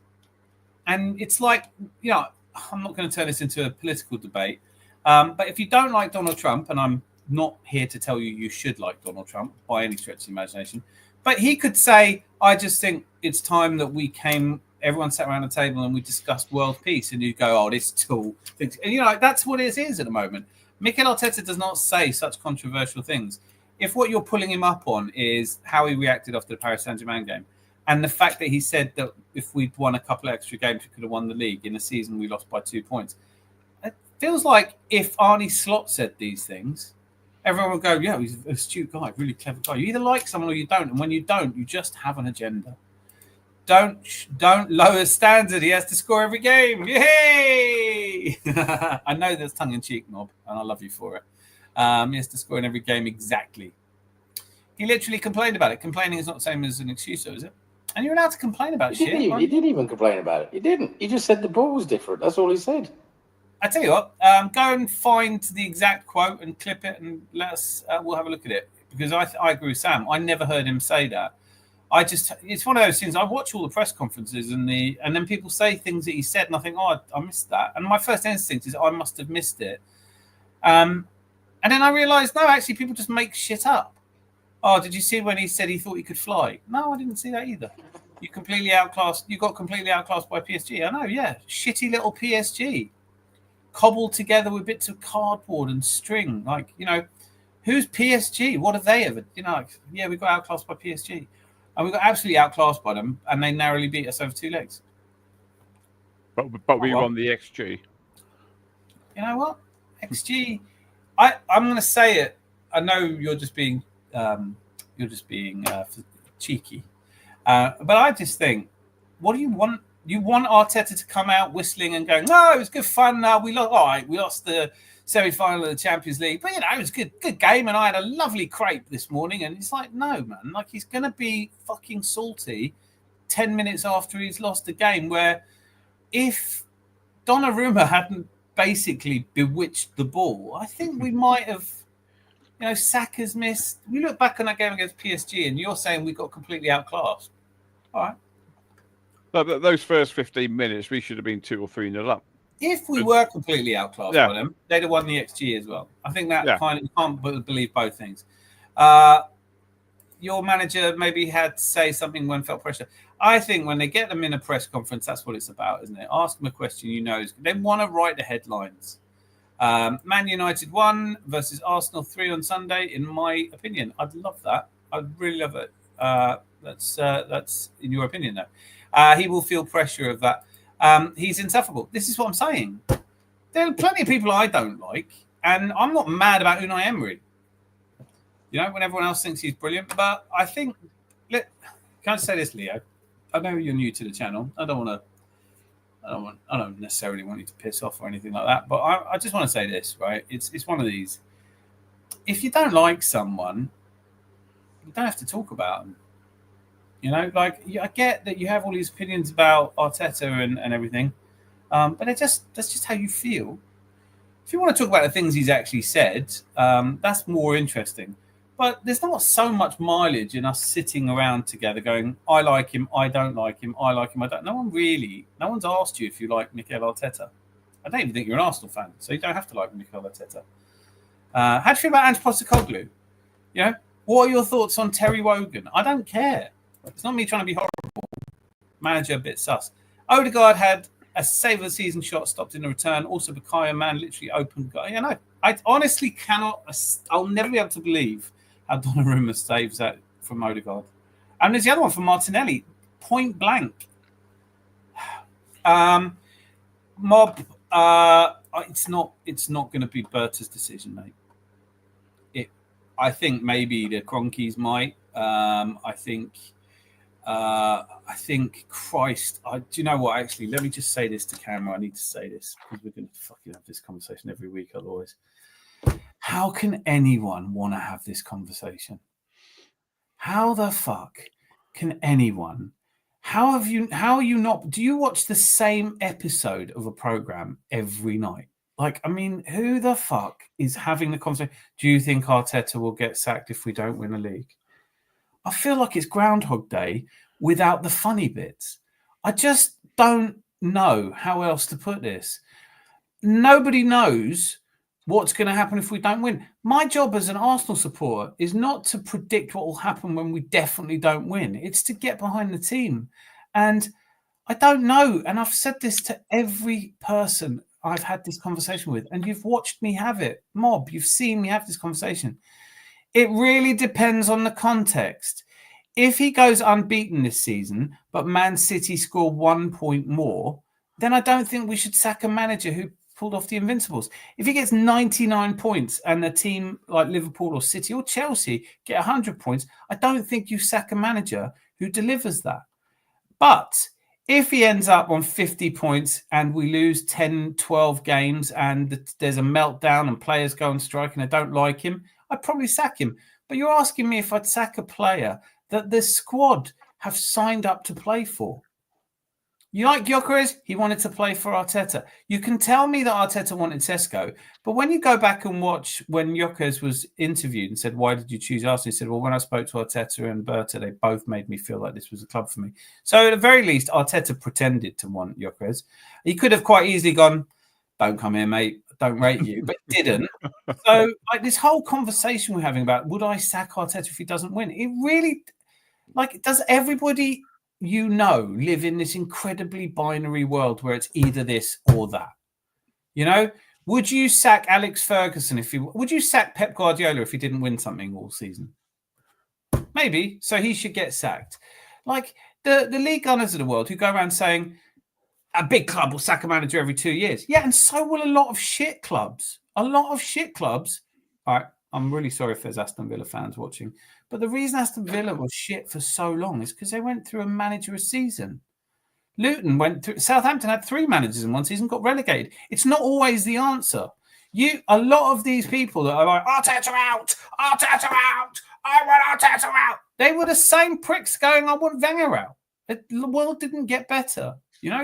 And it's like, I'm not going to turn this into a political debate, but if you don't like Donald Trump, and I'm not here to tell you should like Donald Trump by any stretch of the imagination, but he could say, I just think it's time that everyone sat around the table and we discussed world peace. And you go, this tool. And that's what it is at the moment. Mikel Arteta does not say such controversial things. If what you're pulling him up on is how he reacted after the Paris Saint-Germain game, And the fact that he said that if we'd won a couple of extra games, we could have won the league. In a season we lost by 2 points. It feels like if Arnie Slot said these things, everyone would go, yeah, he's an astute guy, really clever guy. You either like someone or you don't. And when you don't, you just have an agenda. Don't lower standard. He has to score every game. Yay! I know that's tongue-in-cheek, Mob, and I love you for it. He has to score in every game exactly. He literally complained about it. Complaining is not the same as an excuse, though, is it? And you're allowed to complain about shit. He didn't even complain about it. He didn't. He just said the ball was different. That's all he said. I tell you what, go and find the exact quote and clip it, and let us. We'll have a look at it, because I agree with Sam. I never heard him say that. It's one of those things. I watch all the press conferences and then people say things that he said, and I think, oh, I missed that. And my first instinct is I must have missed it. And then I realised, no, actually, people just make shit up. Oh, did you see when he said he thought he could fly? No, I didn't see that either. You got completely outclassed by PSG. I know, yeah. Shitty little PSG. Cobbled together with bits of cardboard and string. Like, who's PSG? What have they ever? We got outclassed by PSG. And we got absolutely outclassed by them, and they narrowly beat us over 2 legs. But we won the XG. You know what? XG. I'm going to say it. I know you're just being cheeky, but I just think, what do you want? You want Arteta to come out whistling and going, "No, it was good fun. We lost. All right, we lost the semi-final of the Champions League, but it was a good game, and I had a lovely crepe this morning." And it's like, no, man, like he's going to be fucking salty 10 minutes after he's lost a game. Where if Donnarumma hadn't basically bewitched the ball, I think we might have. Saka's missed. We look back on that game against PSG, and you're saying we got completely outclassed. All right. But those first 15 minutes, we should have been 2 or 3-0 up. If we were completely outclassed by them, they'd have won the XG as well. I think that you can't believe both things. Your manager maybe had to say something when felt pressure. I think when they get them in a press conference, that's what it's about, isn't it? Ask them a question they want to write the headlines. Man United 1 versus Arsenal 3 on Sunday, in my opinion. I'd love that. I'd really love it. That's in your opinion, though. He will feel pressure of that. He's insufferable. This is what I'm saying. There are plenty of people I don't like, and I'm not mad about Unai Emery. When everyone else thinks he's brilliant. But I think, can I say this, Leo? I know you're new to the channel. I don't necessarily want you to piss off or anything like that. But I just want to say this, right? It's one of these. If you don't like someone, you don't have to talk about them. I get that you have all these opinions about Arteta and everything, but that's just how you feel. If you want to talk about the things he's actually said, that's more interesting. But there's not so much mileage in us sitting around together going, I like him, I don't like him, I like him, I don't. No one's asked you if you like Mikel Arteta. I don't even think you're an Arsenal fan, so you don't have to like Mikel Arteta. How do you feel about Ange Postecoglou? What are your thoughts on Terry Wogan? I don't care. It's not me trying to be horrible. Manager a bit sus. Odegaard had a save of the season shot stopped in the return. Also, Bukayo Man literally opened. I honestly cannot. I'll never be able to believe how Donnarumma saves that from Odegaard. And there's the other one from Martinelli, point blank. Mob. It's not going to be Berta's decision, mate. I think maybe the Cronkies might. I think Christ. Do you know what? Actually, let me just say this to camera. I need to say this because we're going to fucking have this conversation every week, otherwise. How can anyone want to have this conversation? How the fuck can anyone? How are you not? Do you watch the same episode of a program every night? Who the fuck is having the conversation? Do you think Arteta will get sacked if we don't win a league? I feel like it's Groundhog Day without the funny bits. I just don't know how else to put this. Nobody knows what's going to happen if we don't win. My job as an Arsenal supporter is not to predict what will happen when we definitely don't win. It's to get behind the team. And I don't know. And I've said this to every person I've had this conversation with. And you've watched me have it. Mob, you've seen me have this conversation. It really depends on the context. if he goes unbeaten this season, but Man City score 1 point more, then I don't think we should sack a manager who pulled off the Invincibles. If he gets 99 points and a team like Liverpool or City or Chelsea get 100 points, I don't think you sack a manager who delivers that. But if he ends up on 50 points and we lose 10, 12 games and there's a meltdown and players go on strike and I don't like him, I'd probably sack him. But you're asking me if I'd sack a player that the squad have signed up to play for. You like Gyökeres? He wanted to play for Arteta. You can tell me that Arteta wanted Sesko, but when you go back and watch when Gyökeres was interviewed and said, why did you choose Arsenal? He said, well, when I spoke to Arteta and Berta, they both made me feel like this was a club for me. So at the very least, Arteta pretended to want Gyökeres. He could have quite easily gone, don't come here, mate. Don't rate you, but didn't. So like this whole conversation we're having about, would I sack Arteta if he doesn't win? It really, like, does everybody live in this incredibly binary world where it's either this or that? Would you sack Alex Ferguson would you sack Pep Guardiola if he didn't win something all season? Maybe. So he should get sacked. Like the league gunners of the world who go around saying a big club will sack a manager every 2 years. Yeah, and so will a lot of shit clubs. A lot of shit clubs. All right, I'm really sorry if there's Aston Villa fans watching. But the reason Aston Villa was shit for so long is because they went through a manager a season. Luton went through. Southampton had 3 managers in one season, got relegated. It's not always the answer. A lot of these people that are like, Arteta out, I want Arteta out. They were the same pricks going, I want Wenger out. The world didn't get better,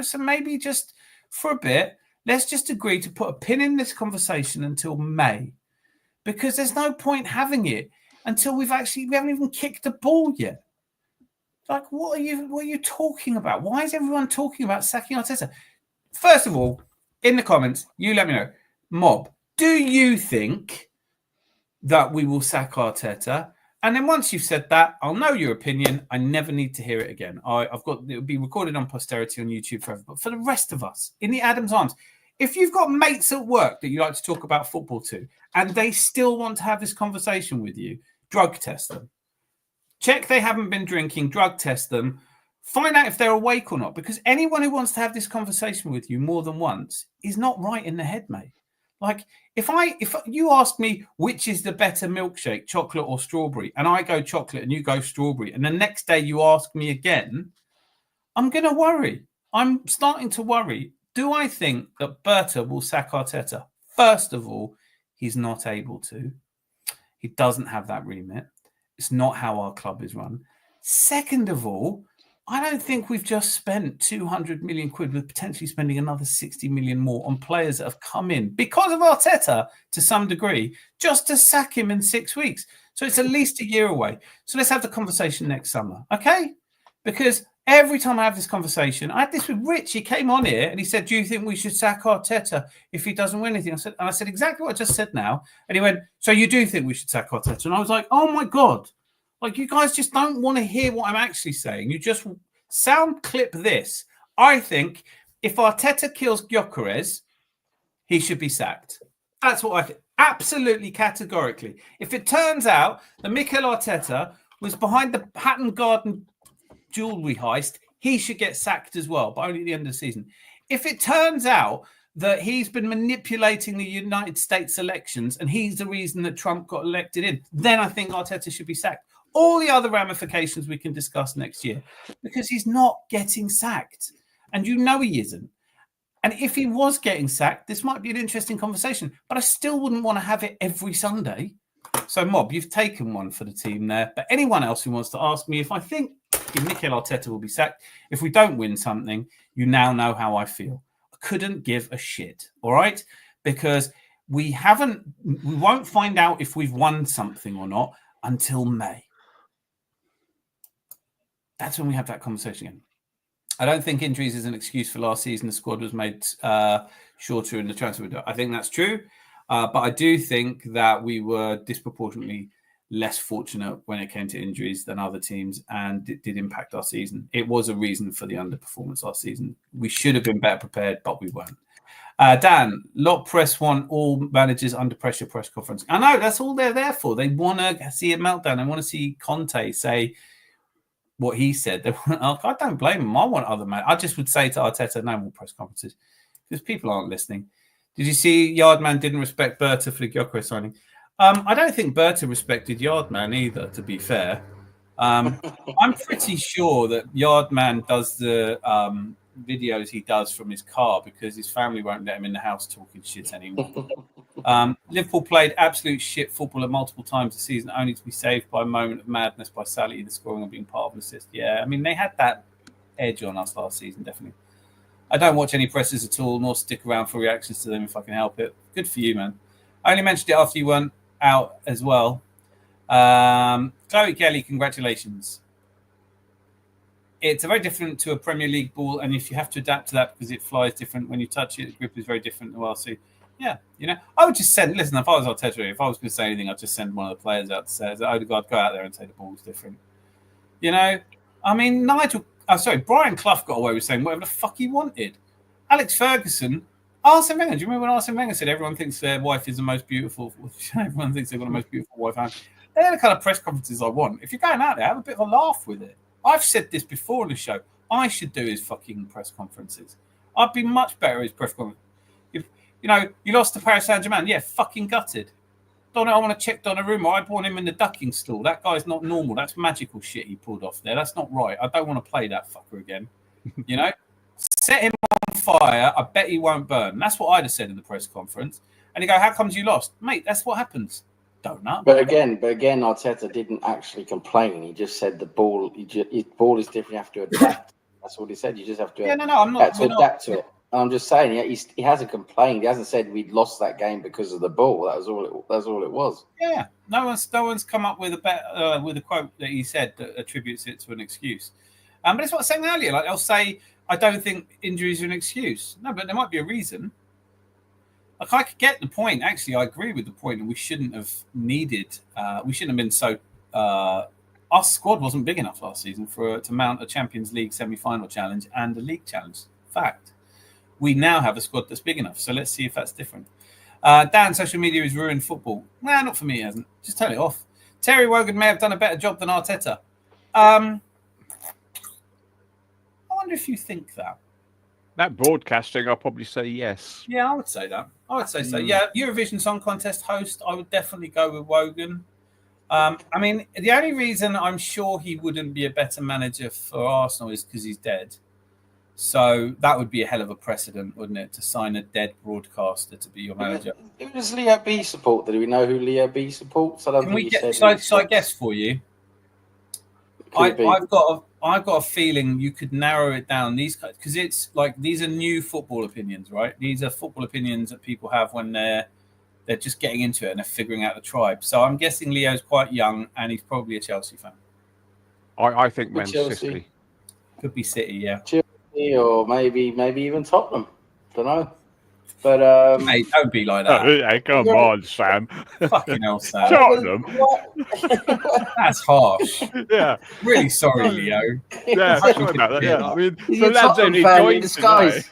So maybe just for a bit, let's just agree to put a pin in this conversation until May, because there's no point having it until we haven't even kicked the ball yet. Like, what are you talking about? Why is everyone talking about sacking Arteta? First of all, in the comments, you let me know. Mob, do you think that we will sack Arteta? And then once you've said that, I'll know your opinion. I never need to hear it again. It'll be recorded on posterity on YouTube forever. But for the rest of us, in the Adams Arms, if you've got mates at work that you like to talk about football to, and they still want to have this conversation with you, drug test them. Check they haven't been drinking, drug test them, find out if they're awake or not. Because anyone who wants to have this conversation with you more than once is not right in the head, mate. Like, if you ask me which is the better milkshake, chocolate or strawberry, and I go chocolate and you go strawberry, and the next day you ask me again, I'm going to worry. I'm starting to worry. Do I think that Berta will sack Arteta? First of all, he's not able to. He doesn't have that remit. It's not how our club is run. Second of all, I don't think we've just spent 200 million quid with potentially spending another 60 million more on players that have come in because of Arteta to some degree, just to sack him in 6 weeks. So it's at least a year away. So let's have the conversation next summer, okay? Because every time I have this conversation, I had this with Rich. He came on here and he said, do you think we should sack Arteta if he doesn't win anything? I said exactly what I just said now. And he went, so you do think we should sack Arteta? And I was like, oh my God. Like, you guys just don't want to hear what I'm actually saying. You just sound clip this. I think if Arteta kills Gyökeres, he should be sacked. That's what I think. Absolutely, categorically. If it turns out that Mikel Arteta was behind the Hatton Garden jewelry heist, he should get sacked as well, but only at the end of the season. If it turns out that he's been manipulating the United States elections and he's the reason that Trump got elected in, then I think Arteta should be sacked. All the other ramifications we can discuss next year, because he's not getting sacked. And he isn't. And if he was getting sacked, this might be an interesting conversation, but I still wouldn't want to have it every Sunday. So, Mob, you've taken one for the team there. But anyone else who wants to ask me if I think Mikel Arteta will be sacked, if we don't win something, you now know how I feel. I couldn't give a shit, all right? Because we won't find out if we've won something or not until May. That's when we have that conversation again. I don't think injuries is an excuse for last season. The squad was made shorter in the transfer window. I think that's true. But I do think that we were disproportionately less fortunate when it came to injuries than other teams, and it did impact our season. It was a reason for the underperformance last season. We should have been better prepared, but we weren't. Dan, lot press want all managers under pressure press conference. I know, that's all they're there for. They want to see a meltdown. They want to see Conte say, what he said. I don't blame him. I want other man. I just would say to Arteta, no more press conferences because people aren't listening. Did you see Yardman didn't respect Berta for the Gyökeres signing? I don't think Berta respected Yardman either, to be fair. I'm pretty sure that Yardman does the videos he does from his car because his family won't let him in the house talking shit anymore. Liverpool played absolute shit football at multiple times this season, only to be saved by a moment of madness by Sally, the scoring and being part of an assist. Yeah, I mean, they had that edge on us last season, definitely. I don't watch any presses at all, nor stick around for reactions to them if I can help it. Good for you, man. I only mentioned it after you weren't out as well. Chloe Kelly, congratulations. It's very different to a Premier League ball, and if you have to adapt to that because it flies different when you touch it, the grip is very different as well. So, yeah, I would just send. Listen, if I was Arteta, if I was going to say anything, I'd just send one of the players out to say, "Odegaard, go out there and say the ball's different." I mean, Brian Clough got away with saying whatever the fuck he wanted. Alex Ferguson, Arsene Wenger. Do you remember when Arsene Wenger said everyone thinks their wife is the most beautiful? Everyone thinks they've got the most beautiful wife. They're the kind of press conferences I want. If you're going out there, have a bit of a laugh with it. I've said this before on the show. I should do his fucking press conferences. I'd be much better at his press conference. If you lost to Paris Saint-Germain, yeah, fucking gutted. I want to check Donnarumma. I'd want him in the ducking stool. That guy's not normal. That's magical shit he pulled off there. That's not right. I don't want to play that fucker again. Set him on fire. I bet he won't burn. That's what I'd have said in the press conference. And he go, how comes you lost? Mate, that's what happens. Donut. But again, Arteta didn't actually complain. He just said the ball is different. You have to adapt. That's what he said. You just have to adapt to it. And I'm just saying, he hasn't complained. He hasn't said we'd lost that game because of the ball. That's all it was. Yeah, no one's come up with a quote that he said that attributes it to an excuse. But it's what I was saying earlier. Like they'll say, I don't think injuries are an excuse. No, but there might be a reason. Like I could get the point. Actually, I agree with the point, and we shouldn't have been so. Our squad wasn't big enough last season to mount a Champions League semi-final challenge and a league challenge. Fact. We now have a squad that's big enough, so let's see if that's different. Dan, social media has ruined football. Nah, not for me, it hasn't. Just turn it off. Terry Wogan may have done a better job than Arteta. I wonder if you think that. That broadcasting, I'll probably say yes. Yeah, I would say that. I would say so. Yeah, Eurovision Song Contest host, I would definitely go with Wogan. I mean, the only reason I'm sure he wouldn't be a better manager for Arsenal is because he's dead. So that would be a hell of a precedent, wouldn't it, to sign a dead broadcaster to be your manager? Who does Leo B support? Do we know who Leo B supports? I don't think so I guess for you, I've got a feeling you could narrow it down. Because it's like these are new football opinions, right? These are football opinions that people have when they're just getting into it and they're figuring out the tribe. So I'm guessing Leo's quite young and he's probably a Chelsea fan. I think Man City. Could be City, yeah. Or maybe even Tottenham. Don't know. But mate, don't be like that. Hey, come on, Sam. Fucking hell, Sam. Tottenham. That's harsh. Yeah. Really sorry, Leo. Yeah, sorry about that. Yeah, I mean, the lads only joined disguise.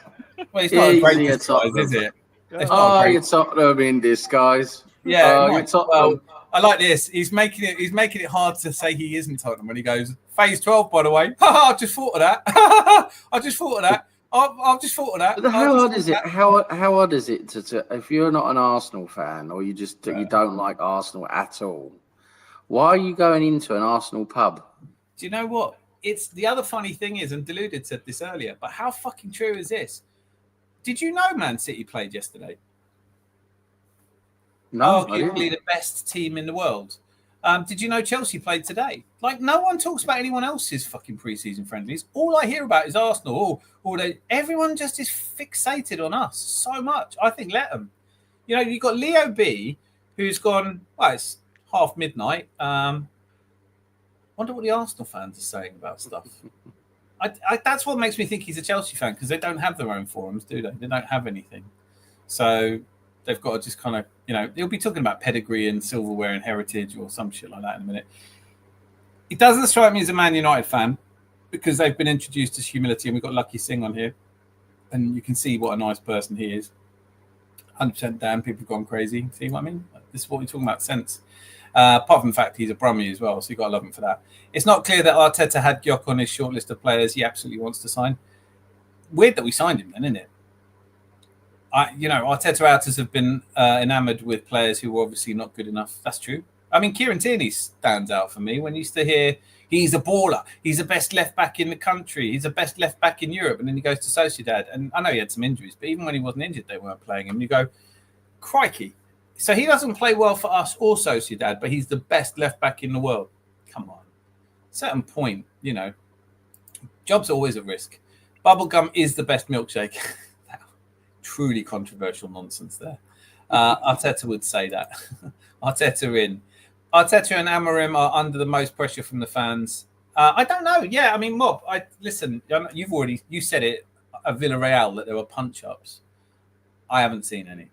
Well, it's not a great disguise, is it? You're Tottenham in disguise. Yeah, you're Tottenham. I like this. He's making it hard to say he isn't Tottenham when he goes, phase 12, by the way. I just thought of that. I've just thought of that. But how odd is it? How odd is it to if you're not an Arsenal fan or you don't like Arsenal at all? Why are you going into an Arsenal pub? Do you know what? It's the other funny thing is, and Deluded said this earlier, but how fucking true is this? Did you know Man City played yesterday? No, arguably the best team in the world. Did you know Chelsea played today? Like, no one talks about anyone else's fucking preseason friendlies. All I hear about is Arsenal. Everyone just is fixated on us so much. I think let them. You've got Leo B, who's gone, well, it's half midnight. Wonder what the Arsenal fans are saying about stuff. That's what makes me think he's a Chelsea fan, because they don't have their own forums, do they? They don't have anything. So they've got to just kind of, they'll be talking about pedigree and silverware and heritage or some shit like that in a minute. It doesn't strike me as a Man United fan, because they've been introduced as humility, and we've got Lucky Singh on here, and you can see what a nice person he is. 100% Dan. People have gone crazy. See what I mean? This is what we're talking about. Sense. Apart from the fact he's a Brummie as well, so you got to love him for that. It's not clear that Arteta had Gyok on his short list of players he absolutely wants to sign. Weird that we signed him then, isn't it? Arteta outers have been enamoured with players who were obviously not good enough. That's true. I mean, Kieran Tierney stands out for me. When you used to hear he's a baller, he's the best left back in the country, he's the best left back in Europe, and then he goes to Sociedad. And I know he had some injuries, but even when he wasn't injured, they weren't playing him. And you go, crikey. So he doesn't play well for us or Sociedad, but he's the best left back in the world. Come on. Certain point, job's always a risk. Bubblegum is the best milkshake. Truly controversial nonsense there. Arteta would say that. Arteta and Amorim are under the most pressure from the fans. I don't know. Yeah, I mean, Mob, listen, you said it at Villarreal that there were punch-ups. I haven't seen any.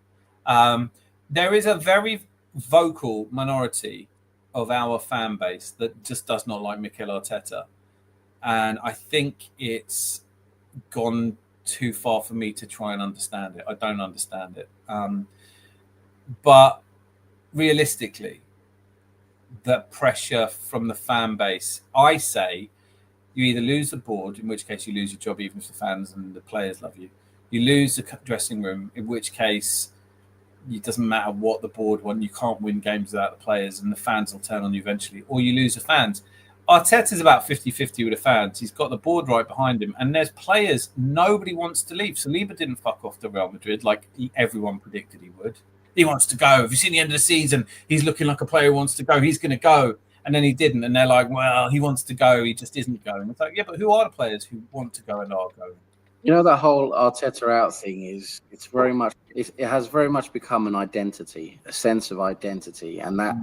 There is a very vocal minority of our fan base that just does not like Mikel Arteta. And I think it's gone too far for me to try and understand it. I don't understand it. But realistically, the pressure from the fan base, I say you either lose the board, in which case you lose your job even if the fans and the players love you. You lose the dressing room, in which case it doesn't matter what the board want. You can't win games without the players, and the fans will turn on you eventually, or you lose the fans. Arteta's about 50-50 with the fans. He's got the board right behind him, and there's players nobody wants to leave. Saliba didn't fuck off to Real Madrid like everyone predicted he would. He wants to go. Have you seen the end of the season? He's looking like a player who wants to go. He's going to go. And then he didn't. And they're like, well, he wants to go. He just isn't going. It's like, yeah, but who are the players who want to go and are going? That whole Arteta out thing it has very much become an identity, a sense of identity. And that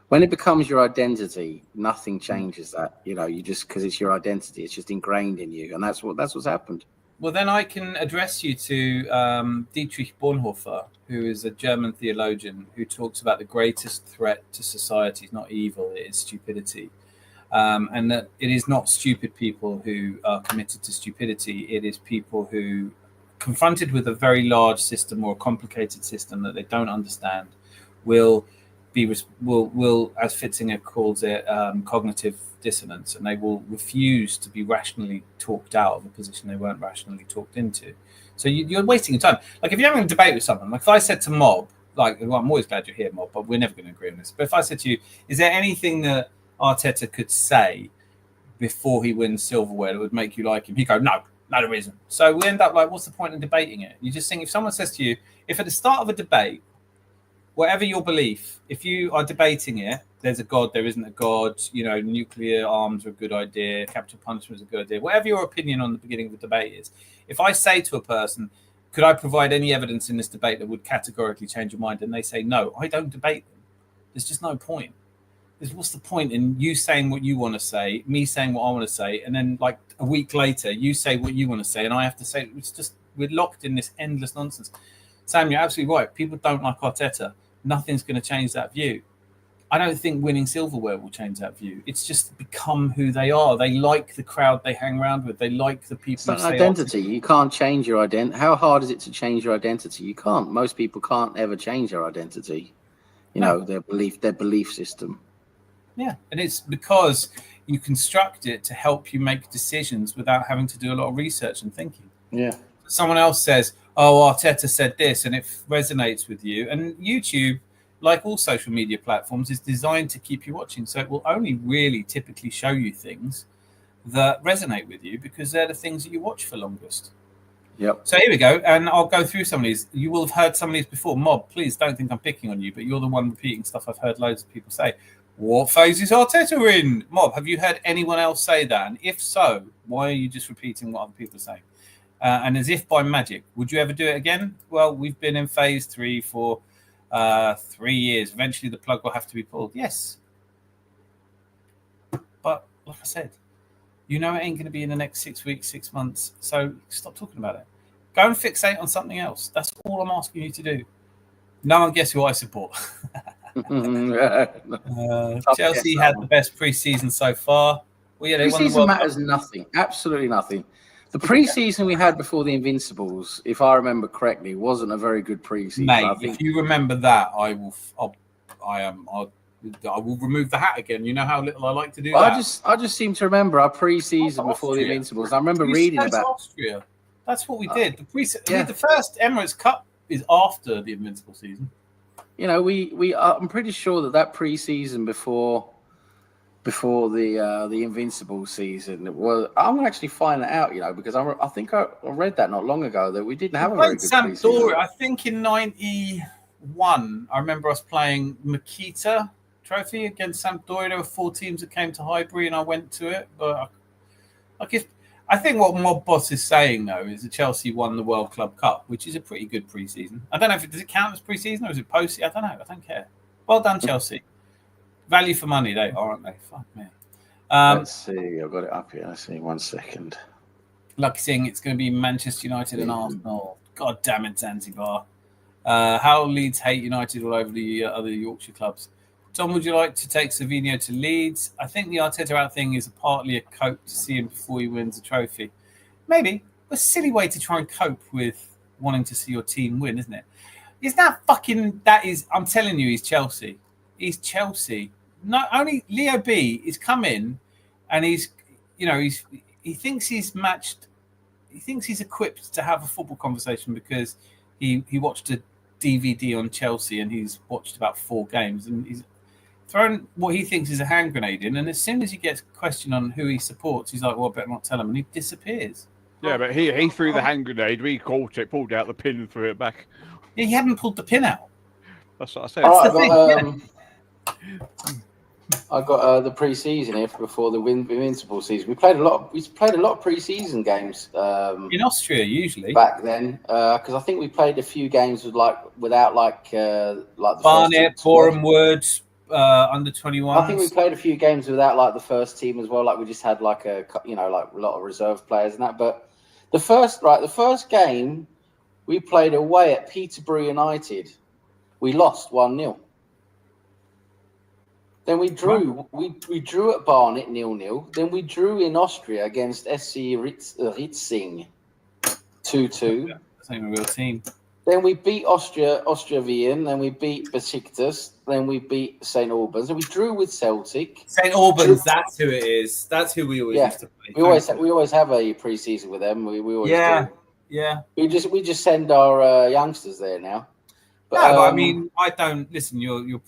when it becomes your identity, nothing changes that. You just, because it's your identity, it's just ingrained in you. And that's what's happened. Well, then I can address you to Dietrich Bonhoeffer, who is a German theologian who talks about the greatest threat to society is not evil, it is stupidity. And that it is not stupid people who are committed to stupidity. It is people who, confronted with a very large system or a complicated system that they don't understand, will, as Fitzinger calls it, cognitive dissonance, and they will refuse to be rationally talked out of a position they weren't rationally talked into. So you're wasting your time. Like if you're having a debate with someone, like if I said to Mob, well, I'm always glad you're here, Mob, but we're never going to agree on this. But if I said to you, is there anything that Arteta could say before he wins silverware that would make you like him? He'd go, no, there isn't. So we end up like, what's the point in debating it? You just think if someone says to you, if at the start of a debate, whatever your belief, if you are debating it, there's a God, there isn't a God, nuclear arms are a good idea, capital punishment is a good idea, whatever your opinion on the beginning of the debate is, if I say to a person, could I provide any evidence in this debate that would categorically change your mind? And they say, no, I don't debate them. There's just no point. What's the point in you saying what you want to say, me saying what I want to say, and then like a week later, you say what you want to say, and I have to say, it's just, we're locked in this endless nonsense. Sam, you're absolutely right. People don't like Arteta. Nothing's going to change that view. I don't think winning silverware will change that view. It's just become who they are. They like the crowd they hang around with. They like the people. It's an identity. You can't change your identity. How hard is it to change your identity? You can't. Most people can't ever change their identity. Their belief system. Yeah, and it's because you construct it to help you make decisions without having to do a lot of research and thinking. Yeah. Someone else says, oh, Arteta said this, and it resonates with you. And YouTube, like all social media platforms, is designed to keep you watching. So it will only really typically show you things that resonate with you because they're the things that you watch for longest. Yep. So here we go. And I'll go through some of these. You will have heard some of these before. Mob, please don't think I'm picking on you, but you're the one repeating stuff I've heard loads of people say. What phase is Arteta in? Mob, have you heard anyone else say that? And if so, why are you just repeating what other people are saying? And as if by magic, would you ever do it again? Well, we've been in phase 3 for 3 years. Eventually, the plug will have to be pulled. Yes. But like I said, it ain't going to be in the next 6 weeks, 6 months. So stop talking about it. Go and fixate on something else. That's all I'm asking you to do. No one guess who I support. Chelsea had the best pre-season so far. Well, yeah, pre-season matters nothing. Absolutely nothing. The pre-season we had before the Invincibles, if I remember correctly, wasn't a very good pre-season. Mate, I think if you remember that, I will remove the hat again. You know how little I like to do that. I just seem to remember our pre-season before the Invincibles. I remember reading about Austria. That's what we did. The yeah. the first Emirates Cup is after the Invincible season. You know, I'm pretty sure that pre-season before the Invincible season I'm gonna actually find that out. You know, because I think I read that not long ago that we didn't have a very good pre-season. I think in '91, I remember us playing Makita Trophy against Sampdoria. There were 4 teams that came to Highbury, and I went to it. But I think what Mob Boss is saying though is that Chelsea won the World Club Cup, which is a pretty good pre-season. I don't know does it count as pre-season or is it post? I don't know. I don't care. Well done, Chelsea. Value for money, they are, aren't they? Fuck me. Let's see. I've got it up here. Let's see. 1 second. Lucky seeing it's going to be Manchester United and Arsenal. God damn it, Zanzibar. How Leeds hate United all over the other Yorkshire clubs. Tom, would you like to take Savino to Leeds? I think the Arteta out thing is partly a cope to see him before he wins a trophy. Maybe. A silly way to try and cope with wanting to see your team win, isn't it? I'm telling you, he's Chelsea. He's Chelsea. Not only Leo B is come in and he thinks he's matched. He thinks he's equipped to have a football conversation because he watched a DVD on Chelsea and he's watched about 4 games and he's thrown what he thinks is a hand grenade in. And as soon as he gets a question on who he supports, he's like, well, I better not tell him. And he disappears. Yeah, but he threw the hand grenade. We caught it, pulled out the pin and threw it back. Yeah, he hadn't pulled the pin out. That's what I said. I got the pre-season here before the Invincible season. We played a lot of pre-season games in Austria usually back then because I think we played a few games without the Barnet, Boreham Wood, under 21. I think we played a few games without the first team as well. Like we just had a lot of reserve players and that. But the first game we played away at Peterborough United, we lost 1-0. Then we drew. We drew at Barnet 0-0. Then we drew in Austria against SC Ritzing 2-2. That's not even a real team. Then we beat Austria Wien. Then we beat Besiktas. Then we beat St Albans. And we drew with Celtic. St Albans, that's who it is. That's who we always used to play. We always have a pre-season with them. We always do. Yeah. We just send our youngsters there now. But I mean, I don't listen. You're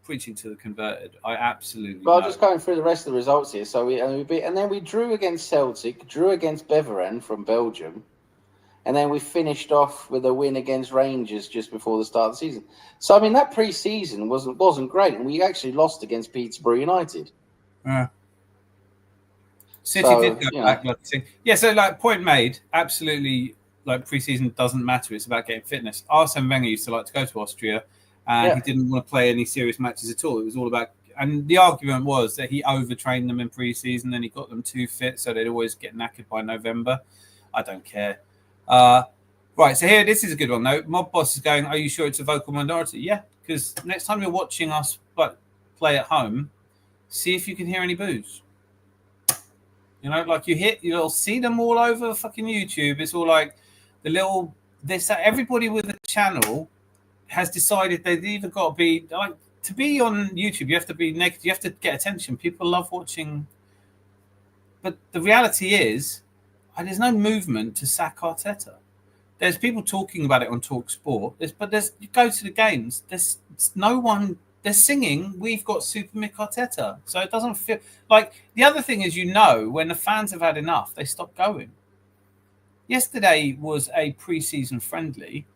preaching to the converted. I absolutely. Well, I'm just going through the rest of the results here. So we drew against Celtic, drew against Beveren from Belgium, and then we finished off with a win against Rangers just before the start of the season. So I mean, that pre-season wasn't great, and we actually lost against Peterborough United. City did go back. Yeah, so point made. Absolutely. Pre-season doesn't matter. It's about getting fitness. Arsene Wenger used to like to go to Austria, and he didn't want to play any serious matches at all. It was all about, and the argument was that he overtrained them in pre-season, and he got them too fit, so they'd always get knackered by November. I don't care. Right, so here, this is a good one though. Mob Boss is going, are you sure it's a vocal minority? Yeah, because next time you're watching us play at home, see if you can hear any boos. You know, you'll see them all over fucking YouTube. It's all like, everybody with a channel has decided they've either got to be to be on YouTube. You have to be negative. You have to get attention. People love watching, but the reality is, there's no movement to sack Arteta. There's people talking about it on Talk Sport. You go to the games. There's no one. They're singing, we've got Super Mick Arteta. So it doesn't feel like the other thing is, when the fans have had enough, they stop going. Yesterday was a pre-season friendly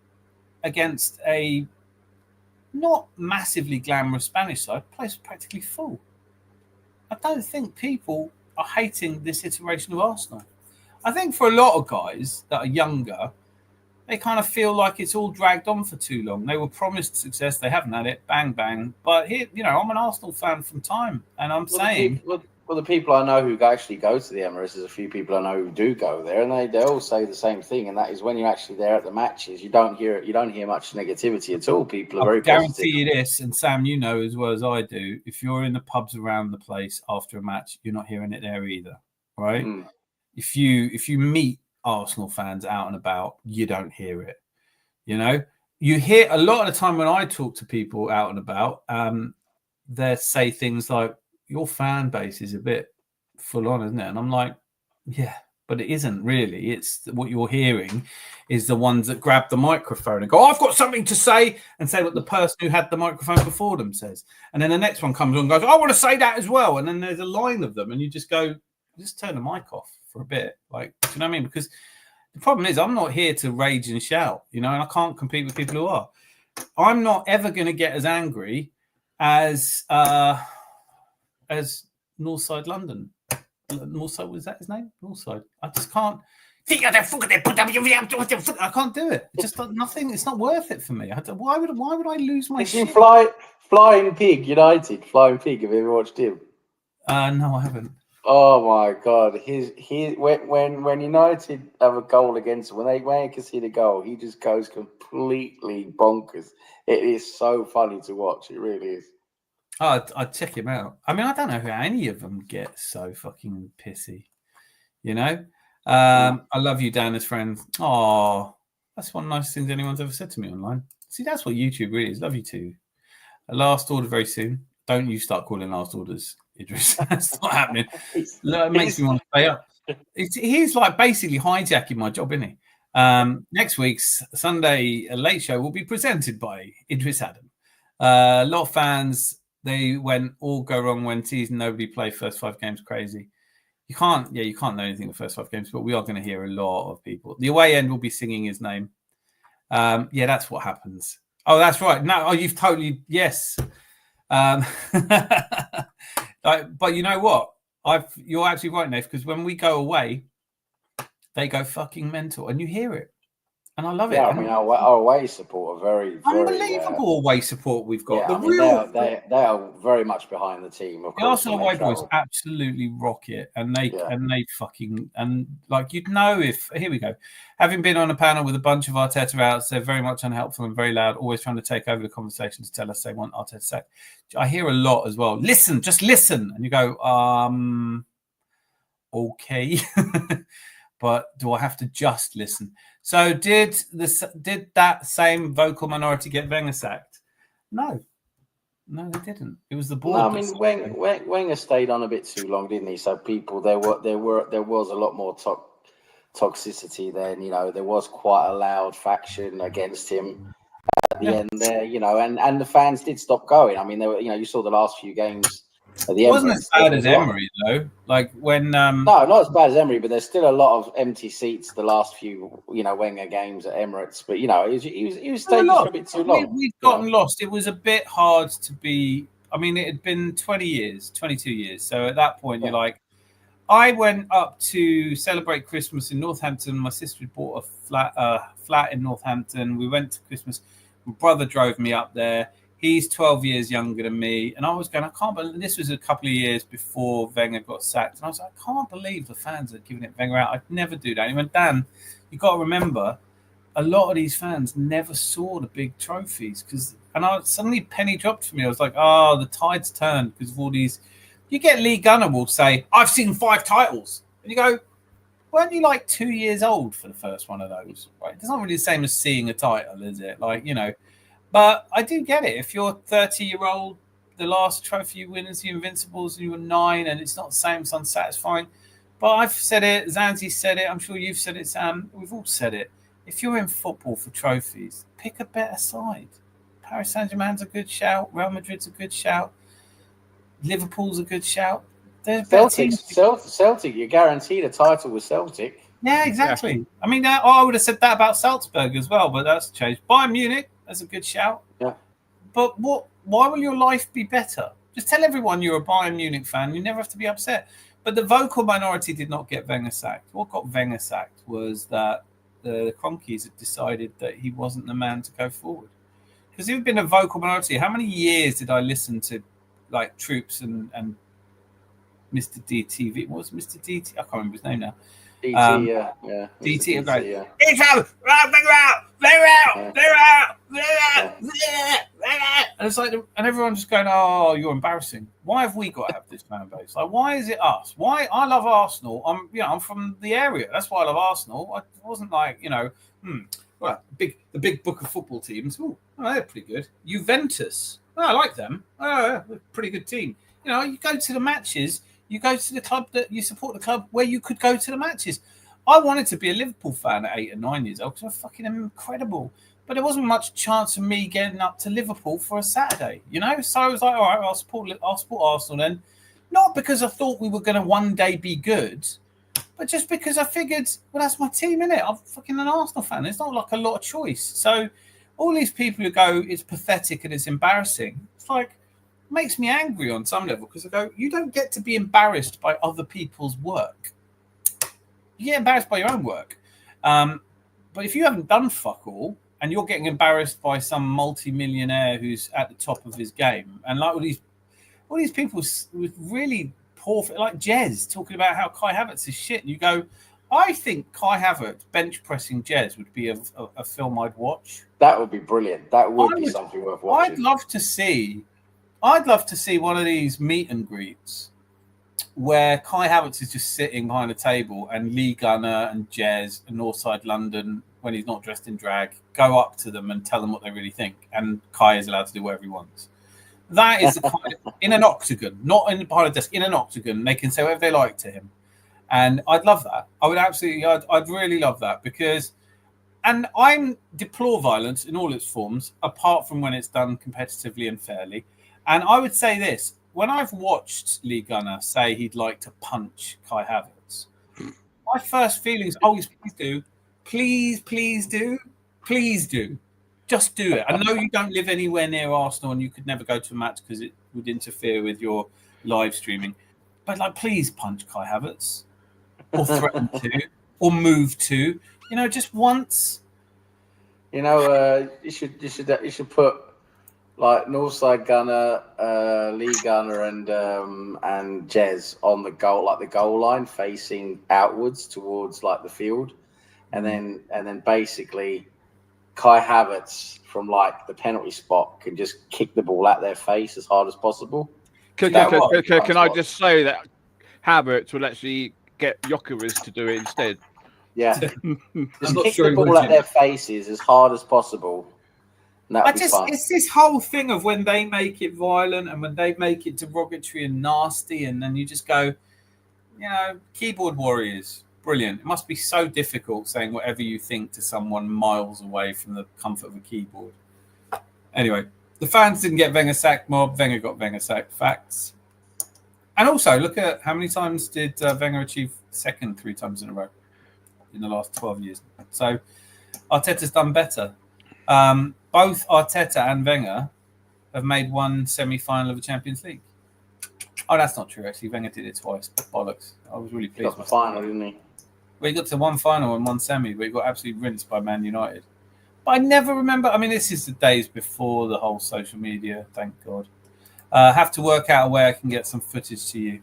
against a not massively glamorous Spanish side. The place was practically full. I don't think people are hating this iteration of Arsenal. I think for a lot of guys that are younger, they kind of feel like it's all dragged on for too long. They were promised success. They haven't had it. Bang, bang. But here, I'm an Arsenal fan from time. And I'm saying... the people I know who actually go to the Emirates, there's a few people I know who do go there, and they all say the same thing, and that is when you're actually there at the matches, you don't hear much negativity at all. People are very positive. I guarantee you this, and Sam, you know as well as I do, if you're in the pubs around the place after a match, you're not hearing it there either, right? if you meet Arsenal fans out and about, you don't hear it. You hear a lot of the time when I talk to people out and about, they say things like, "Your fan base is a bit full on, isn't it?" And I'm like, "Yeah, but it isn't really. It's what you're hearing is the ones that grab the microphone and go, I've got something to say," and say what the person who had the microphone before them says. And then the next one comes on and goes, I want to say that as well. And then there's a line of them and you just go, just turn the mic off for a bit. Like, do you know what I mean? Because the problem is I'm not here to rage and shout, and I can't compete with people who are. I'm not ever going to get as angry as Northside London. Northside, was that his name? Northside. I just can't. I can't do it. It's just nothing. It's not worth it for me. Why would I lose my shit? Flying Pig United. Flying Pig. Have you ever watched him? No, I haven't. Oh my God! When United have a goal against him, when they concede a goal, he just goes completely bonkers. It is so funny to watch. It really is. I'd check him out. I mean, I don't know how any of them get so fucking pissy. I love you, Dan, as friends. Oh, that's one of the nicest things anyone's ever said to me online. See, that's what YouTube really is. Love you too. A last order very soon. Don't you start calling last orders, Idris. That's not happening. It makes me want to stay up. He's like basically hijacking my job, isn't he? Next week's Sunday Late Show will be presented by Idris Adam. A lot of fans, they went all go wrong when season nobody play first 5 games crazy. You can't know anything the first 5 games, but we are going to hear a lot of people. The away end will be singing his name. That's what happens. Oh, that's right. No, you've totally, yes. But you know what? You're absolutely right, Nate, because when we go away, they go fucking mental, and you hear it. And I love it. Yeah, I mean, our away support are very unbelievable away support we've got. Yeah, they are very much behind the team. Of the course, Arsenal away boys absolutely rock it, and they fucking like you'd know if here we go. Having been on a panel with a bunch of Arteta outs, they're very much unhelpful and very loud, always trying to take over the conversation to tell us they want Arteta sacked. I hear a lot as well. Listen, just listen, and you go, okay. But do I have to just listen? So did that same vocal minority get Wenger sacked? No, they didn't. It was the board. No, I mean, Wenger stayed on a bit too long, didn't he? So people, there was a lot more toxicity then. There was quite a loud faction against him at the end there. And the fans did stop going. I mean, they were. You saw the last few games. It wasn't as bad as Emery though. Like when no, not as bad as Emery, but there's still a lot of empty seats the last few Wenger games at Emirates. But he was staying for a bit too long. We've gotten lost. It was a bit hard to be. I mean, it had been 22 years. So at that point, you're like, I went up to celebrate Christmas in Northampton. My sister had bought a flat in Northampton. We went to Christmas. My brother drove me up there. He's 12 years younger than me. And I was going, I can't believe this was a couple of years before Wenger got sacked. And I was like, I can't believe the fans are giving it Wenger out. I'd never do that. And he went, Dan, you've got to remember, a lot of these fans never saw the big trophies. Suddenly penny dropped for me. I was like, the tide's turned because of all these. You get Lee Gunner will say, I've seen 5 titles. And you go, weren't you like 2 years old for the first one of those? Right? It's not really the same as seeing a title, is it? But I do get it. If you're 30-year-old, the last trophy you win is the Invincibles, and you were 9, and it's not the same, it's unsatisfying. But I've said it, Zanzi said it, I'm sure you've said it, Sam. We've all said it. If you're in football for trophies, pick a better side. Paris Saint-Germain's a good shout. Real Madrid's a good shout. Liverpool's a good shout. Celtic, you're guaranteed a title with Celtic. Yeah, exactly. Yeah. I mean, I would have said that about Salzburg as well, but that's changed. Bayern Munich, that's a good shout. Yeah. But why will your life be better? Just tell everyone you're a Bayern Munich fan. You never have to be upset. But the vocal minority did not get Wenger sacked. What got Wenger sacked was that the Cronkies had decided that he wasn't the man to go forward. Because if he'd been a vocal minority, how many years did I listen to like Troops and Mr. DTV? What was Mr. DT? I can't remember his name now. DT, yeah. DT, right. It's out! Figure out! And it's like, and everyone's just going, "Oh, you're embarrassing. Why have we got to have this fan base? Like, why is it us? Why? I love Arsenal. I'm from the area. That's why I love Arsenal. I wasn't like, well, the big book of football teams. Oh, they're pretty good. Juventus. Oh, I like them. Oh, they're a pretty good team. You go to the matches. You go to the club that you support, the club where you could go to the matches. I wanted to be a Liverpool fan at 8 and 9 years old because they're fucking incredible. But there wasn't much chance of me getting up to Liverpool for a Saturday, So I was like, all right, I'll support Arsenal then. Not because I thought we were going to one day be good, but just because I figured, well, that's my team, innit? I'm fucking an Arsenal fan. There's not like a lot of choice. So all these people who go, it's pathetic and it's embarrassing, it's like, makes me angry on some level because I go, you don't get to be embarrassed by other people's work. You get embarrassed by your own work. But if you haven't done fuck all, and you're getting embarrassed by some multi-millionaire who's at the top of his game, and like all these people with really poor, like Jez talking about how Kai Havertz is shit, and you go, I think Kai Havertz bench pressing Jez would be a film I'd watch. That would be brilliant. That would be something worth watching. I'd love to see one of these meet and greets where Kai Havertz is just sitting behind a table and Lee Gunner and Jez and Northside London, when he's not dressed in drag, go up to them and tell them what they really think. And Kai is allowed to do whatever he wants. That is the kind of, in an octagon, not behind a desk, in an octagon, they can say whatever they like to him. And I'd love that. I'd really love that because, and I deplore violence in all its forms, apart from when it's done competitively and fairly. And I would say this, when I've watched Lee Gunner say he'd like to punch Kai Havertz, my first feeling is, oh, yes, please do. Please do. Just do it. I know you don't live anywhere near Arsenal and you could never go to a match because it would interfere with your live streaming. But please punch Kai Havertz or threaten to or move to, just once. You should put like Northside Gunner, Lee Gunner, and Jez on the goal line, facing outwards towards like the field. And then basically Kai Havertz from like the penalty spot can just kick the ball at their face as hard as possible. Can I just say that Havertz will actually get Jokeris to do it instead? Yeah. Just kick the ball at their faces as hard as possible. It's this whole thing of when they make it violent and when they make it derogatory and nasty, and then you just go, keyboard warriors. Brilliant. It must be so difficult saying whatever you think to someone miles away from the comfort of a keyboard. Anyway, the fans didn't get Wenger sacked mob. Wenger got Wenger sacked. Facts. And also, look at how many times did Wenger achieve second 3 times in a row in the last 12 years. So Arteta's done better. Both Arteta and Wenger have made one semi-final of the Champions League. Oh, that's not true, actually. Wenger did it twice. Bollocks. I was really pleased. Got the final, didn't he? Well, he got to one final and one semi, but he got absolutely rinsed by Man United. But I never remember. I mean, this is the days before the whole social media, thank God. Have to work out a way I can get some footage to you.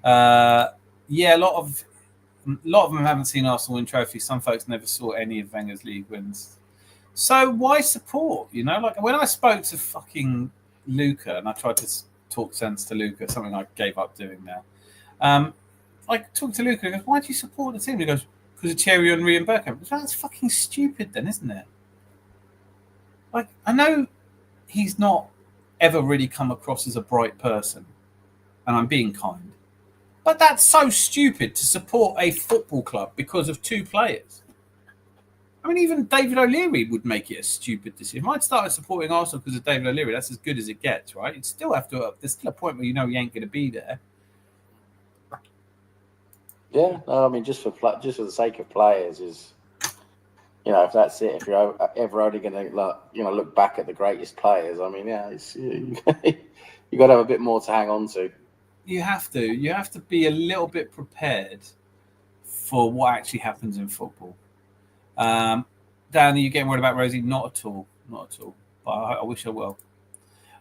A lot of them haven't seen Arsenal win trophies. Some folks never saw any of Wenger's league wins. So why support? Like when I spoke to fucking Luca and I tried to talk sense to Luca, something I gave up doing now. I talked to Luca and goes, why do you support the team? He goes, because of Thierry Henry and Bergkamp. That's fucking stupid then, isn't it? Like, I know he's not ever really come across as a bright person, and I'm being kind. But that's so stupid to support a football club because of 2 players. I mean, even David O'Leary would make it a stupid decision. If I'd started supporting Arsenal because of David O'Leary, that's as good as it gets, right? You'd still have to. There's still a point where he ain't going to be there. Yeah, no, I mean, just for the sake of players is, if that's it. If you're ever only going to look back at the greatest players, I mean, it's you got to have a bit more to hang on to. You have to. You have to be a little bit prepared for what actually happens in football. Dan, are you getting worried about Rosie? Not at all. But I wish I will.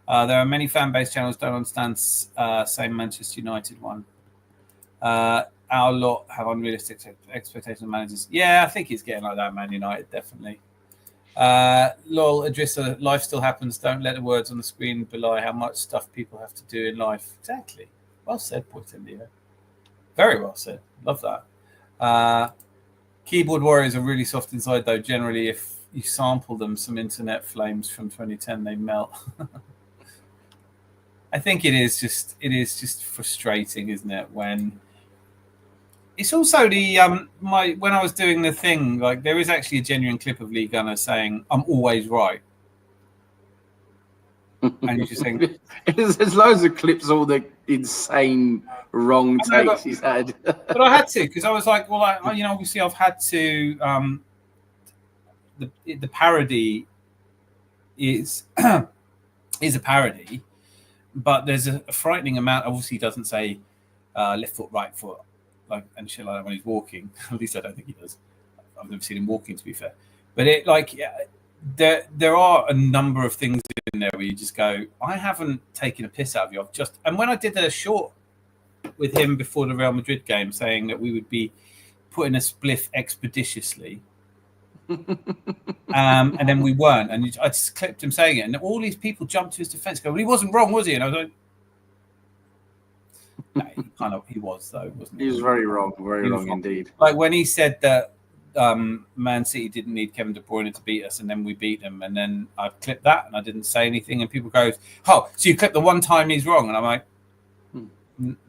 There are many fan base channels don't understand same Manchester United one. Our lot have unrealistic expectations of managers. Yeah, I think it's getting like that, Man United, definitely. Lol, Adrissa, life still happens. Don't let the words on the screen belie how much stuff people have to do in life. Exactly. Well said, Point India. Very well said. Love that. Keyboard warriors are really soft inside, though. Generally, if you sample them some internet flames from 2010, they melt. I think it is just frustrating, isn't it? When it's also the when I was doing the thing, like there is actually a genuine clip of Lee Gunner saying, "I'm always right," and you're just saying, "There's loads of clips, all the insane wrong takes he's had." But I had to, because I was like, well, obviously I've had to. The parody is is a parody, but there's a frightening amount. Obviously, he doesn't say left foot, right foot, like and shit like that when he's walking. At least I don't think he does. I've never seen him walking, to be fair. But there are a number of things in there where you just go, I haven't taken a piss out of you. And when I did a short with him before the Real Madrid game, saying that we would be putting a spliff expeditiously. And then we weren't, and I just clipped him saying it, and all these people jumped to his defense, go, well, he wasn't wrong, was he? And I was like, no, he was, though, wasn't he? He was very wrong indeed. Like when he said that Man City didn't need Kevin De Bruyne to beat us, and then we beat them, and then I clipped that and I didn't say anything, and people go, oh, so you clipped the one time he's wrong? And I'm like,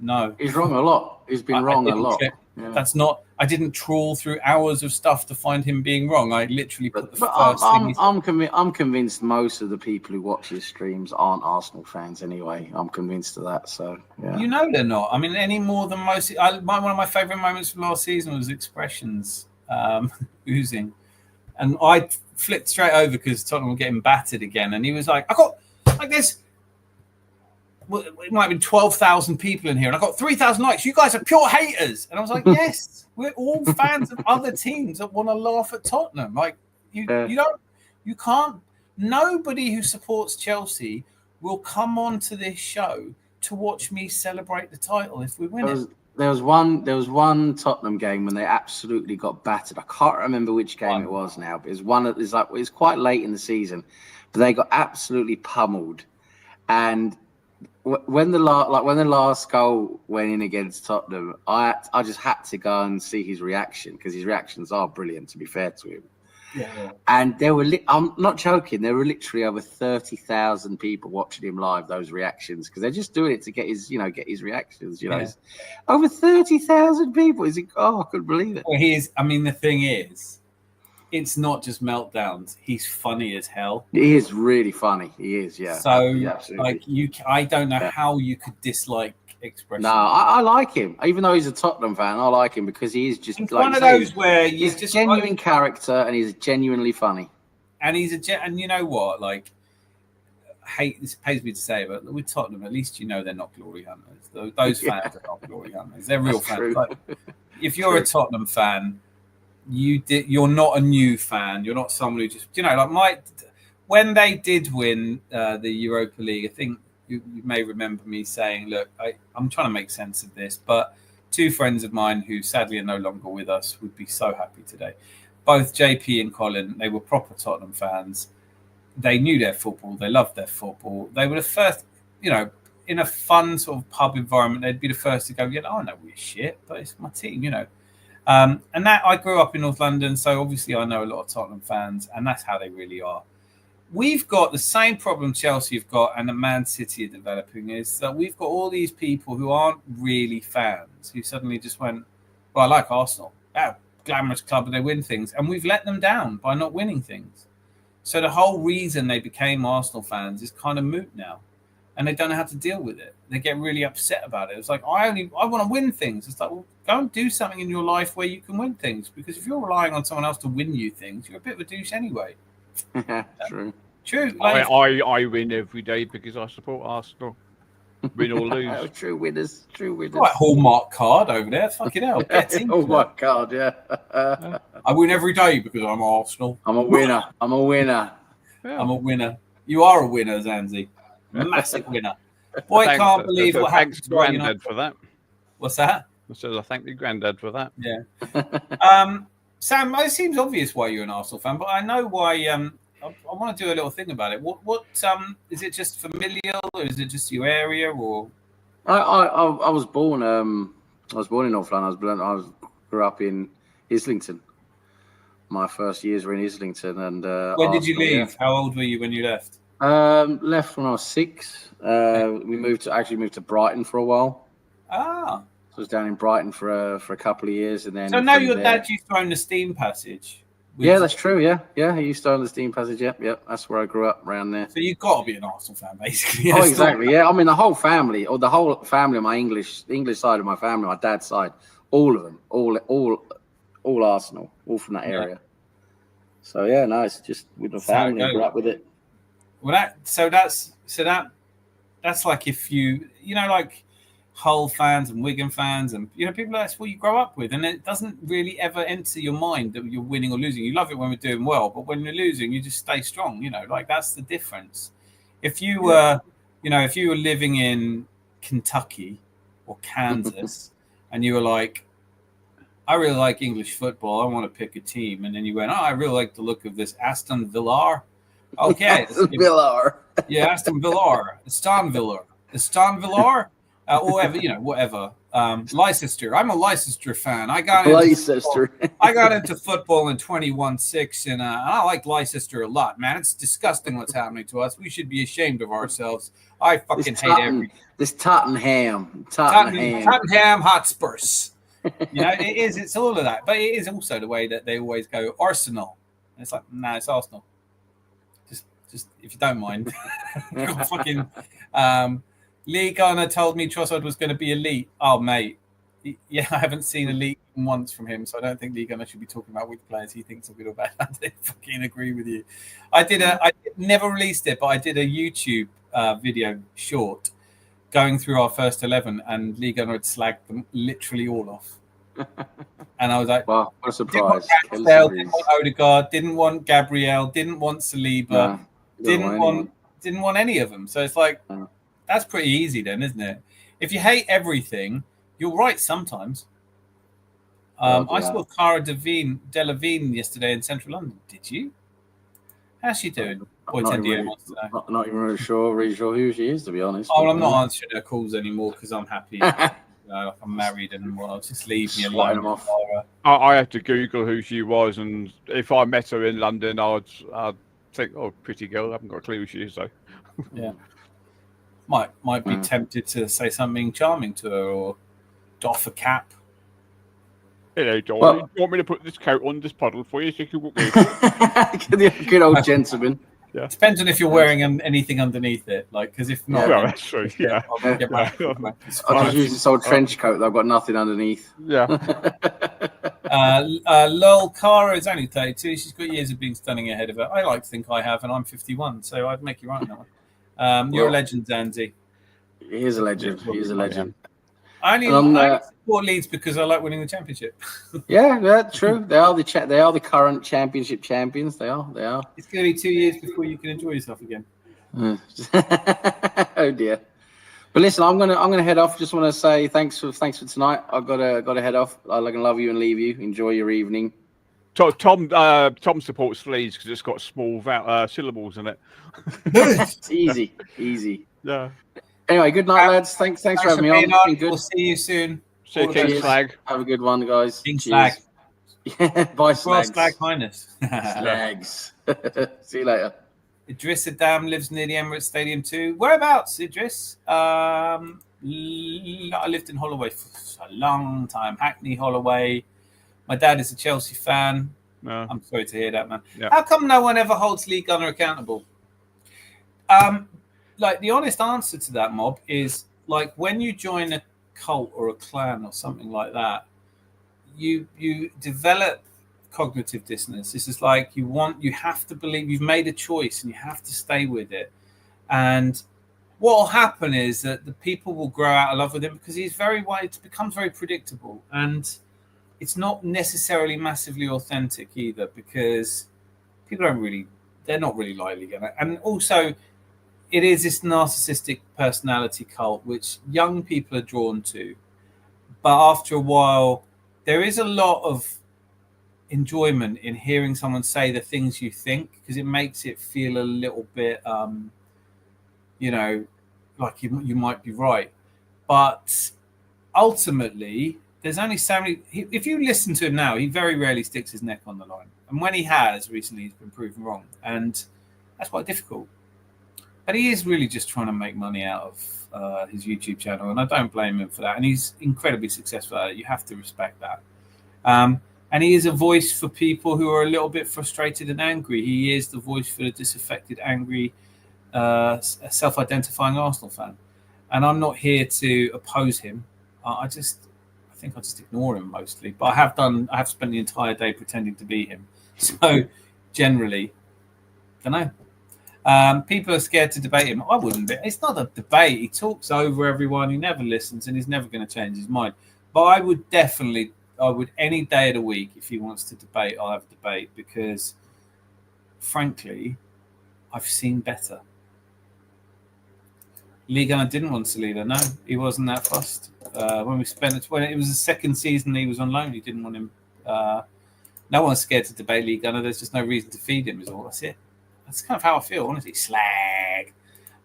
no, he's wrong a lot. He's been wrong a lot. Yeah. That's not. I didn't trawl through hours of stuff to find him being wrong. I literally put the first thing. I'm convinced most of the people who watch his streams aren't Arsenal fans anyway. I'm convinced of that. So yeah, you know they're not. I mean, any more than most. One of my favourite moments from last season was Expressions oozing, and I flipped straight over because Tottenham were getting battered again, and he was like, "I got like this." Well, it might have been 12,000 people in here, and I got 3,000 likes. You guys are pure haters. And I was like, yes, we're all fans of other teams that want to laugh at Tottenham. Like, you can't. Nobody who supports Chelsea will come on to this show to watch me celebrate the title if we win it. There was one Tottenham game when they absolutely got battered. I can't remember which game it was now, but it's quite late in the season, but they got absolutely pummeled. And when the last goal went in against Tottenham, I just had to go and see his reaction, because his reactions are brilliant, to be fair to him. Yeah. And there were I'm not joking, there were literally over 30,000 people watching him live, those reactions, because they're just doing it to get his reactions. Over 30,000 people. I couldn't believe it. Well, the thing is, it's not just meltdowns. He's funny as hell. He is really funny. He is, yeah. So, I don't know how you could dislike Expression. No, I like him. Even though he's a Tottenham fan, I like him because he is just one of those where he's just genuine character, and he's genuinely funny. And and you know what? Like, this pains me to say, but with Tottenham, at least they're not glory hunters. Those fans are not glory hunters. They're real fans. Like, if you're a Tottenham fan, you're not a new fan. You're not someone who just when they did win the Europa League, I think you may remember me saying, look, I'm trying to make sense of this, but two friends of mine who sadly are no longer with us would be so happy today. Both JP and Colin, they were proper Tottenham fans. They knew their football. They loved their football. They were the first, in a fun sort of pub environment, they'd be the first to go, I know we're shit, but it's my team, And that I grew up in North London, so obviously I know a lot of Tottenham fans, and that's how they really are. We've got the same problem Chelsea have got, and the Man City are developing, is that we've got all these people who aren't really fans, who suddenly just went, well, I like Arsenal. Yeah, glamorous club, and they win things. And we've let them down by not winning things. So the whole reason they became Arsenal fans is kind of moot now. And they don't know how to deal with it. They get really upset about it. It's like, I want to win things. It's like, well, go and do something in your life where you can win things. Because if you're relying on someone else to win you things, you're a bit of a douche anyway. True. Like, I win every day because I support Arsenal. Win or lose. True winners. Right, Hallmark card over there. Fucking hell. Hallmark card, yeah. I win every day because I'm Arsenal. I'm a winner. Yeah. I'm a winner. You are a winner, Zanzi. Massive winner. Boy, can't believe what happened to Granddad for that. What's that? I said I thank your granddad for that. Yeah. Sam, it seems obvious why you're an Arsenal fan, but I know why. I want to do a little thing about it. What is it? Just familial, or is it just your area, or? I was born. I was born in North London. Grew up in Islington. My first years were in Islington, and When did you Arsenal, leave? yeah. How old were you when you left? Left when I was 6. We moved to Brighton for a while. Ah. So I was down in Brighton for a couple of years, and then. So now from your there- dad used to own the Steam Passage. Yeah, that's true. Yeah. He used to own the Steam Passage. Yep. That's where I grew up, around there. So you've got to be an Arsenal fan, basically. Oh, exactly. Yeah, I mean the whole family, or the whole family of my English side of my family, my dad's side, all of them, all Arsenal, all from that area. So yeah, no, it's just with the family, I grew up with it. Well, that's like if you like Hull fans and Wigan fans, and people that's what you grow up with, and it doesn't really ever enter your mind that you're winning or losing. You love it when we're doing well, but when you're losing, you just stay strong. Like that's the difference. If you were, if you were living in Kentucky or Kansas, and you were like, I really like English football, I want to pick a team, and then you went, I really like the look of this Aston Villa. Okay, Villar. Yeah, Aston Villa, Aston Villa. Or whatever. Leicester. I'm a Leicester fan. I got into football in 21-6, and I like Leicester a lot, man. It's disgusting what's happening to us. We should be ashamed of ourselves. I fucking hate everything. This Tottenham Hotspurs. It is. It's all of that, but it is also the way that they always go Arsenal. And it's like, no, it's Arsenal. Just if you don't mind. Fucking. Lee Garner told me Trossard was going to be elite. Oh, mate. Yeah, I haven't seen elite once from him, so I don't think Lee Garner should be talking about which players he thinks are good or bad. I fucking agree with you. I never released it, but I did a YouTube video short going through our first 11, and Lee Garner had slagged them literally all off. And I was like, wow, what a surprise. Didn't want Odegaard, didn't want Gabriel, didn't want Saliba, didn't want any of them. So it's like, that's pretty easy then, isn't it? If you hate everything, you're right sometimes. I saw Cara Delevingne yesterday in central London. Did you? How's she doing? Not even really sure who she is, to be honest. Oh, I'm not answering her calls anymore because I'm happy. I'm married and just leave me alone. I had to Google who she was, and if I met her in London, I'd think, oh, pretty girl. I haven't got a clue who she is, though. Yeah. Might be tempted to say something charming to her or doff a cap. Hello, darling. You want me to put this coat on this puddle for you so you can walk me? Good old gentleman. Yeah. Depends on if you're wearing anything underneath it, because if not, well, that's true. Yeah. I'll get back. I just use this old trench coat that I've got nothing underneath. Yeah. Lol, Cara is only 32. She's got years of being stunning ahead of her. I like to think I have, and I'm 51, so I'd make you right on that one. You're a legend, Zanzi. He is a legend. He is a legend. I only support Leeds because I like winning the championship. Yeah, true. They are the current championship champions. They are. It's going to be 2 years before you can enjoy yourself again. Oh dear. But listen, I'm gonna head off. Just want to say thanks for tonight. I've got to head off. I can love you and leave you. Enjoy your evening. Tom supports Leeds because it's got small syllables in it. Easy. Yeah. Anyway, good night, lads. Thanks for having me on. It's been good. We'll see you soon. See you, King Slag. Have a good one, guys. King Slag. Yeah, bye, Slags. Slag Highness. Slags. See you later. Idris Adam lives near the Emirates Stadium too. Whereabouts, Idris? I lived in Holloway for a long time. Hackney, Holloway. My dad is a Chelsea fan. No. I'm sorry to hear that, man. Yeah. How come no one ever holds Lee Gunner accountable? The honest answer to that, Mob, is when you join a cult or a clan or something like that, you develop cognitive dissonance. This is you have to believe you've made a choice and you have to stay with it. And what will happen is that the people will grow out of love with him because he's it becomes very predictable, and it's not necessarily massively authentic either because people they're not really likely going to. And also, it is this narcissistic personality cult which young people are drawn to, but after a while, there is a lot of enjoyment in hearing someone say the things you think, because it makes it feel a little bit, like you might be right. But ultimately, there's only so many. If you listen to him now, he very rarely sticks his neck on the line. And when he has recently, he's been proven wrong. And that's quite difficult. But he is really just trying to make money out of his YouTube channel. And I don't blame him for that. And he's incredibly successful at it. You have to respect that. And he is a voice for people who are a little bit frustrated and angry. He is the voice for the disaffected, angry, self-identifying Arsenal fan. And I'm not here to oppose him. I think I just ignore him mostly. But I have spent the entire day pretending to be him. So generally, don't know. People are scared to debate him. I wouldn't be. It's not a debate. He talks over everyone. He never listens, and he's never going to change his mind. But I would any day of the week, if he wants to debate, I'll have a debate, because frankly, I've seen better. Lee Gunner didn't want Saliba. No, he wasn't that fussed. When it was the second season he was on loan, he didn't want him. No one's scared to debate Lee Gunner. There's just no reason to feed him, is all. That's it. That's kind of how I feel, honestly. Slag.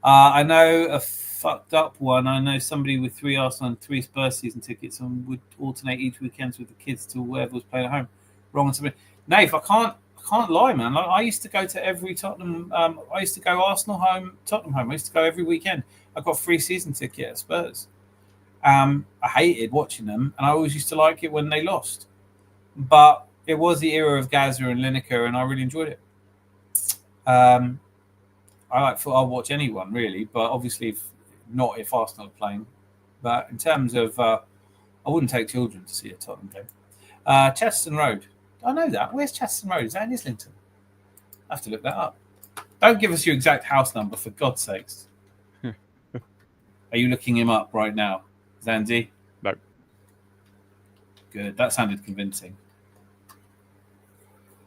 I know a fucked up one. I know somebody with 3 Arsenal and 3 Spurs season tickets and would alternate each weekends with the kids to whoever was playing at home. Wrong on somebody. Nave, I can't lie, man. Like, I used to go to every Tottenham. I used to go Arsenal home, Tottenham home. I used to go every weekend. I got a free season ticket at Spurs. I hated watching them, and I always used to like it when they lost. But it was the era of Gaza and Lineker, and I really enjoyed it. I'll watch anyone really, but obviously not if Arsenal are playing. But in terms of, I wouldn't take children to see a Tottenham game. Chesterton Road. I know that. Where's Chesterton Road? Is that in Islington? I have to look that up. Don't give us your exact house number, for God's sakes. Are you looking him up right now, Zandy? No. Good. That sounded convincing.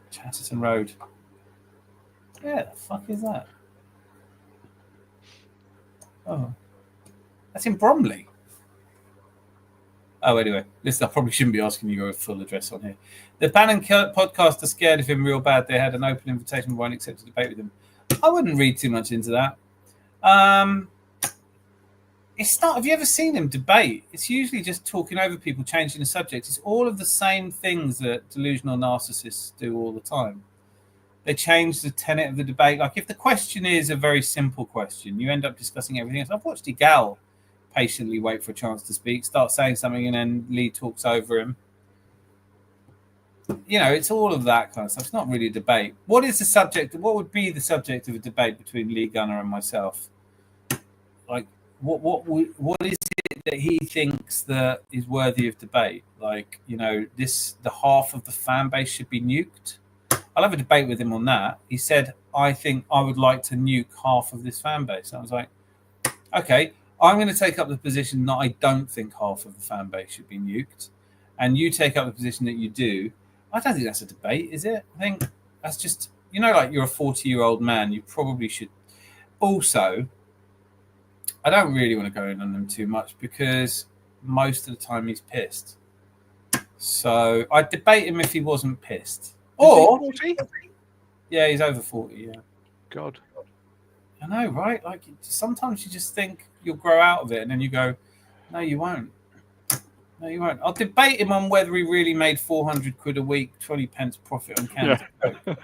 Chesterton Road. Where the fuck is that? Oh, that's in Bromley. Oh, anyway, listen, I probably shouldn't be asking you your full address on here. The Bannon podcast are scared of him real bad. They had an open invitation, but won't accept a debate with him. I wouldn't read too much into that. It's not. Have you ever seen him debate? It's usually just talking over people, changing the subject. It's all of the same things that delusional narcissists do all the time. They change the tenet of the debate. Like, if the question is a very simple question, you end up discussing everything else. I've watched Igal patiently wait for a chance to speak, start saying something, and then Lee talks over him. You know, it's all of that kind of stuff. It's not really a debate. What is the subject? What would be the subject of a debate between Lee Gunner and myself? Like, what is it that he thinks that is worthy of debate? Like, you know, the half of the fan base should be nuked. I'll have a debate with him on that. He said, I think I would like to nuke half of this fan base. And I was like, okay, I'm going to take up the position that I don't think half of the fan base should be nuked. And you take up the position that you do. I don't think that's a debate, is it? I think that's just, you know, like, you're a 40-year-old man. You probably should. Also, I don't really want to go in on them too much, because most of the time he's pissed. So I'd debate him if he wasn't pissed. Or, 40? Yeah, he's over 40, yeah. God. I know, right? Like, sometimes you just think you'll grow out of it, and then you go, no, you won't. No, you won't. I'll debate him on whether he really made 400 quid a week, 20 pence profit on cans of Coke.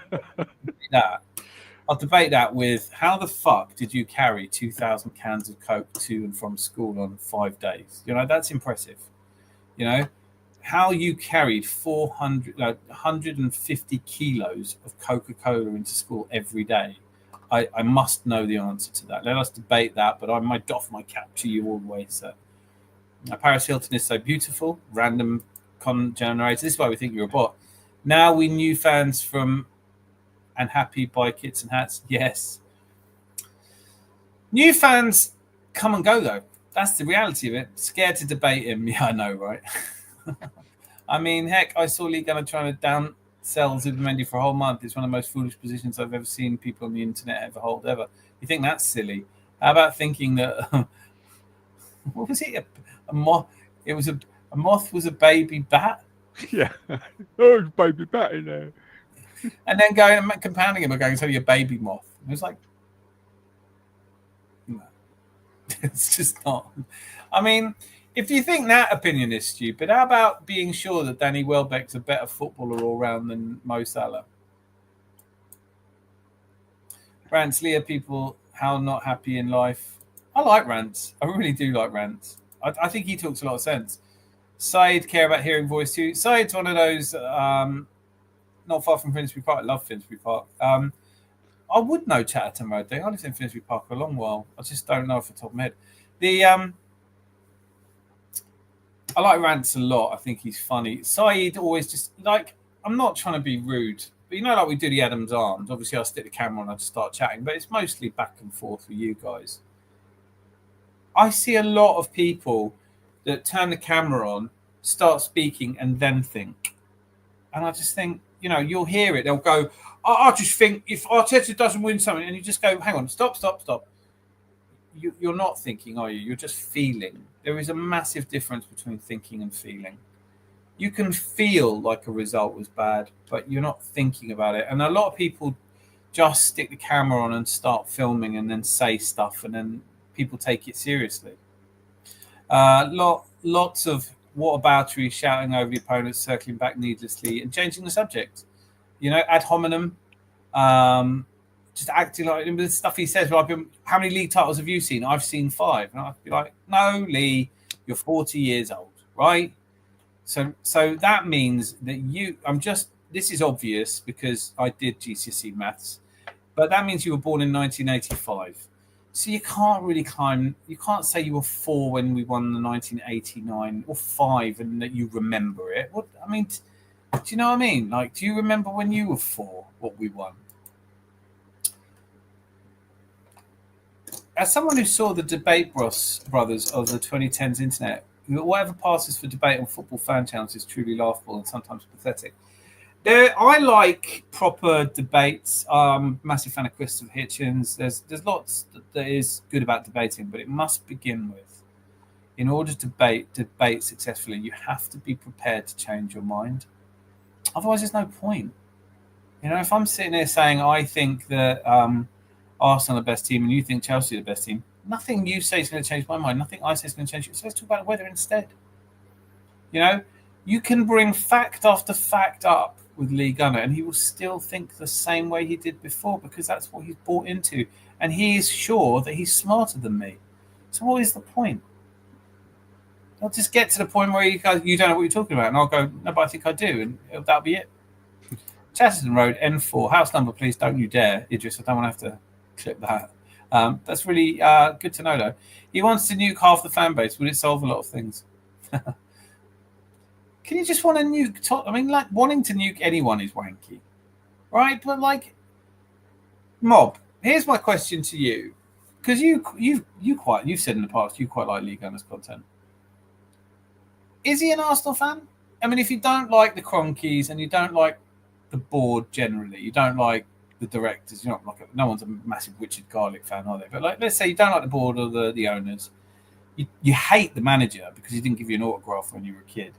I'll debate that with, how the fuck did you carry 2,000 cans of Coke to and from school on 5 days? You know, that's impressive. You know, how you carried 150 kilos of Coca-Cola into school every day. I must know the answer to that. Let us debate that, but I might doff my cap to you all the way, sir. Paris Hilton is so beautiful. Random con generator. This is why we think you're a bot. Now we new fans from and happy buy kits and hats. Yes. New fans come and go, though. That's the reality of it. Scared to debate him. Yeah, I know, right? I mean, heck, I saw Lee Gunner trying to downsell Zubimendi for a whole month. It's one of the most foolish positions I've ever seen people on the internet ever hold ever. You think that's silly? How about thinking that what was it? A moth? It was a moth was a baby bat. Yeah. Oh, it's baby bat in there. And then going and compounding him by going, "It's only a baby moth." And it's like, no, it's just not. I mean, if you think that opinion is stupid, how about being sure that Danny Welbeck's a better footballer all round than Mo Salah? Rants, Leah, people, how not happy in life. I like rants. I really do like rants. I think he talks a lot of sense. Said, care about hearing voice too. Said's one of those, not far from Finsbury Park. I love Finsbury Park. I would know Chatterton Road. I lived in Finsbury Park for a long while. I just don't know off the top of my head. I like Rants a lot. I think he's funny. Saeed always just like, I'm not trying to be rude, but you know, like we do the Adams Arms. Obviously, I'll stick the camera on and I'll just start chatting, but it's mostly back and forth with you guys. I see a lot of people that turn the camera on, start speaking, and then think. And I just think, you know, you'll hear it. They'll go, I just think if Arteta doesn't win something, and you just go, hang on, stop. You're not thinking, are you? You're just feeling. There is a massive difference between thinking and feeling. You can feel like a result was bad, but you're not thinking about it. And a lot of people just stick the camera on and start filming and then say stuff, and then people take it seriously. Lots of whataboutery, shouting over the opponents, circling back needlessly, and changing the subject. You know, ad hominem. Just acting like the stuff he says. Well, how many league titles have you seen? I've seen 5. And I'd be like, no, Lee, you're 40 years old, right? So that means that this is obvious because I did GCSE maths, but that means you were born in 1985. So you can't really you can't say you were 4 when we won the 1989 or 5 and that you remember it. Do you know what I mean? Like, do you remember when you were 4 what we won? As someone who saw the debate brothers of the 2010s internet, whatever passes for debate on football fan channels is truly laughable and sometimes pathetic. I like proper debates. Massive fan of Christopher Hitchens. There's lots that is good about debating, but it must begin with, in order to debate successfully, you have to be prepared to change your mind. Otherwise, there's no point. You know, if I'm sitting there saying I think that Arsenal are the best team and you think Chelsea are the best team, nothing you say is going to change my mind. Nothing I say is going to change it. So let's talk about the weather instead. You know, you can bring fact after fact up with Lee Gunner and he will still think the same way he did before because that's what he's bought into. And he is sure that he's smarter than me. So what is the point? I'll just get to the point where you don't know what you're talking about. And I'll go, no, but I think I do. And that'll be it. Chatterton Road, N4. House number, please. Don't you dare, Idris. I don't want to have to clip that. That's really good to know, though. He wants to nuke half the fan base. Would it solve a lot of things? Can you just want to nuke? Wanting to nuke anyone is wanky, right? But Mob. Here's my question to you, because you've said in the past you quite like Lee Gunner's content. Is he an Arsenal fan? I mean, if you don't like the Cronkies and you don't like the board generally, you don't like the directors, you're not no one's a massive Richard Garlick fan, are they? But let's say you don't like the board or the owners. You hate the manager because he didn't give you an autograph when you were a kid,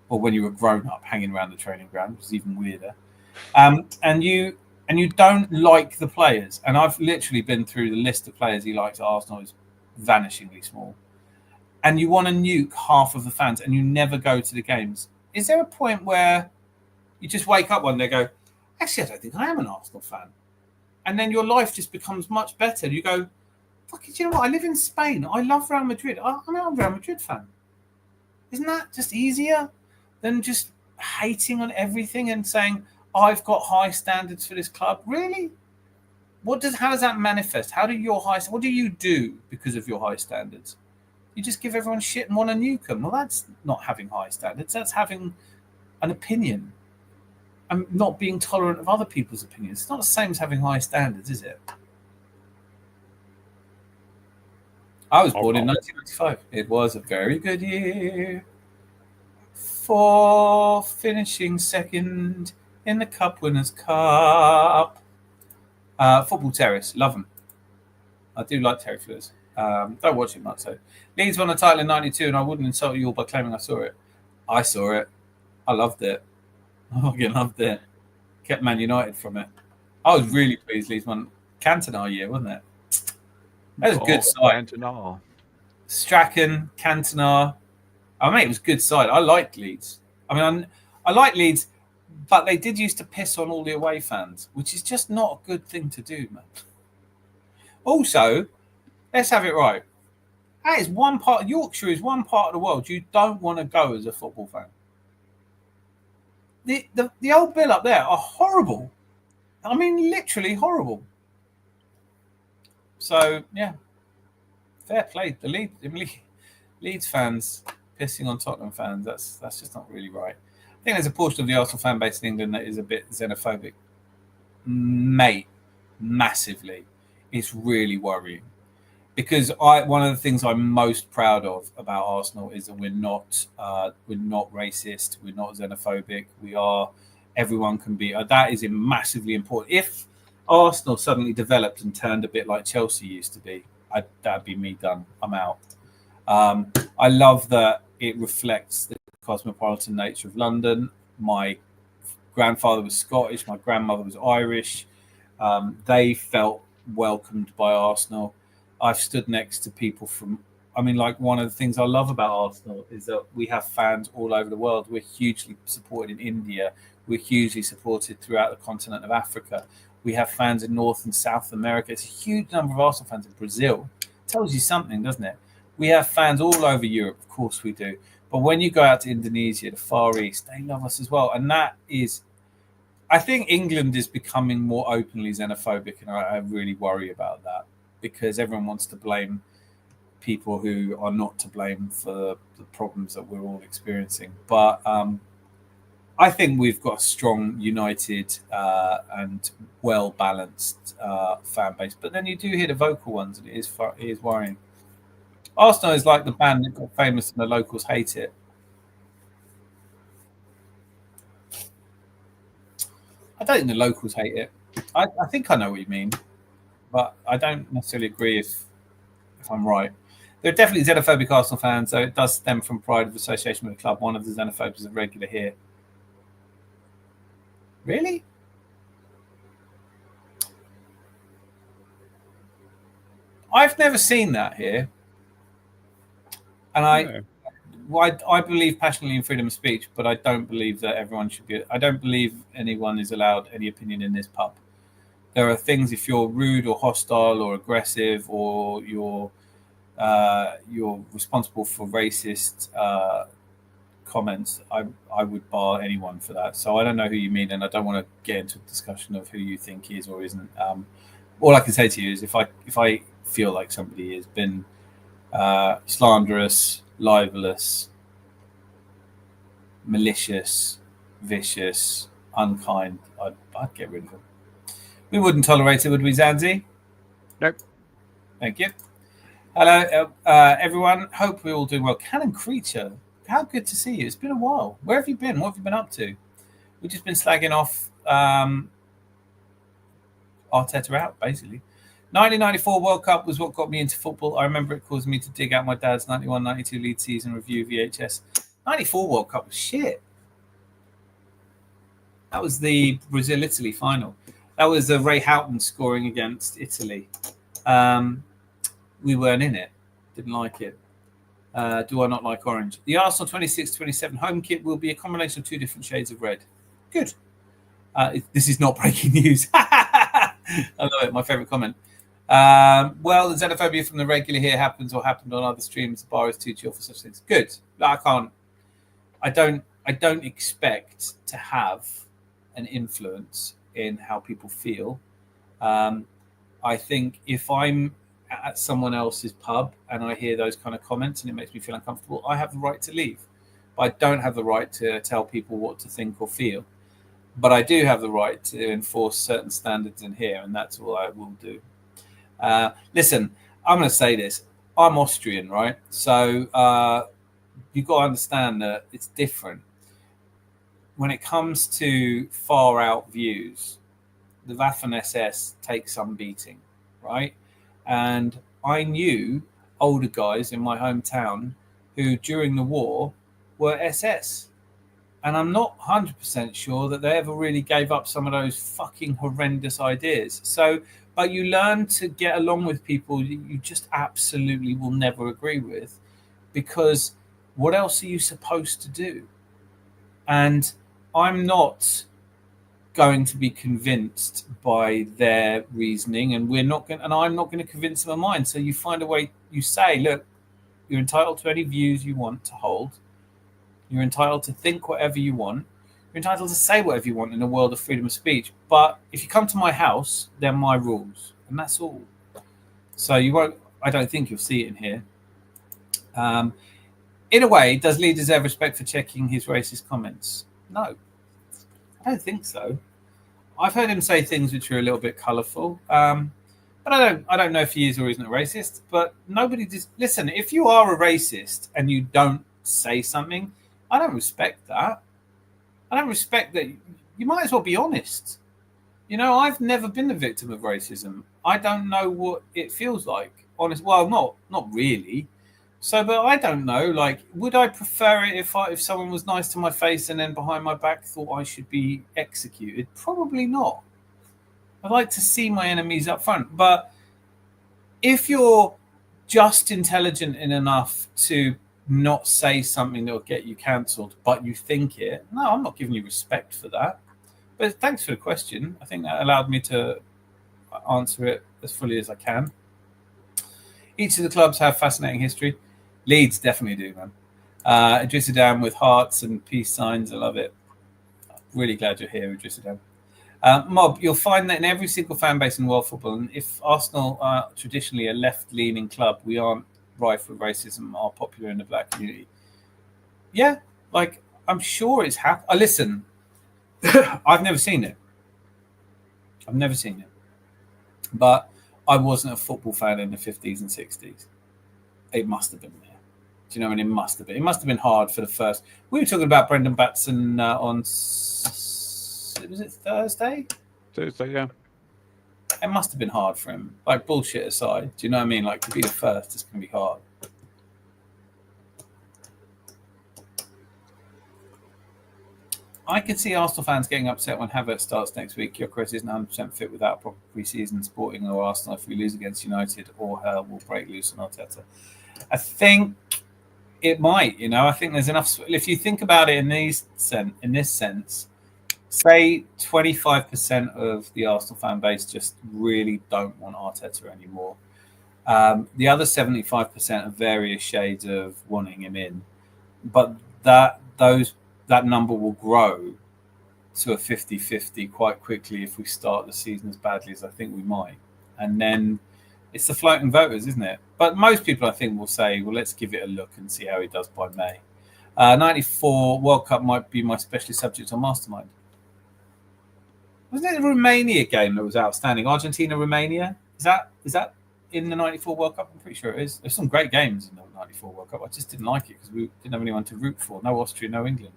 or when you were grown up hanging around the training ground, which is even weirder. And you don't like the players. And I've literally been through the list of players he likes at Arsenal is vanishingly small. And you want to nuke half of the fans and you never go to the games. Is there a point where you just wake up one day and go, actually, I don't think I am an Arsenal fan? And then your life just becomes much better. You go, fuck it, you know what? I live in Spain. I love Real Madrid. I'm a Real Madrid fan. Isn't that just easier than just hating on everything and saying, I've got high standards for this club? Really? How does that manifest? What do you do because of your high standards? You just give everyone shit and want to nuke them. Well, that's not having high standards. That's having an opinion and not being tolerant of other people's opinions. It's not the same as having high standards, is it? I was born in 1995. It was a very good year for finishing second in the Cup Winners' Cup. Football Terrace, love them. I do like Terry Fleurs. Don't watch it much, though. Leeds won the title in 92, and I wouldn't insult you all by claiming I saw it. I saw it. I loved it. I fucking loved it. Kept Man United from it. I was really pleased Leeds won Cantona year, wasn't it? That was a good side. Cantona. Strachan, Cantona. I mean, it was a good side. I liked Leeds. I mean, I like Leeds, but they did used to piss on all the away fans, which is just not a good thing to do, man. Also, let's have it right. That is one part. Yorkshire is one part of the world you don't want to go as a football fan. The old Bill up there are horrible. I mean, literally horrible. So yeah, fair play. The Leeds fans pissing on Tottenham fans. That's just not really right. I think there's a portion of the Arsenal fan base in England that is a bit xenophobic. Mate, massively. It's really worrying. Because one of the things I'm most proud of about Arsenal is that we're not racist, we're not xenophobic, we are. Everyone can be. That is massively important. If Arsenal suddenly developed and turned a bit like Chelsea used to be, that'd be me done. I'm out. I love that it reflects the cosmopolitan nature of London. My grandfather was Scottish, my grandmother was Irish. They felt welcomed by Arsenal. I've stood next to people from, I mean, like one of the things I love about Arsenal is that we have fans all over the world. We're hugely supported in India. We're hugely supported throughout the continent of Africa. We have fans in North and South America. It's a huge number of Arsenal fans in Brazil. It tells you something, doesn't it? We have fans all over Europe. Of course we do. But when you go out to Indonesia, the Far East, they love us as well. And that is, I think England is becoming more openly xenophobic, and I really worry about that. Because everyone wants to blame people who are not to blame for the problems that we're all experiencing. But I think we've got a strong, united, and well-balanced fan base. But then you do hear the vocal ones, and it is worrying. Arsenal is like the band that got famous and the locals hate it. I don't think the locals hate it. I think I know what you mean. But I don't necessarily agree if I'm right. There are definitely xenophobic Arsenal fans, so it does stem from pride of association with the club. One of the xenophobes is a regular here. Really? I've never seen that here. And I believe passionately in freedom of speech, but I don't believe that everyone should be. I don't believe anyone is allowed any opinion in this pub. There are things, if you're rude or hostile or aggressive or you're responsible for racist comments, I would bar anyone for that. So I don't know who you mean, and I don't want to get into a discussion of who you think is or isn't. All I can say to you is if I feel like somebody has been slanderous, libelous, malicious, vicious, unkind, I'd get rid of them. We wouldn't tolerate it, would we, Zanzi? Nope. Thank you. Hello, everyone. Hope we're all doing well. Cannon Creature, how good to see you. It's been a while. Where have you been? What have you been up to? We've just been slagging off Arteta out, basically. 1994 World Cup was what got me into football. I remember it caused me to dig out my dad's 91-92 lead season review VHS. 94 World Cup was shit. That was the Brazil-Italy final. That was Ray Houghton scoring against Italy. We weren't in it. Didn't like it. Do I not like orange? The Arsenal 26-27 home kit will be a combination of two different shades of red. Good. This is not breaking news. I love it. My favourite comment. Well, the xenophobia from the regular here happens or happened on other streams. The bar is too chill for such things. Good. I don't expect to have an influence in how people feel. I think if I'm at someone else's pub and I hear those kind of comments and it makes me feel uncomfortable, I have the right to leave. But I don't have the right to tell people what to think or feel. But I do have the right to enforce certain standards in here, and that's all I will do. Listen, I'm going to say this. I'm Austrian, right? So you've got to understand that it's different. When it comes to far out views, the Waffen-SS takes some beating, right? And I knew older guys in my hometown who, during the war, were SS. And I'm not 100% sure that they ever really gave up some of those fucking horrendous ideas. So, but you learn to get along with people you just absolutely will never agree with, because what else are you supposed to do? And I'm not going to be convinced by their reasoning, and I'm not going to convince them of mine. So you find a way. You say, look, you're entitled to any views you want to hold. You're entitled to think whatever you want. You're entitled to say whatever you want in a world of freedom of speech. But if you come to my house, they're my rules, and that's all. So you won't. I don't think you'll see it in here. In a way, does Lee deserve respect for checking his racist comments? No, I don't think so. I've heard him say things which are a little bit colourful, but I don't know if he is or isn't a racist. But nobody just listen. If you are a racist and you don't say something, I don't respect that. I don't respect that. You might as well be honest. You know, I've never been a victim of racism. I don't know what it feels like. Honest, well, not really. So, but I don't know. Like, would I prefer it if someone was nice to my face and then behind my back thought I should be executed? Probably not. I'd like to see my enemies up front. But if you're just intelligent enough to not say something that will get you cancelled, but you think it, no, I'm not giving you respect for that. But thanks for the question. I think that allowed me to answer it as fully as I can. Each of the clubs have fascinating history. Leeds definitely do, man. Idris Adam with hearts and peace signs. I love it. Really glad you're here, Idris Adam. Mob, you'll find that in every single fan base in world football, and if Arsenal are traditionally a left-leaning club, we aren't rife with racism, are popular in the black community. Yeah, like, I'm sure it's happened. Listen, I've never seen it. But I wasn't a football fan in the 50s and 60s. It must have been there. Do you know what I mean? It must have been. It must have been hard for the first. We were talking about Brendan Batson on, was it Thursday? Thursday, yeah. It must have been hard for him. Like, bullshit aside, do you know what I mean? Like, to be the first, it's going to be hard. I can see Arsenal fans getting upset when Havertz starts next week. Gyökeres isn't 100% fit without a proper pre-season. Sporting or Arsenal, if we lose against United, all hell will break loose on Arteta. I think it might. You know, I think there's enough. If you think about it in this sense, say 25% of the Arsenal fan base just really don't want Arteta anymore. The other 75% are various shades of wanting him in, but that number will grow to a 50-50 quite quickly if we start the season as badly as I think we might. And then it's the floating voters, isn't it? But most people, I think, will say, well, let's give it a look and see how he does by May. 94 World Cup might be my specialty subject on Mastermind. Wasn't it the Romania game that was outstanding? Argentina-Romania? Is that in the 94 World Cup? I'm pretty sure it is. There's some great games in the 94 World Cup. I just didn't like it because we didn't have anyone to root for. No Austria, no England.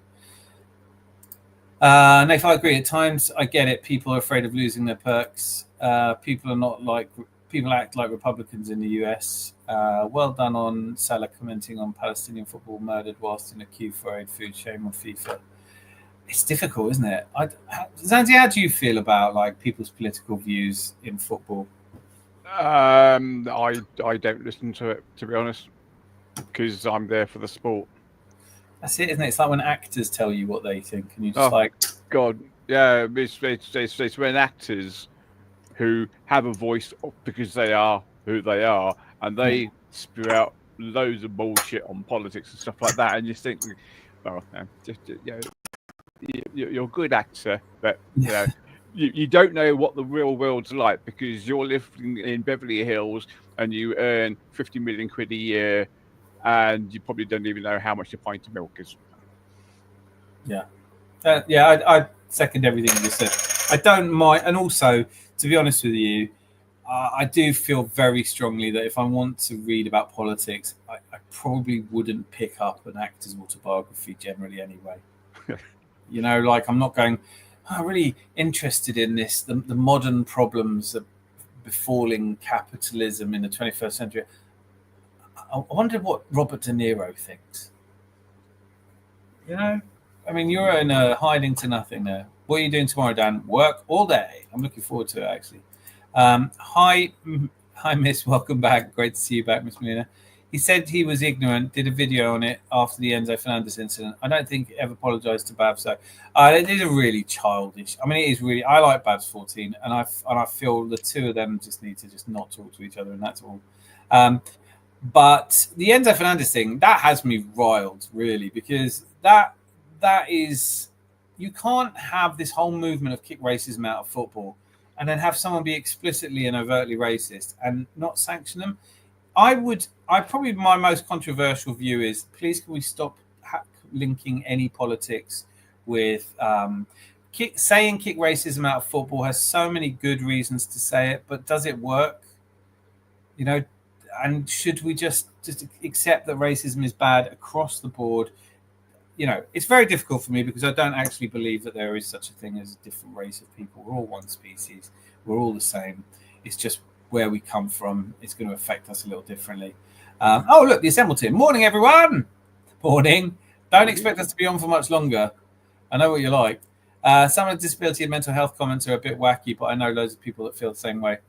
Nath, I agree. At times, I get it. People are afraid of losing their perks. People act like Republicans in the US. Well done on Salah commenting on Palestinian football murdered whilst in a queue for aid food. Shame on FIFA. It's difficult, isn't it? Zanzi, how do you feel about like people's political views in football? I don't listen to it, to be honest, because I'm there for the sport. That's it, isn't it? It's like when actors tell you what they think, and you just God, yeah, it's when actors who have a voice because they are who they are, and they spew out loads of bullshit on politics and stuff like that, and you think, well, you're a good actor, but you know, you don't know what the real world's like because you're living in Beverly Hills and you earn 50 million quid a year, and you probably don't even know how much a pint of milk is. Yeah. I second everything you just said. I don't mind. And also, to be honest with you, I do feel very strongly that if I want to read about politics, I probably wouldn't pick up an actor's autobiography generally anyway. You know, like I'm not going, I'm really interested in this, the modern problems of befalling capitalism in the 21st century. I wonder what Robert De Niro thinks. You know, I mean, you're in a hiding to nothing there. What are you doing tomorrow, Dan? Work all day. I'm looking forward to it, actually. Hi, Miss. Welcome back. Great to see you back, Miss Melina. He said he was ignorant, did a video on it after the Enzo Fernandez incident. I don't think he ever apologised to Babs, though. It is a really childish. I mean, it is really. I like Babs 14, and I feel the two of them just need to just not talk to each other, and that's all. But the Enzo Fernandez thing, that has me riled, really, because that is, you can't have this whole movement of kick racism out of football and then have someone be explicitly and overtly racist and not sanction them. Probably my most controversial view is, please can we stop linking any politics with saying kick racism out of football has so many good reasons to say it, but does it work? You know, and should we just accept that racism is bad across the board? You know, it's very difficult for me because I don't actually believe that there is such a thing as a different race of people. We're all one species. We're all the same. It's just where we come from. It's going to affect us a little differently. Oh, look, the Assemble team. Morning, everyone. Morning. Don't expect us to be on for much longer. I know what you're like. Some of the disability and mental health comments are a bit wacky, but I know loads of people that feel the same way.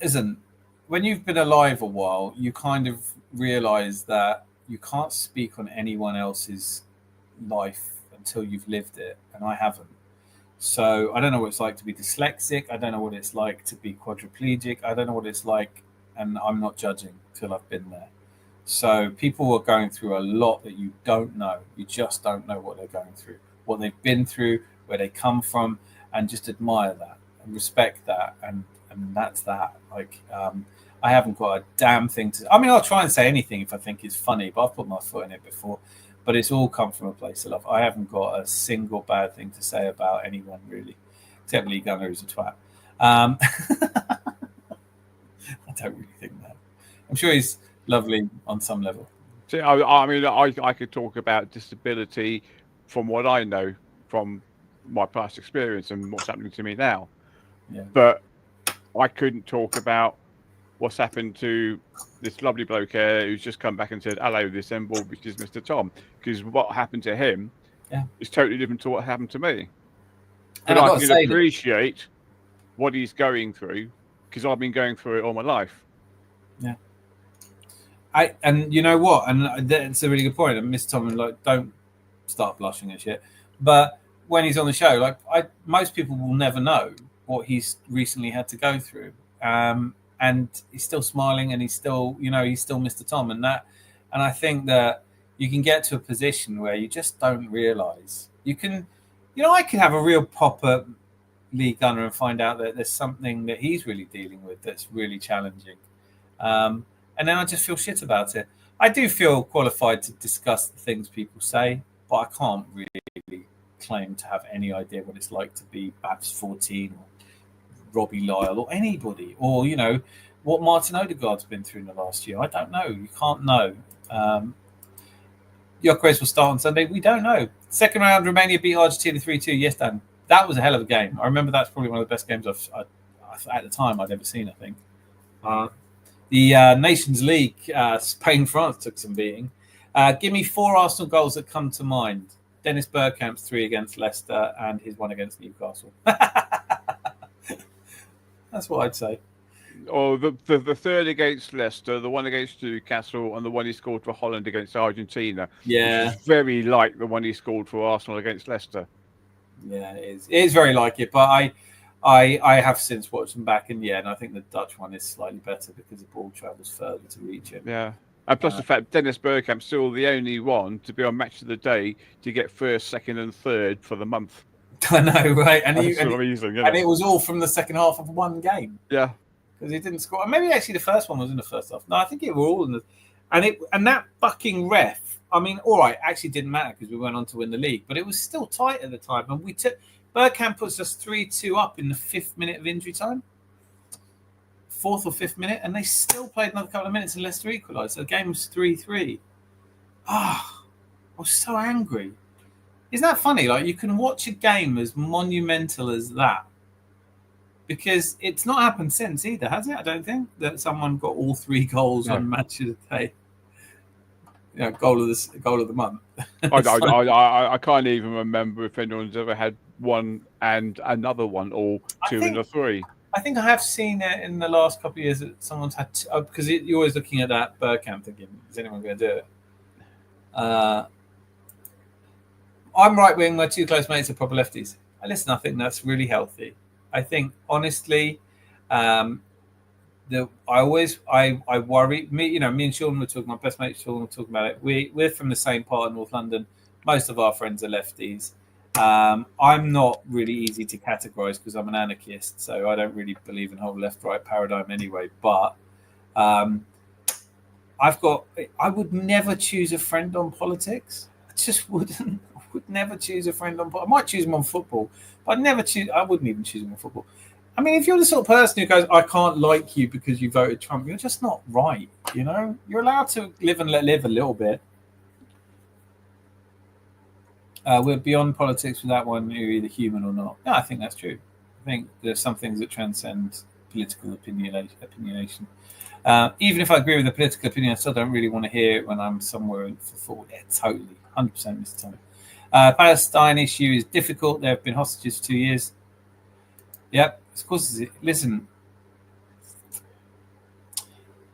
Listen, when you've been alive a while, you kind of realize that you can't speak on anyone else's life until you've lived it, and I haven't. So I don't know what it's like to be dyslexic. I don't know what it's like to be quadriplegic. I don't know what it's like, and I'm not judging till I've been there. So people are going through a lot that you don't know. You just don't know what they're going through, what they've been through, where they come from, and just admire that and respect that, and that's that. Like, I haven't got a damn thing to. I mean, I'll try and say anything if I think it's funny, but I've put my foot in it before. But it's all come from a place of love. I haven't got a single bad thing to say about anyone, really, except Lee Gunner, who's a twat. I don't really think that. I'm sure he's lovely on some level. See, I mean, I could talk about disability from what I know from my past experience and what's happening to me now. Yeah. But I couldn't talk about what's happened to this lovely bloke here who's just come back and said hello, the Assemble, which is Mr. Tom, because what happened to him is totally different to what happened to me. And I can appreciate what he's going through because I've been going through it all my life. Yeah. And you know what? And that's a really good point. And Mr. Tom, like, don't start blushing and shit. But when he's on the show, like, most people will never know what he's recently had to go through. And he's still smiling, and he's still Mr. Tom, and I think that you can get to a position where you just don't realize you can, I could have a real pop at Lee Gunner and find out that there's something that he's really dealing with that's really challenging, and then I just feel shit about it. I do feel qualified to discuss the things people say, but I can't really claim to have any idea what it's like to be Babs 14 or Robbie Lyle or anybody, or what Martin Odegaard's been through in the last year. I don't know. You can't know. Gyökeres will start on Sunday. We don't know. Second round, Romania beat Argentina 3-2. Yes, Dan, that was a hell of a game. I remember that's probably one of the best games I at the time I'd ever seen. I think the Nations League, Spain-France took some beating. Give me 4 Arsenal goals that come to mind. Dennis Bergkamp's 3 against Leicester and his 1 against Newcastle. That's what I'd say. Or the 3rd against Leicester, the 1 against Newcastle, and the 1 he scored for Holland against Argentina. Yeah, which is very like the 1 he scored for Arsenal against Leicester. Yeah, it is. It is very like it, but I have since watched them back, and I think the Dutch one is slightly better because the ball travels further to reach it. Yeah, and plus the fact Dennis Bergkamp's still the only one to be on Match of the Day to get 1st, 2nd, and 3rd for the month. I know, right? And it was all from the second half of one game. Yeah, because he didn't score. Maybe actually the first one was in the first half. No, I think it were all in the. And that fucking ref. I mean, all right, actually didn't matter because we went on to win the league, but it was still tight at the time. And Bergkamp puts us 3-2 up in the 5th minute of injury time, 4th or 5th minute, and they still played another couple of minutes and Leicester equalised. So the game was 3-3. I was so angry. Isn't that funny? Like, you can watch a game as monumental as that, because it's not happened since either, has it? I don't think that someone got all 3 goals on Match of the Day. goal of the month. I can't even remember if anyone's ever had one and another one, or two and a three. I think I have seen it in the last couple of years that someone's had because you're always looking at that Bergkamp thinking, is anyone going to do it? I'm right wing. My two close mates are proper lefties. Listen, I think that's really healthy. I think honestly, I worry. Me and Sean were talking. My best mate Sean were talking about it. We're from the same part of North London. Most of our friends are lefties. I'm not really easy to categorize because I'm an anarchist, so I don't really believe in whole left-right paradigm anyway. But I would never choose a friend on politics. I just wouldn't. I would never choose a friend on. I might choose them on football, but I wouldn't even choose them on football. I mean, if you're the sort of person who goes, I can't like you because you voted Trump, you're just not right. You're allowed to live and let live a little bit. We're beyond politics with that one. You're either human or not. No, I think that's true. I think there's some things that transcend political opinionation. Even if I agree with the political opinion, I still don't really want to hear it when I'm somewhere for football. Yeah, totally. 100% Mr. Tony. Palestine issue is difficult. There have been hostages for 2 years. Yep, of course. Listen,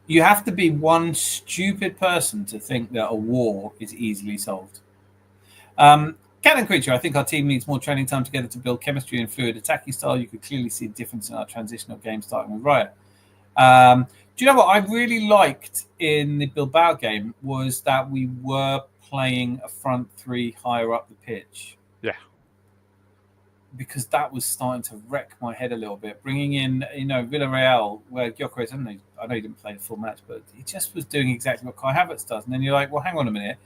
you have to be one stupid person to think that a war is easily solved. Cat and Creature, I think our team needs more training time together to build chemistry and fluid attacking style. You could clearly see a difference in our transitional game starting with Riot. Do you know what I really liked in the Bilbao game was that we were playing a front three higher up the pitch. Yeah. Because that was starting to wreck my head a little bit. Bringing in, Villarreal, where Gyökeres, I know he didn't play the full match, but he just was doing exactly what Kai Havertz does. And then you're like, well, hang on a minute.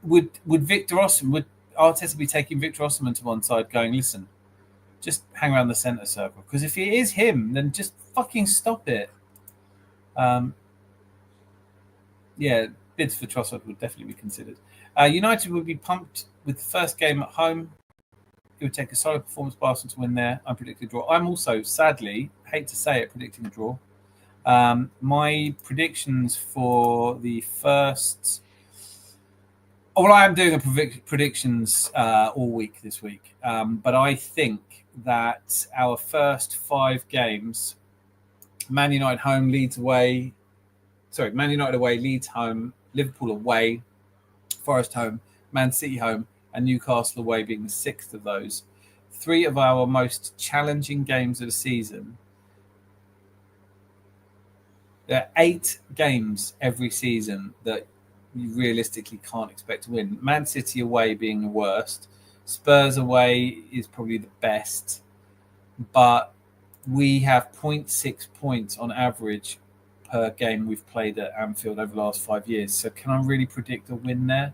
Would Arteta be taking Victor Osimhen to one side going, listen, just hang around the centre circle? Because if it is him, then just fucking stop it. Bids for Trossard would definitely be considered. United would be pumped with the first game at home. It would take a solid performance by Arsenal to win there. I'm predicting a draw. I'm also, sadly, hate to say it, predicting a draw. My predictions for the first... Well, I am doing a predictions all week this week. But I think that our first 5 games, Man United home, Leeds away. Sorry, Man United away, Leeds home, Liverpool away, Forest home, Man City home, and Newcastle away being the 6th of those. 3 of our most challenging games of the season. There are 8 games every season that you realistically can't expect to win. Man City away being the worst. Spurs away is probably the best. But we have 0.6 points on average per game we've played at Anfield over the last 5 years. So can I really predict a win there?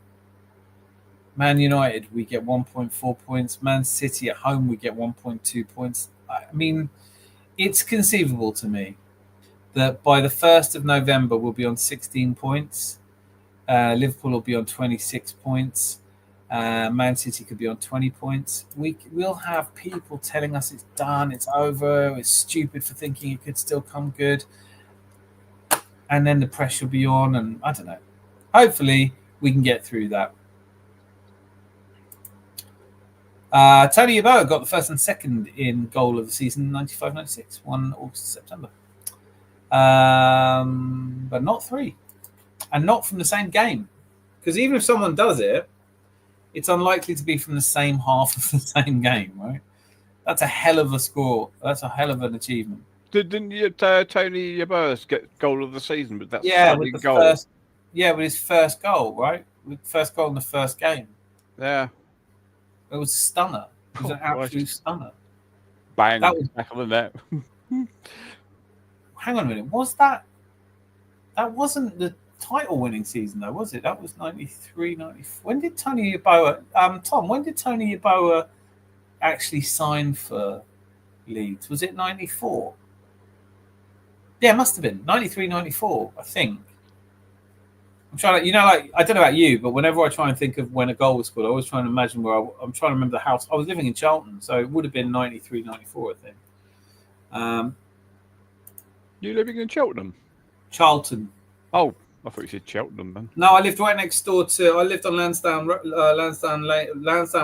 Man United, we get 1.4 points. Man City at home, we get 1.2 points. I mean, it's conceivable to me that by the 1st of November, we'll be on 16 points. Liverpool will be on 26 points. Man City could be on 20 points. We'll have people telling us it's done, it's over, we're stupid for thinking it could still come good. And then the pressure will be on, and I don't know. Hopefully, we can get through that. Tony Yeboah got the first and second in goal of the season, 95-96, 1 August, September. But not 3. And not from the same game. Because even if someone does it, it's unlikely to be from the same half of the same game, right? That's a hell of a score. That's a hell of an achievement. Didn't Tony Yeboah get goal of the season? But that's with the goal. With his first goal, right? With first goal in the first game. Yeah. It was a stunner. It was an absolute stunner. Bang. That was back on the net. Hang on a minute. Was that wasn't the title-winning season, though, was it? That was 93, 94. When did Tony Yeboah... Tom, when did Tony Yeboah actually sign for Leeds? Was it 94? Yeah, it must have been. 93, 94, I think. I'm trying to... I don't know about you, but whenever I try and think of when a goal was scored, I always try and imagine where I'm trying to remember the house. I was living in Charlton, so it would have been 93, 94, I think. You living in Cheltenham? Charlton. Oh, I thought you said Cheltenham, man. No, I lived right next door to. I lived on Lansdowne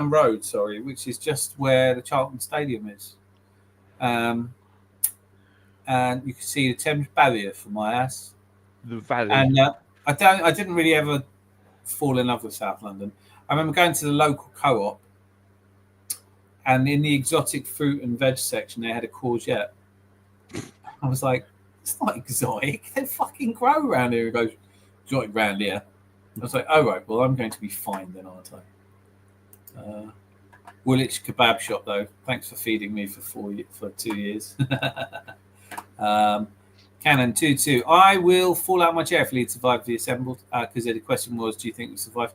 Road, sorry, which is just where the Charlton Stadium is. And you can see the Thames Barrier from my house. The Valley. And I didn't really ever fall in love with South London. I remember going to the local co-op, and in the exotic fruit and veg section, they had a courgette. I was like, it's not exotic. They fucking grow around here. He goes, exotic round here. I was like, oh, right, well, I'm going to be fine then, aren't I? Woolwich Kebab Shop, though. Thanks for feeding me for 2 years. Cannon 2-2. I will fall out my chair if Leeds survive the assembled. Because the question was, do you think we survive?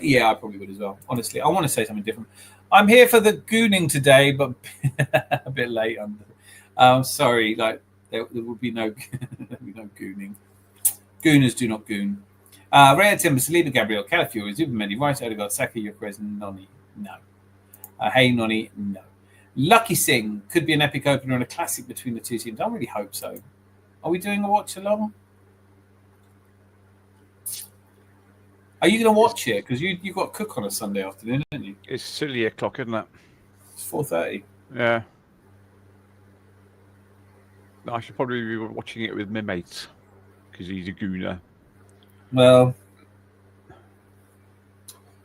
Yeah, I probably would as well. Honestly, I want to say something different. I'm here for the gooning today, but a bit late. Sorry, like there will be no gooning. Gooners do not goon. Rare Timber, Saliba, Gabriel, Calafiori, Zubimendi, Rice, Odegaard, Saka, Gyökeres, Noni. No. Hey, Noni. No. Lucky Singh could be an epic opener and a classic between the two teams. I really hope so. Are we doing a watch along? Are you going to watch it? Because you got Cook on a Sunday afternoon, didn't you? It's silly o'clock, isn't it? It's 4:30. Yeah. I should probably be watching it with my mates because he's a gooner. Well,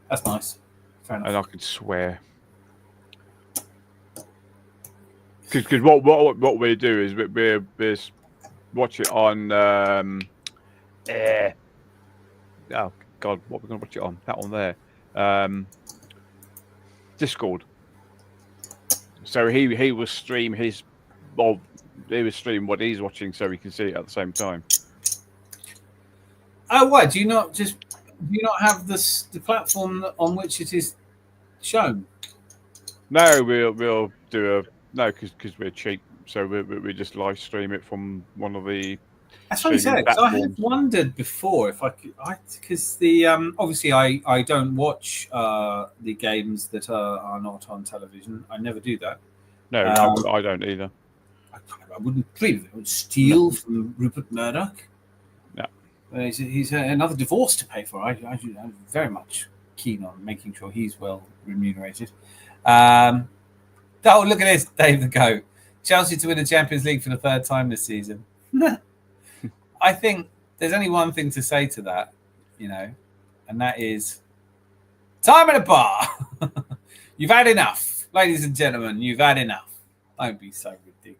that's nice. Fair enough. And I could swear. Because what we do is we watch it on. Oh God, what we're going to watch it on? That one there. Discord. So he will stream his. Well, he will stream what he's watching, so we can see it at the same time. Oh, what? Do you not have the platform on which it is shown? No, we'll do because we're cheap, so we just live stream it from one of the. That's what he said. So I had wondered before if I could, because the obviously I don't watch the games that are not on television. I never do that. No, I don't either. I wouldn't believe it. I would steal from Rupert Murdoch. No, he's another divorce to pay for. I'm very much keen on making sure he's well remunerated. Oh, look at this, Dave the Goat. Chelsea to win the Champions League for the third time this season. I think there's only one thing to say to that, and that is time at a bar. You've had enough. Ladies and gentlemen, you've had enough. Don't be so ridiculous.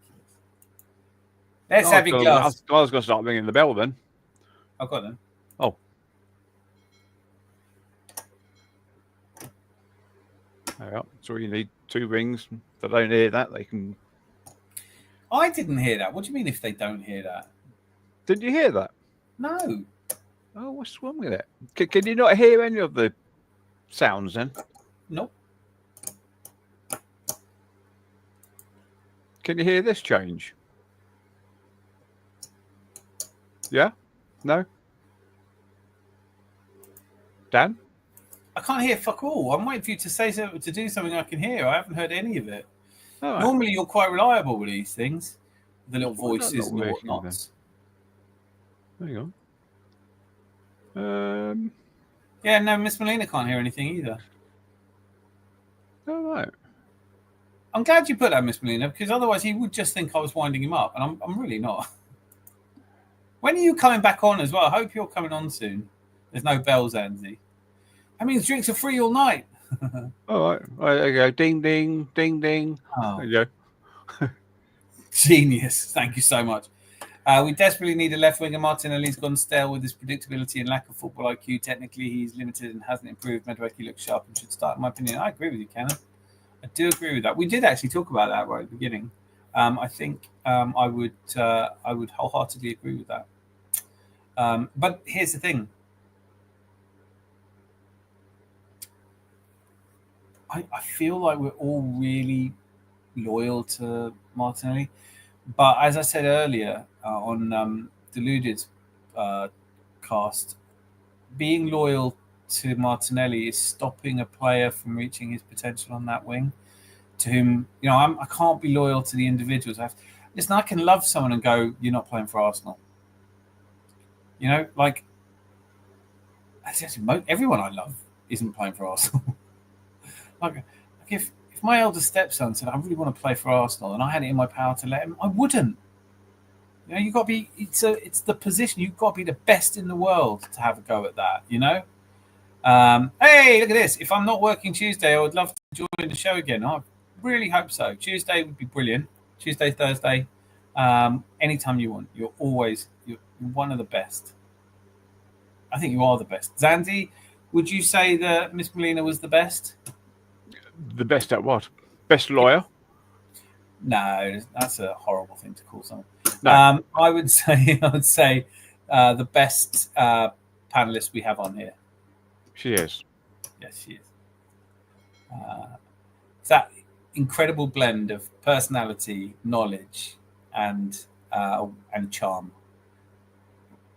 Let's have your glass. I was going to start ringing the bell then. I've got them. Oh. Yeah, so you need 2 rings. If they don't hear that, they can. I didn't hear that. What do you mean if they don't hear that? Did you hear that? No. Oh, what's wrong with it? Can you not hear any of the sounds then? Nope. Can you hear this change? Yeah? No? Dan? I can't hear fuck all. I'm waiting for you to say something, to do something I can hear. I haven't heard any of it. All right. Normally, you're quite reliable with these things. The little voices and whatnot. Hang on. Yeah, no, Miss Molina can't hear anything either. All right. I'm glad you put that, Miss Molina, because otherwise he would just think I was winding him up, and I'm really not. When are you coming back on as well? I hope you're coming on soon. There's no bells, Andy. That means drinks are free all night. All right. There you go. Ding, ding, ding, ding. Oh. There you go. Genius. Thank you so much. We desperately need a left winger. Martinelli's gone stale with his predictability and lack of football IQ. Technically, he's limited and hasn't improved. Madueke looks sharp and should start, in my opinion. I agree with you, Cannon. I do agree with that. We did actually talk about that right at the beginning. I think I would wholeheartedly agree with that. But here's the thing. I feel like we're all really loyal to Martinelli. But as I said earlier on Deluded cast, being loyal to Martinelli is stopping a player from reaching his potential on that wing. To whom, I can't be loyal to the individuals. Listen, I can love someone and go, "You're not playing for Arsenal." You know, like everyone I love isn't playing for Arsenal. like if my elder stepson said, "I really want to play for Arsenal," and I had it in my power to let him, I wouldn't. You know, you got to be. It's the position. You've got to be the best in the world to have a go at that. You know. Hey, look at this. If I'm not working Tuesday, I would love to join the show again. I really hope so. Tuesday would be brilliant. Tuesday, Thursday, anytime you want. You're one of the best. I think you are the best. Zanzi, would you say that Miss Molina was the best? The best at what? Best lawyer? No, that's a horrible thing to call someone. No. I would say the best panelist we have on here. She is. Yes, she is. It's that incredible blend of personality, knowledge, and charm.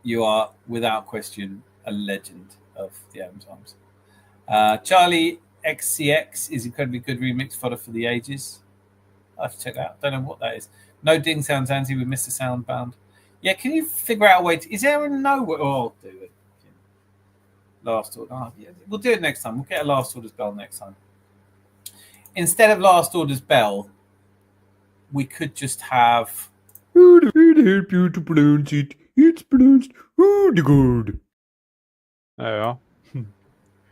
You are, without question, a legend of the Amazons. Charlie XCX is incredibly good remix fodder for the ages. I have to check that out. Don't know what that is. No ding sounds anti with Mr. Soundbound. Yeah, can you figure out a way to... Is there a no... Oh, I'll do it. Last order. Oh, yeah, we'll do it next time. We'll get a last orders bell next time. Instead of last orders bell, we could just have... I'd help you to pronounce it. It's pronounced good. There you are.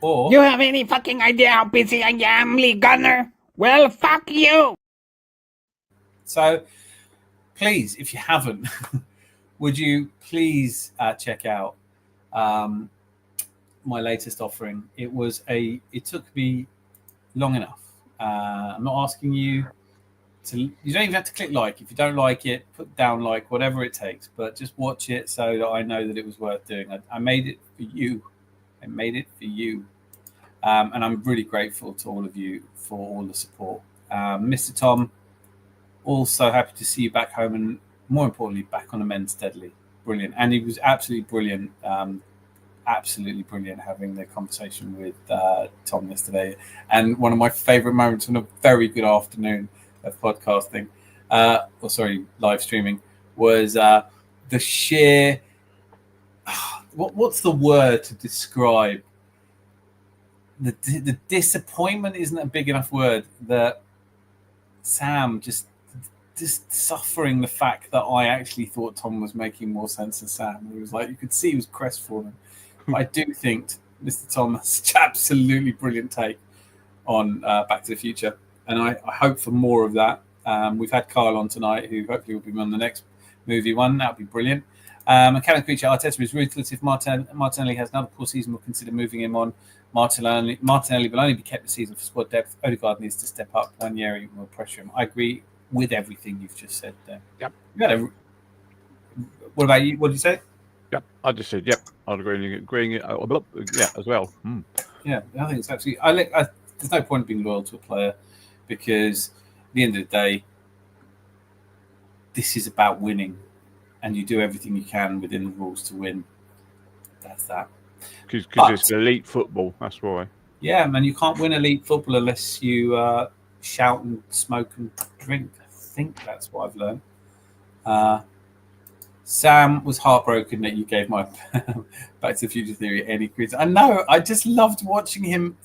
Or... You have any fucking idea how busy I am, Lee Gunner? Well, fuck you! So, please, if you haven't, would you please check out my latest offering? It took me long enough. I'm not asking you to... You don't even have to click like. If you don't like it, put down like, whatever it takes. But just watch it so that I know that it was worth doing. I made it for you. I made it for you. And I'm really grateful to all of you for all the support. Mr. Tom, also happy to see you back home and, more importantly, back on the men's steadily. Brilliant. And he was absolutely brilliant. Absolutely brilliant having the conversation with Tom yesterday. And one of my favourite moments on a very good afternoon of podcasting, live streaming, was the sheer... what's the word to describe? The disappointment isn't a big enough word. That Sam just suffering the fact that I actually thought Tom was making more sense than Sam. He was like, you could see he was crestfallen. But I do think Mr. Tom has absolutely brilliant take on Back to the Future, and I hope for more of that. We've had Kyle on tonight, who hopefully will be on the next movie one. That would be brilliant. Mechanic Creature, Arteta is ruthless. If Martinelli has another poor season, we'll consider moving him on. Martinelli will only be kept this season for squad depth. Odegaard needs to step up. Ranieri will pressure him. I agree with everything you've just said there. Yep. What about you? What did you say? Yep. I just said, yep. I'd agreeing as well. Yeah, I think it's absolutely... there's no point in being loyal to a player, because at the end of the day, this is about winning, and you do everything you can within the rules to win. That's that. Because it's elite football, that's why. Yeah, man, you can't win elite football unless you shout and smoke and drink. I think that's what I've learned. Sam was heartbroken that you gave my Back to the Future theory any credence. I know, I just loved watching him,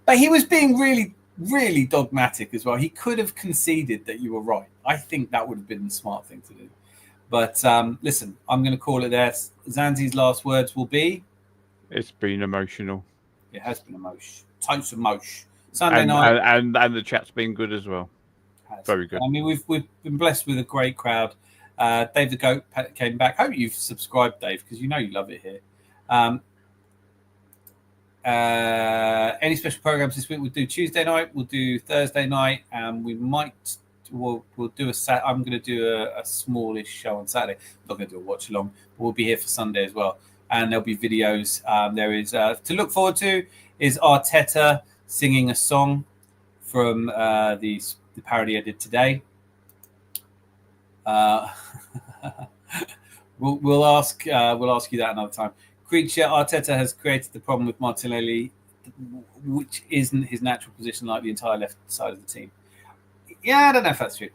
but he was being really, really dogmatic as well. He could have conceded that you were right. I think that would have been the smart thing to do. But listen, I'm going to call it there. Zanzi's last words will be... It's been emotional. It has been emotion. Totes of motion. Sunday night. And the chat's been good as well. Very good. I mean, we've been blessed with a great crowd. Dave the Goat came back. Hope you've subscribed, Dave, because you know you love it here. Any special programs this week? We'll do Tuesday night. We'll do Thursday night. We might... We'll do I'm going to do a smallish show on Saturday. I'm not going to do a watch along, but we'll be here for Sunday as well. And there'll be videos. There is to look forward to is Arteta singing a song from the parody I did today. We'll ask you that another time. Creature, Arteta has created the problem with Martinelli, which isn't his natural position, like the entire left side of the team. Yeah, I don't know if that's true.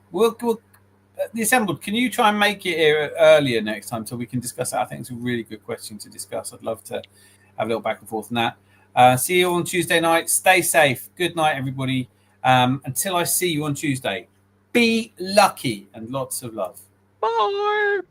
The Assembled, can you try and make it here earlier next time so we can discuss that? I think it's a really good question to discuss. I'd love to have a little back and forth on that. See you on Tuesday night. Stay safe. Good night, everybody. Until I see you on Tuesday, be lucky and lots of love. Bye.